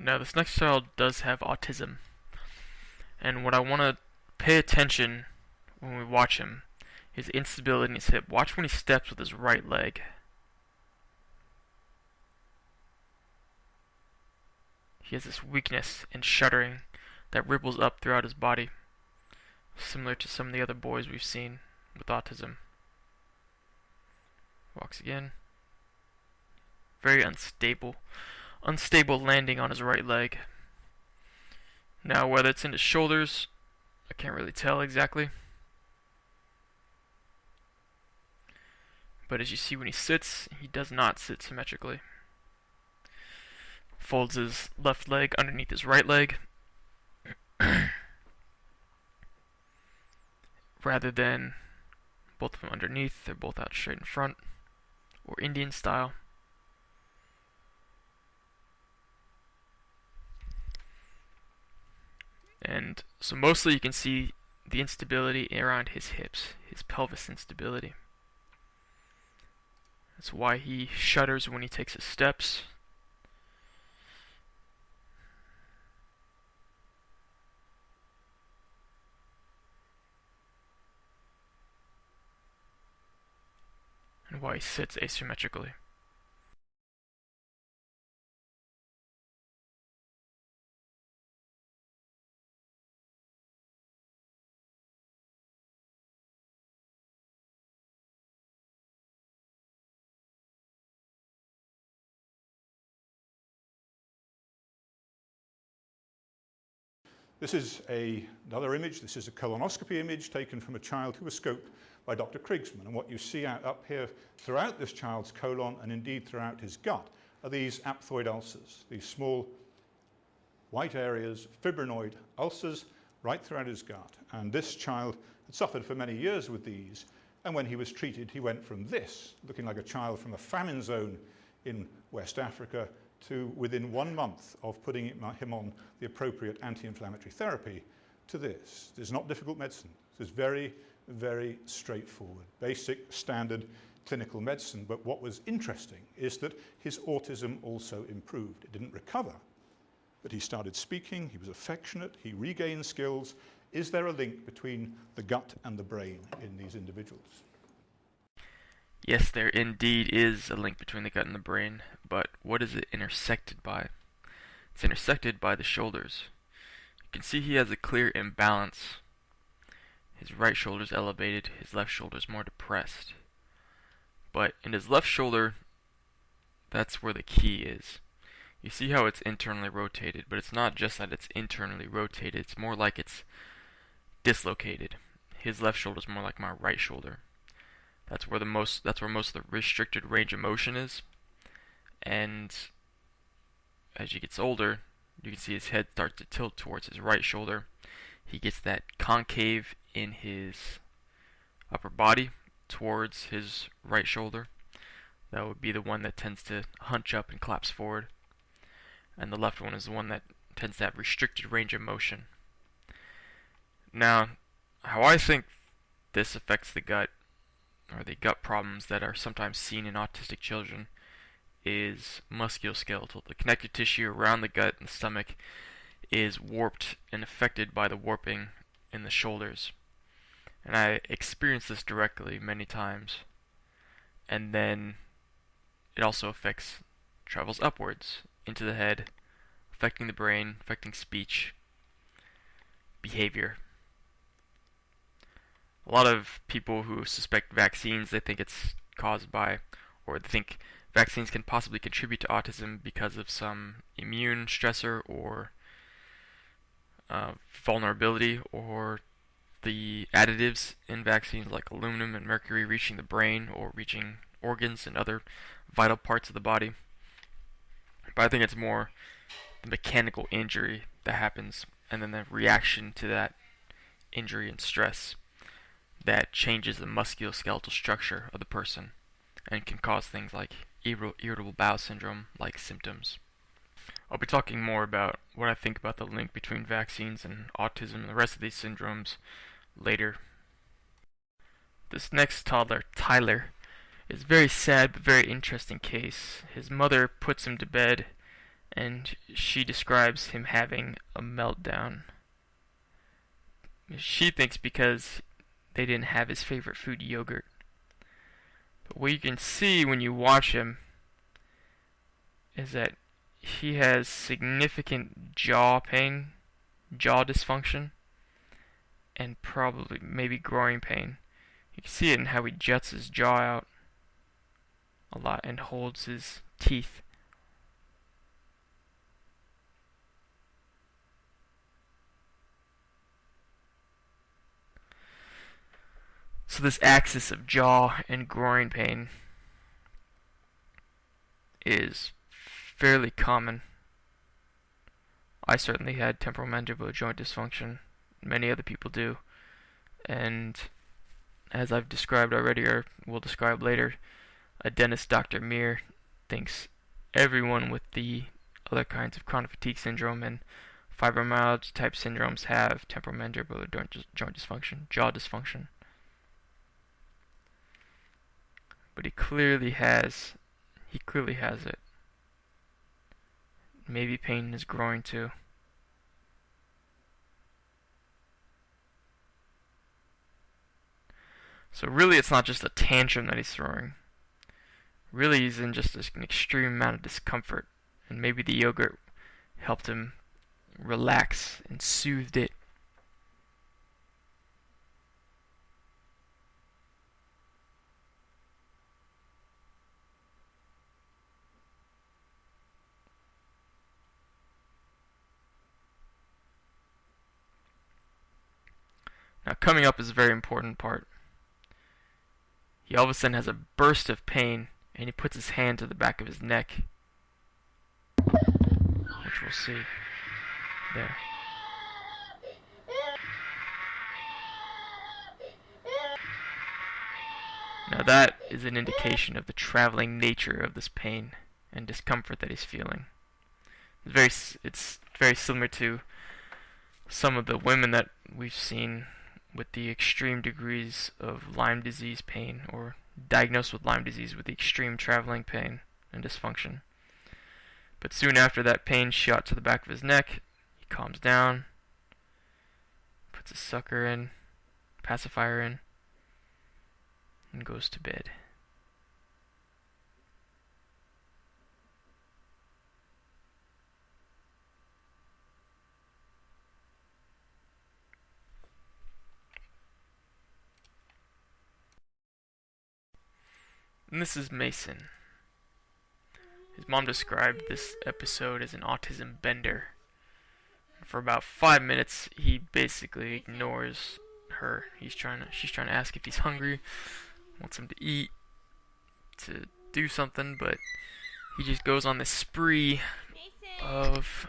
Now, this next child does have autism, and what I want to pay attention when we watch him is instability in his hip. Watch when he steps with his right leg. He has this weakness and shuddering that ripples up throughout his body, similar to some of the other boys we've seen with autism. Walks again. Very unstable landing on his right leg. Now, whether it's in his shoulders, I can't really tell exactly. But as you see when he sits, he does not sit symmetrically. Folds his left leg underneath his right leg, rather than both of them underneath. They're both out straight in front, or Indian style. And so mostly you can see the instability around his hips, his pelvis instability. That's why he shudders when he takes his steps. And why he sits asymmetrically. This is another image. This is a colonoscopy image taken from a child who was scoped by Dr. Krigsman. And what you see up here throughout this child's colon and indeed throughout his gut are these aphthoid ulcers, these small white areas, fibrinoid ulcers right throughout his gut. And this child had suffered for many years with these. And when he was treated, he went from this, looking like a child from a famine zone in West Africa, to within 1 month of putting him on the appropriate anti-inflammatory therapy, to this. This is not difficult medicine. This is very, very straightforward, basic, standard clinical medicine. But what was interesting is that his autism also improved. It didn't recover, but he started speaking, he was affectionate, he regained skills. Is there a link between the gut and the brain in these individuals? Yes, there indeed is a link between the gut and the brain, but what is it intersected by? It's intersected by the shoulders. You can see he has a clear imbalance. His right shoulder is elevated, his left shoulder is more depressed. But in his left shoulder, that's where the key is. You see how it's internally rotated, but it's not just that it's internally rotated, it's more like it's dislocated. His left shoulder is more like my right shoulder. That's where most of the restricted range of motion is. And as he gets older, you can see his head starts to tilt towards his right shoulder. He gets that concave in his upper body towards his right shoulder. That would be the one that tends to hunch up and collapse forward. And the left one is the one that tends to have restricted range of motion. Now, how I think this affects the gut, or the gut problems that are sometimes seen in autistic children, is musculoskeletal. The connective tissue around the gut and the stomach is warped and affected by the warping in the shoulders. And I experienced this directly many times. And then it also travels upwards into the head, affecting the brain, affecting speech, behavior. A lot of people who suspect vaccines, they think it's caused by, or they think vaccines can possibly contribute to autism because of some immune stressor or vulnerability, or the additives in vaccines like aluminum and mercury reaching the brain or reaching organs and other vital parts of the body. But I think it's more the mechanical injury that happens and then the reaction to that injury and stress that changes the musculoskeletal structure of the person and can cause things like irritable bowel syndrome like symptoms. I'll be talking more about what I think about the link between vaccines and autism and the rest of these syndromes later. This next toddler, Tyler, is a very sad but very interesting case. His mother puts him to bed and she describes him having a meltdown. She thinks because they didn't have his favorite food, yogurt. But what you can see when you watch him is that he has significant jaw pain, jaw dysfunction, and probably maybe growing pain. You can see it in how he juts his jaw out a lot and holds his teeth. So this axis of jaw and groin pain is fairly common. I certainly had temporomandibular joint dysfunction. Many other people do. And as I've described already, or will describe later, a dentist, Dr. Meir, thinks everyone with the other kinds of chronic fatigue syndrome and fibromyalgia type syndromes have temporomandibular joint dysfunction, jaw dysfunction. But he clearly has it. Maybe pain in his groin too. So really it's not just a tantrum that he's throwing. Really he's in just an extreme amount of discomfort, and maybe the yogurt helped him relax and soothed it. Now coming up is a very important part. He all of a sudden has a burst of pain, and he puts his hand to the back of his neck, which we'll see there. Now that is an indication of the traveling nature of this pain and discomfort that he's feeling. It's very similar to some of the women that we've seen with the extreme degrees of Lyme disease pain, or diagnosed with Lyme disease with the extreme traveling pain and dysfunction. But soon after that pain shot to the back of his neck, he calms down, puts a sucker in, pacifier in, and goes to bed. And this is Mason. His mom described this episode as an autism bender. For about 5 minutes, he basically ignores her. She's trying to ask if he's hungry, wants him to eat, to do something, but he just goes on this spree of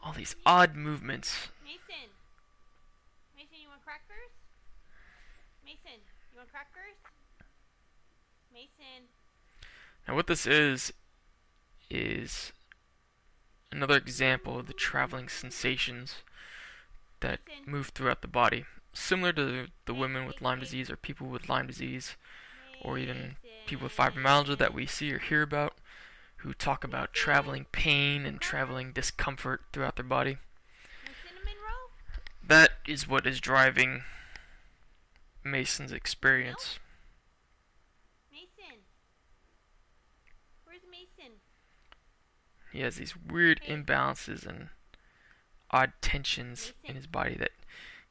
all these odd movements. Mason, you want crackers? Mason, you want crackers? Mason. Now what this is another example of the traveling sensations that move throughout the body. Similar to the women with Lyme disease, or people with Lyme disease, or even people with fibromyalgia that we see or hear about, who talk about traveling pain and traveling discomfort throughout their body. That is what is driving Mason's experience. Mason. Where's Mason? He has these weird imbalances and odd tensions in his body that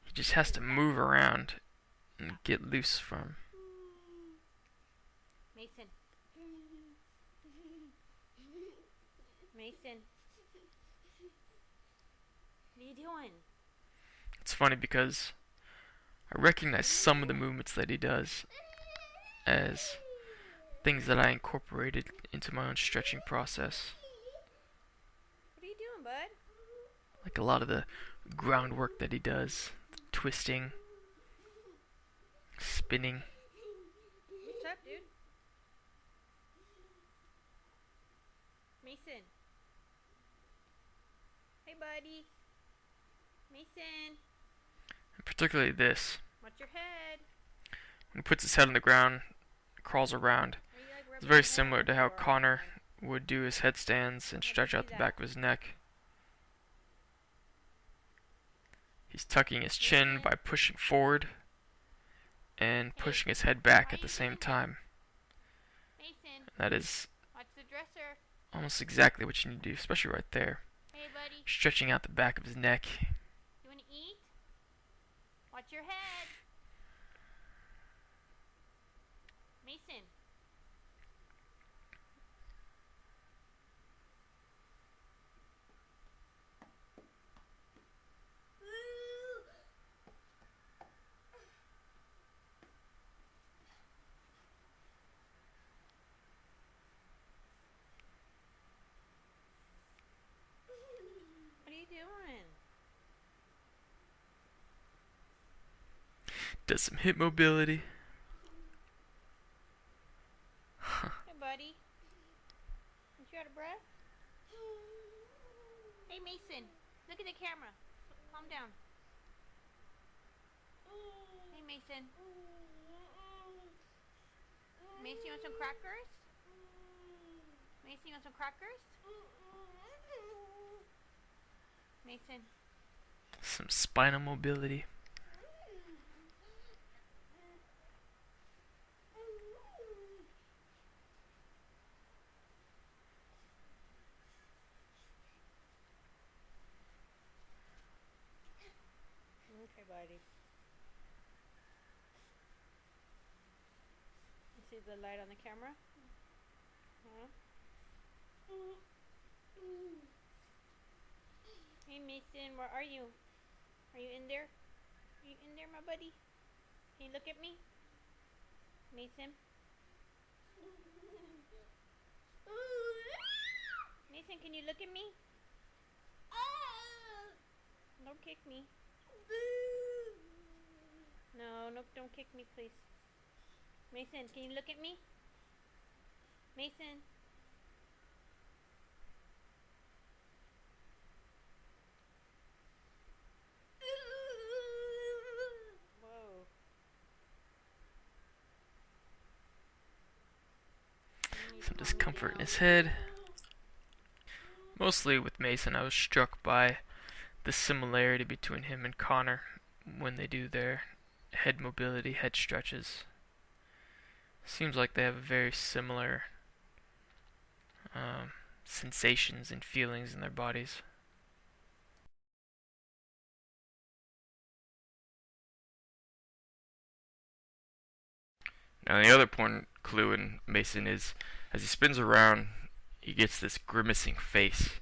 he just has to move around and get loose from. Mason. Mason. What are you doing? It's funny because I recognize some of the movements that he does as things that I incorporated into my own stretching process. What are you doing, bud? Like a lot of the groundwork that he does, the twisting, spinning. What's up, dude? Mason. Hey, buddy. Mason. And particularly this. Watch your head. When he puts his head on the ground, crawls around. It's very similar to how Connor would do his headstands and stretch out the back of his neck. He's tucking his chin by pushing forward and pushing his head back at the same time. That is almost exactly what you need to do, especially right there. Stretching out the back of his neck. You want to eat? Watch your head. Mason. What are you doing? Does some hip mobility. Hey, buddy. Aren't you out of breath? Hey, Mason. Look at the camera. Calm down. Hey, Mason. Mason, you want some crackers? Mason, you want some crackers? Mason. Some spinal mobility. Okay, buddy. You see the light on the camera? Huh? Hey, Mason, where are you? Are you in there? Are you in there, my buddy? Can you look at me? Mason? Mason, can you look at me? Don't kick me. No, no, don't kick me, please. Mason, can you look at me? Mason? Whoa. Some discomfort in his head. Mostly with Mason, I was struck by the similarity between him and Connor when they do their head mobility, head stretches. Seems like they have very similar sensations and feelings in their bodies. Now the other important clue in Mason is, as he spins around, he gets this grimacing face,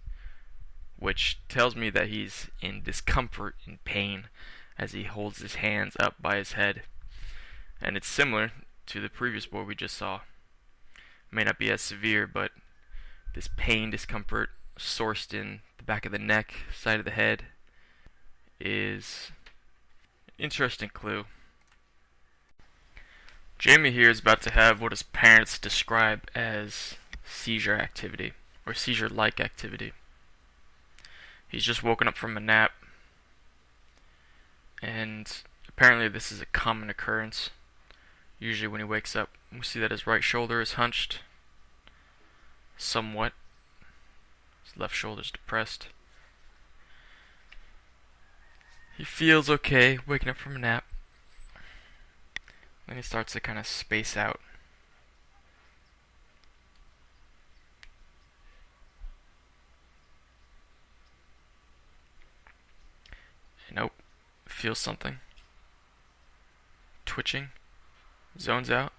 which tells me that he's in discomfort and pain as he holds his hands up by his head. And it's similar to the previous boy we just saw. May not be as severe, but this pain, discomfort sourced in the back of the neck, side of the head, is an interesting clue. Jamie here is about to have what his parents describe as seizure activity, or seizure-like activity. He's just woken up from a nap, and apparently this is a common occurrence. Usually when he wakes up, we see that his right shoulder is hunched somewhat. His left shoulder is depressed. He feels okay waking up from a nap. Then he starts to kind of space out. Nope. Feels something. Twitching. Zones out.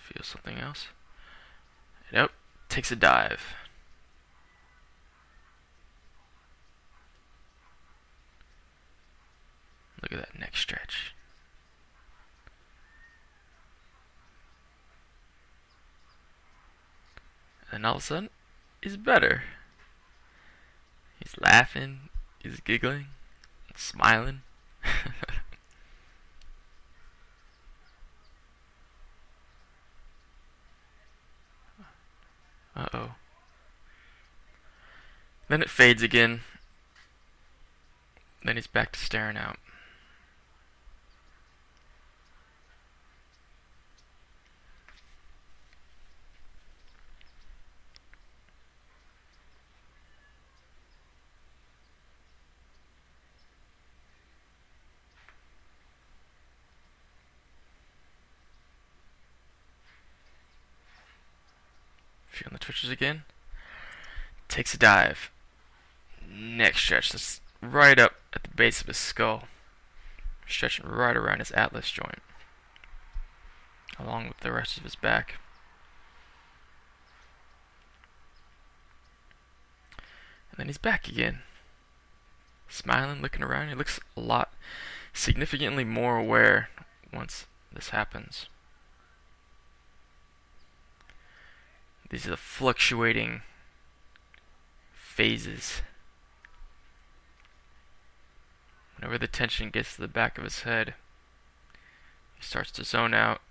Feels something else. Nope. Takes a dive. Look at that neck stretch. And all of a sudden, he's better. He's laughing, he's giggling, smiling. Uh-oh. Then it fades again. Then he's back to staring out. Feeling the twitches again. Takes a dive. Neck stretch. That's right up at the base of his skull. Stretching right around his atlas joint, along with the rest of his back. And then he's back again. Smiling, looking around. He looks a lot, significantly more aware once this happens. These are the fluctuating phases. Whenever the tension gets to the back of his head, he starts to zone out,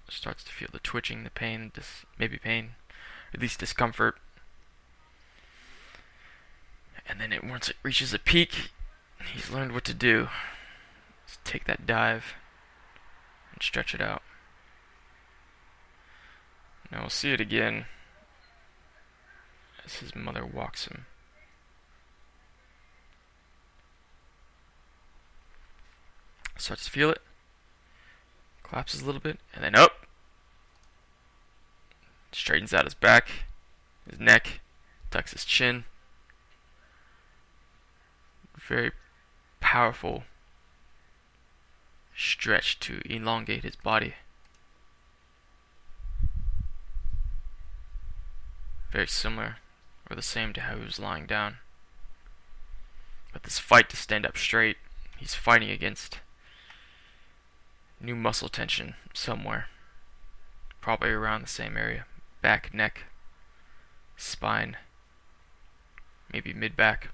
starts to feel the twitching, the pain, maybe pain, at least discomfort. And then once it reaches a peak, he's learned what to do. Just take that dive and stretch it out. Now we'll see it again as his mother walks him. Starts to feel it, collapses a little bit, and then up. Straightens out his back, his neck, tucks his chin. Very powerful stretch to elongate his body. Very similar or the same to how he was lying down. But this fight to stand up straight, he's fighting against new muscle tension somewhere. Probably around the same area. Back, neck, spine, maybe mid-back.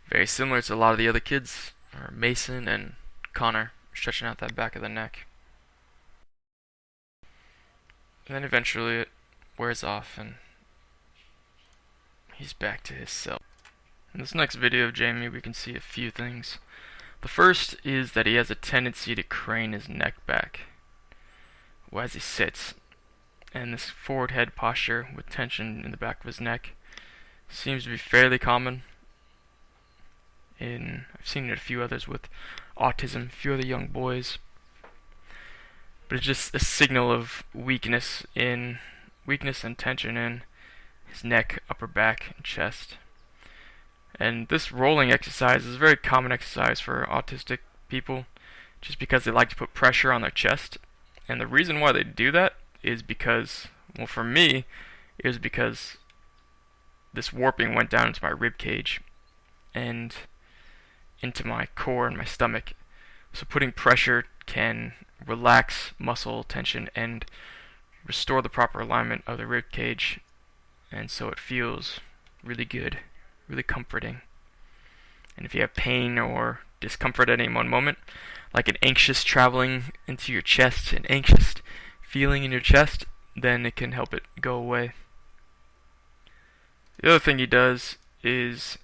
Very similar to a lot of the other kids, or Mason and Connor, stretching out that back of the neck. And then eventually it wears off and he's back to his cell. In this next video of Jamie, we can see a few things. The first is that he has a tendency to crane his neck back as he sits, and this forward head posture with tension in the back of his neck seems to be fairly common. I've seen it in a few others with autism, a few other young boys, but it's just a signal of weakness and tension in his neck, upper back, and chest. And this rolling exercise is a very common exercise for autistic people, just because they like to put pressure on their chest. And the reason why they do that is because, well, for me, it was because this warping went down into my rib cage and into my core and my stomach. So putting pressure can relax muscle tension and restore the proper alignment of the rib cage, and so it feels really good, really comforting. And if you have pain or discomfort at any one moment, like an anxious traveling into your chest, an anxious feeling in your chest, then it can help it go away. The other thing he does is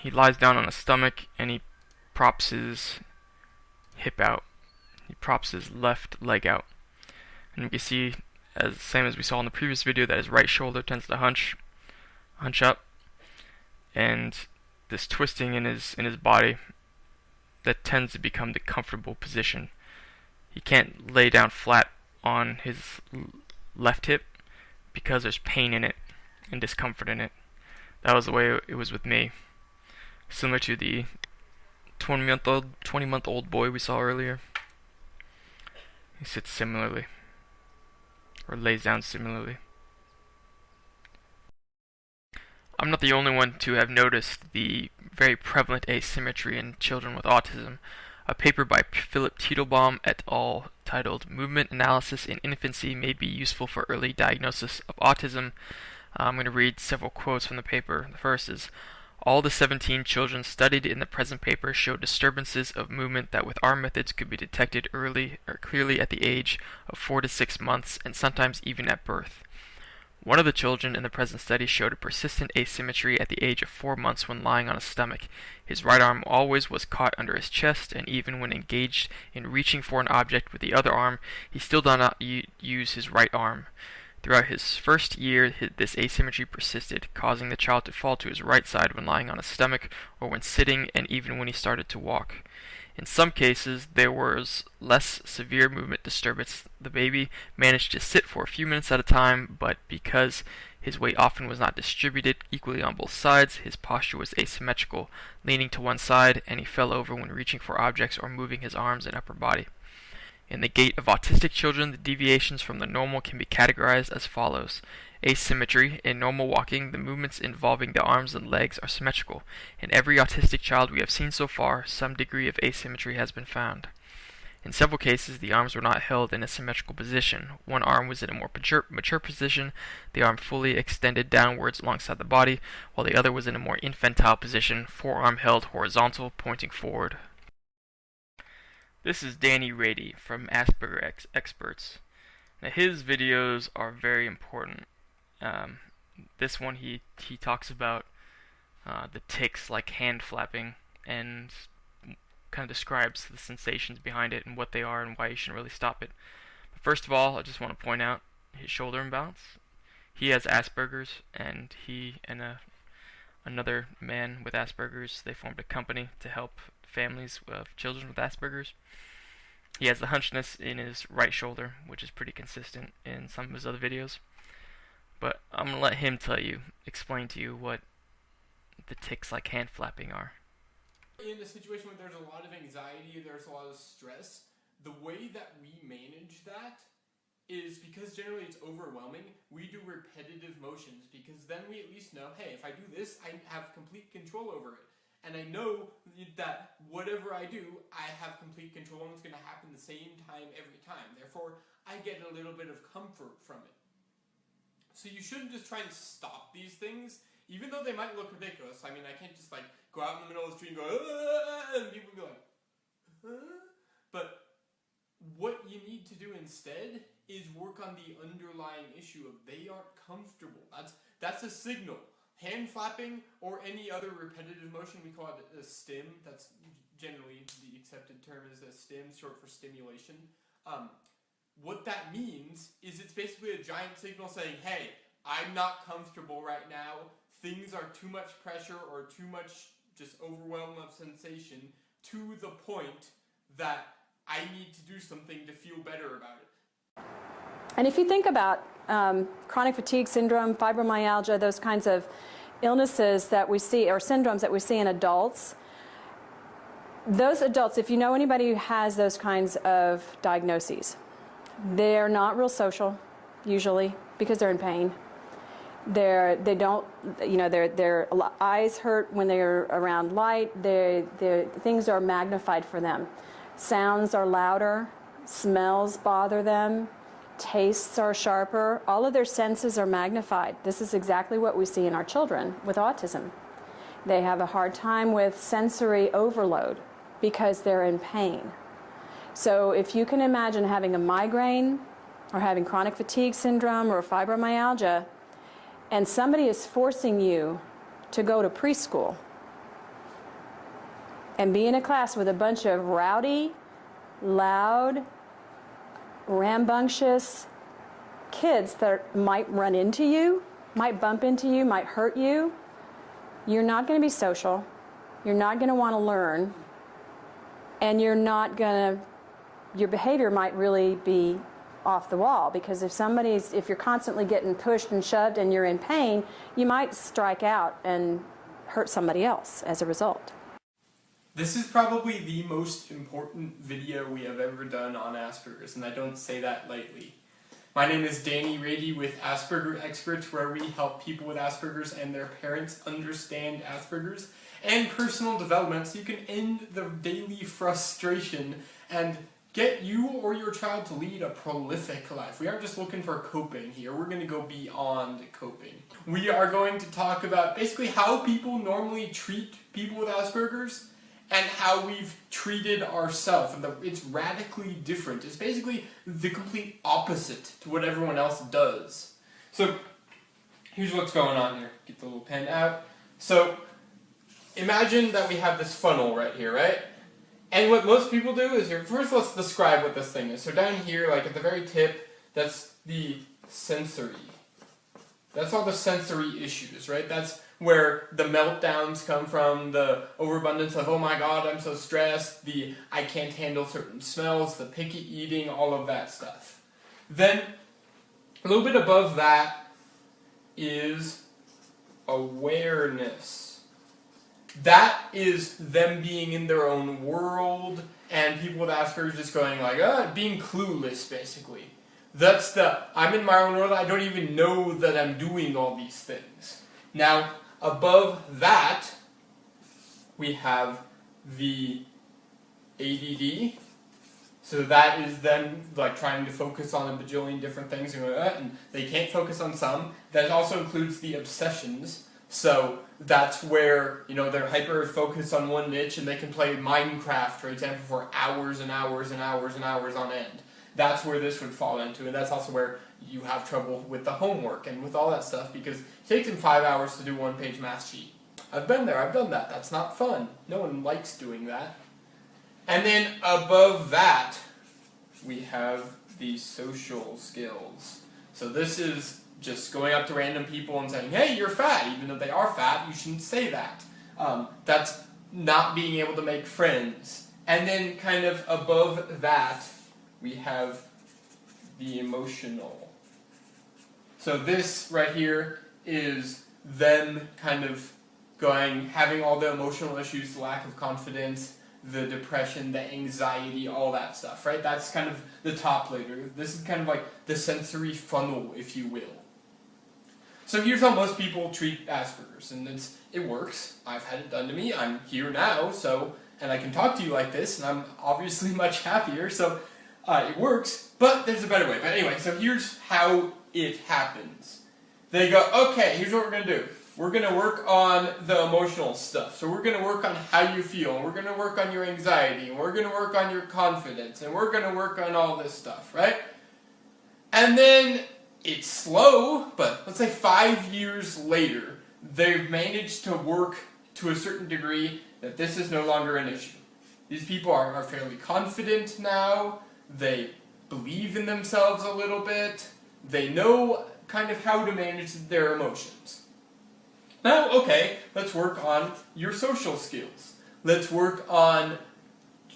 he lies down on his stomach and he props his hip out. He props his left leg out. And you can see, same as we saw in the previous video, that his right shoulder tends to hunch up. And this twisting in his body, that tends to become the comfortable position. He can't lay down flat on his left hip because there's pain in it and discomfort in it. That was the way it was with me. Similar to the 20-month-old boy we saw earlier. He sits similarly, or lays down similarly. I'm not the only one to have noticed the very prevalent asymmetry in children with autism. A paper by Philip Teitelbaum et al. Titled Movement Analysis in Infancy May Be Useful for Early Diagnosis of Autism. I'm going to read several quotes from the paper. The first is, all the 17 children studied in the present paper showed disturbances of movement that with our methods could be detected early or clearly at the age of 4 to 6 months and sometimes even at birth. One of the children in the present study showed a persistent asymmetry at the age of 4 months when lying on his stomach. His right arm always was caught under his chest, and even when engaged in reaching for an object with the other arm, he still did not use his right arm. Throughout his first year, this asymmetry persisted, causing the child to fall to his right side when lying on his stomach or when sitting, and even when he started to walk. In some cases, there was less severe movement disturbance. The baby managed to sit for a few minutes at a time, but because his weight often was not distributed equally on both sides, his posture was asymmetrical, leaning to one side, and he fell over when reaching for objects or moving his arms and upper body. In the gait of autistic children, the deviations from the normal can be categorized as follows. Asymmetry. In normal walking, the movements involving the arms and legs are symmetrical. In every autistic child we have seen so far, some degree of asymmetry has been found. In several cases, the arms were not held in a symmetrical position. One arm was in a more mature position, the arm fully extended downwards alongside the body, while the other was in a more infantile position, forearm held horizontal, pointing forward. This is Danny Rady from Asperger Experts. Now his videos are very important. This one he talks about the tics like hand flapping and kind of describes the sensations behind it and what they are and why you shouldn't really stop it. But first of all, I just want to point out his shoulder imbalance. He has Asperger's, and he and another man with Asperger's, they formed a company to help families of children with Asperger's. He has the hunchness in his right shoulder, which is pretty consistent in some of his other videos. But I'm going to let him explain to you what the tics like hand flapping are. In a situation where there's a lot of anxiety, there's a lot of stress, the way that we manage that is, because generally it's overwhelming, we do repetitive motions, because then we at least know, hey, if I do this, I have complete control over it. And I know that whatever I do, I have complete control, and it's going to happen the same time every time. Therefore, I get a little bit of comfort from it. So you shouldn't just try and stop these things, even though they might look ridiculous. I mean, I can't just like go out in the middle of the street and go, and people will be like, But what you need to do instead is work on the underlying issue of they aren't comfortable. That's a signal. Hand flapping or any other repetitive motion, we call it a stim. That's generally the accepted term is a stim, short for stimulation. What that means is it's basically a giant signal saying, hey, I'm not comfortable right now. Things are too much pressure or too much just overwhelm of sensation to the point that I need to do something to feel better about it. And if you think about chronic fatigue syndrome, fibromyalgia, those kinds of illnesses that we see, or syndromes that we see in adults, those adults, if you know anybody who has those kinds of diagnoses, they're not real social, usually, because they're in pain. Their eyes hurt when they're around light. Things are magnified for them. Sounds are louder. Smells bother them. Tastes are sharper. All of their senses are magnified. This is exactly what we see in our children with autism. They have a hard time with sensory overload because they're in pain. So if you can imagine having a migraine or having chronic fatigue syndrome or fibromyalgia, and somebody is forcing you to go to preschool and be in a class with a bunch of rowdy, loud, rambunctious kids that might run into you, might bump into you, might hurt you, you're not going to be social, you're not going to want to learn, and your behavior might really be off the wall, because if you're constantly getting pushed and shoved and you're in pain, you might strike out and hurt somebody else as a result. This is probably the most important video we have ever done on Asperger's, and I don't say that lightly. My name is Danny Rady with Asperger Experts, where we help people with Asperger's and their parents understand Asperger's and personal development so you can end the daily frustration and get you or your child to lead a prolific life. We aren't just looking for coping here, we're going to go beyond coping. We are going to talk about basically how people normally treat people with Asperger's and how we've treated ourselves. And it's radically different. It's basically the complete opposite to what everyone else does. So here's what's going on here. Get the little pen out. So imagine that we have this funnel right here, right? And what most people do is here, first let's describe what this thing is. So down here, like at the very tip, that's the sensory. That's all the sensory issues, right? That's where the meltdowns come from, the overabundance of, oh my god, I'm so stressed, the I can't handle certain smells, the picky eating, all of that stuff. Then, a little bit above that is awareness. That is them being in their own world, and people with Asperger's just going like, being clueless, basically. That's the, I'm in my own world, I don't even know that I'm doing all these things. Now, above that, we have the ADD. So that is them like trying to focus on a bajillion different things, and they can't focus on some. That also includes the obsessions. So that's where, they're hyper-focused on one niche, and they can play Minecraft, for example, for hours and hours and hours and hours on end. That's where this would fall into, and that's also where you have trouble with the homework and with all that stuff, because it takes them 5 hours to do a one-page math sheet. I've been there, I've done that. That's not fun. No one likes doing that. And then above that, we have the social skills. So this is just going up to random people and saying, hey, you're fat. Even though they are fat, you shouldn't say that. That's not being able to make friends. And then kind of above that, we have the emotional. So this right here is them kind of having all the emotional issues, the lack of confidence, the depression, the anxiety, all that stuff, right? That's kind of the top layer. This is kind of like the sensory funnel, if you will. So here's how most people treat Asperger's, and it works. I've had it done to me. I'm here now, and I can talk to you like this, and I'm obviously much happier, so it works, but there's a better way. But anyway, so here's how it happens. They go, okay, here's what we're going to do. We're going to work on the emotional stuff. So we're going to work on how you feel, and we're going to work on your anxiety, and we're going to work on your confidence, and we're going to work on all this stuff, right? And then it's slow, but let's say 5 years later, they've managed to work to a certain degree that this is no longer an issue. These people are fairly confident now. They believe in themselves a little bit. They know kind of how to manage their emotions. Now, okay, let's work on your social skills. Let's work on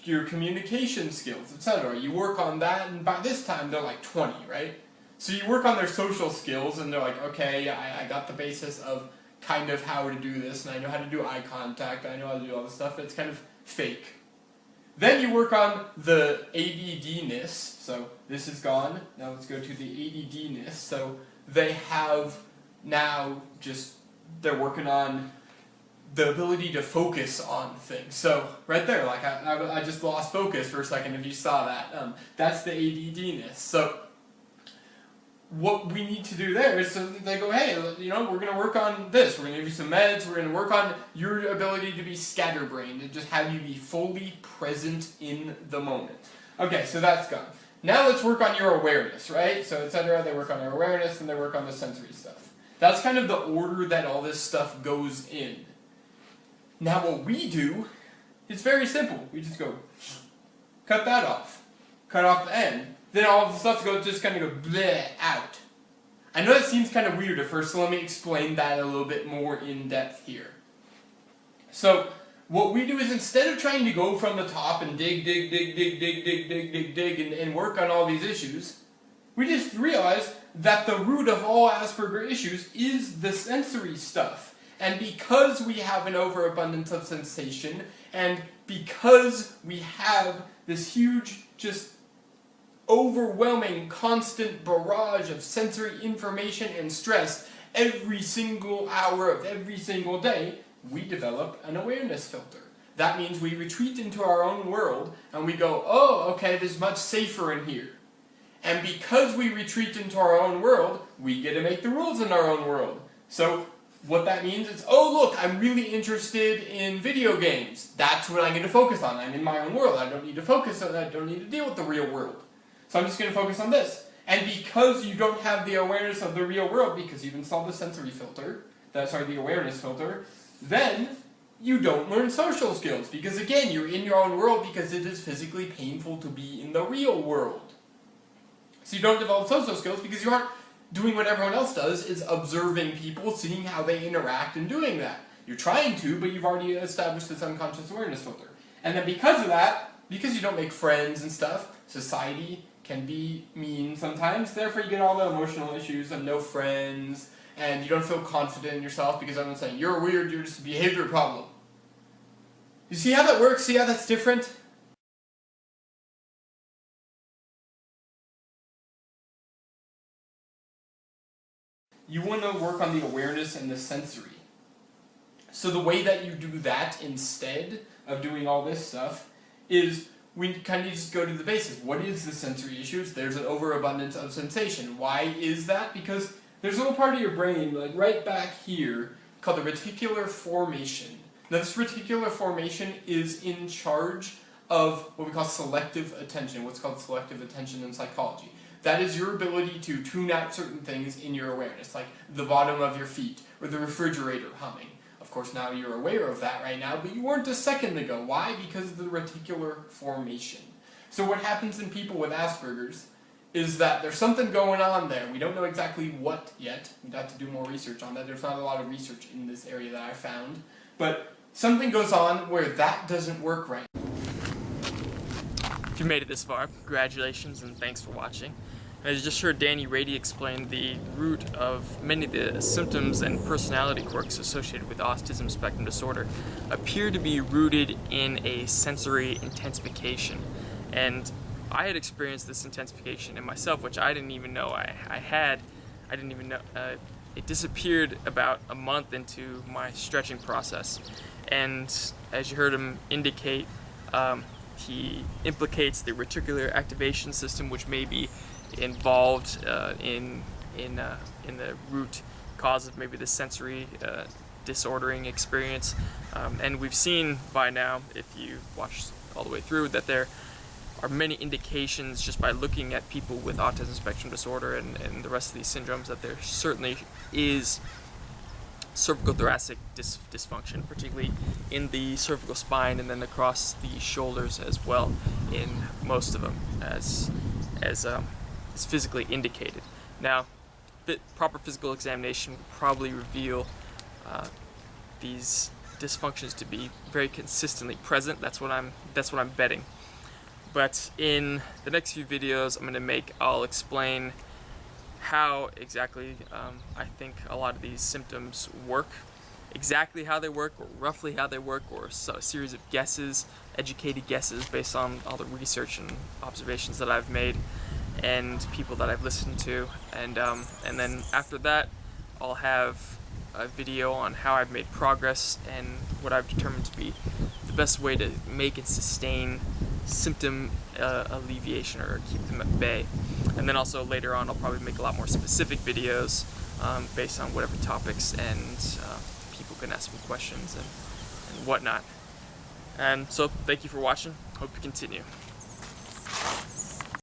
your communication skills, etc. You work on that, and by this time, they're like 20, right? So you work on their social skills, and they're like, okay, I got the basis of kind of how to do this, and I know how to do eye contact, I know how to do all this stuff, but it's kind of fake. Then you work on the ADD-ness, so this is gone. Now let's go to the ADD-ness. So they have now they're working on the ability to focus on things. So right there, like I just lost focus for a second if you saw that. That's the ADD-ness. So what we need to do there is so they go, hey, we're going to work on this. We're going to give you some meds. We're going to work on your ability to be scatterbrained and just have you be fully present in the moment. Okay, so that's gone. Now let's work on your awareness, right? So etc. They work on their awareness and they work on the sensory stuff. That's kind of the order that all this stuff goes in. Now what we do is very simple. We just go, cut that off. Cut off the end. Then all of the stuff just kind of go bleh out. I know that seems kind of weird at first, so let me explain that a little bit more in depth here. So what we do is instead of trying to go from the top and dig and work on all these issues, we just realize that the root of all Asperger issues is the sensory stuff. And because we have an overabundance of sensation, and because we have this huge, just overwhelming, constant barrage of sensory information and stress every single hour of every single day, we develop an awareness filter. That means we retreat into our own world and we go, oh, okay, this is much safer in here. And because we retreat into our own world, we get to make the rules in our own world. So what that means is, oh look, I'm really interested in video games. That's what I'm going to focus on. I'm in my own world. I don't need to focus on that. I don't need to deal with the real world. So I'm just going to focus on this. And because you don't have the awareness of the real world, because you've installed the sensory filter, the awareness filter, then you don't learn social skills. Because again, you're in your own world because it is physically painful to be in the real world. So you don't develop social skills because you aren't doing what everyone else does is observing people, seeing how they interact and doing that. You're trying to, but you've already established this unconscious awareness filter. And then because of that, because you don't make friends and stuff, society can be mean sometimes, therefore you get all the emotional issues of no friends, and you don't feel confident in yourself because everyone's saying, you're weird, you're just a behavior problem. You see how that works? See how that's different? You want to work on the awareness and the sensory. So the way that you do that instead of doing all this stuff is we kind of just go to the basics. What is the sensory issues? There's an overabundance of sensation. Why is that? Because there's a little part of your brain, like right back here, called the reticular formation. Now this reticular formation is in charge of what we call selective attention, what's called selective attention in psychology. That is your ability to tune out certain things in your awareness, like the bottom of your feet or the refrigerator humming. Of course, now you're aware of that right now, but you weren't a second ago. Why? Because of the reticular formation. So what happens in people with Asperger's is that there's something going on there. We don't know exactly what yet. We'd have to do more research on that. There's not a lot of research in this area that I found. But something goes on where that doesn't work right. If you made it this far, congratulations and thanks for watching. As you just heard Danny Rady explain, the root of many of the symptoms and personality quirks associated with autism spectrum disorder appear to be rooted in a sensory intensification. And I had experienced this intensification in myself, which I didn't even know I had. I didn't even know. It disappeared about a month into my stretching process. And as you heard him indicate, he implicates the reticular activation system, which may be involved in the root cause of maybe the sensory disordering experience. And we've seen by now, if you watch all the way through, that there are many indications just by looking at people with autism spectrum disorder and the rest of these syndromes that there certainly is cervical thoracic dysfunction, particularly in the cervical spine and then across the shoulders as well in most of them, as is physically indicated. Now, proper physical examination will probably reveal these dysfunctions to be very consistently present. That's what I'm betting. But in the next few videos I'll explain how exactly I think a lot of these symptoms work, exactly how they work, or roughly how they work, or a series of guesses, educated guesses based on all the research and observations that I've made and people that I've listened to, and then after that I'll have a video on how I've made progress and what I've determined to be the best way to make and sustain symptom alleviation or keep them at bay. And then also later on I'll probably make a lot more specific videos based on whatever topics, and people can ask me questions and whatnot. And so thank you for watching. Hope you continue.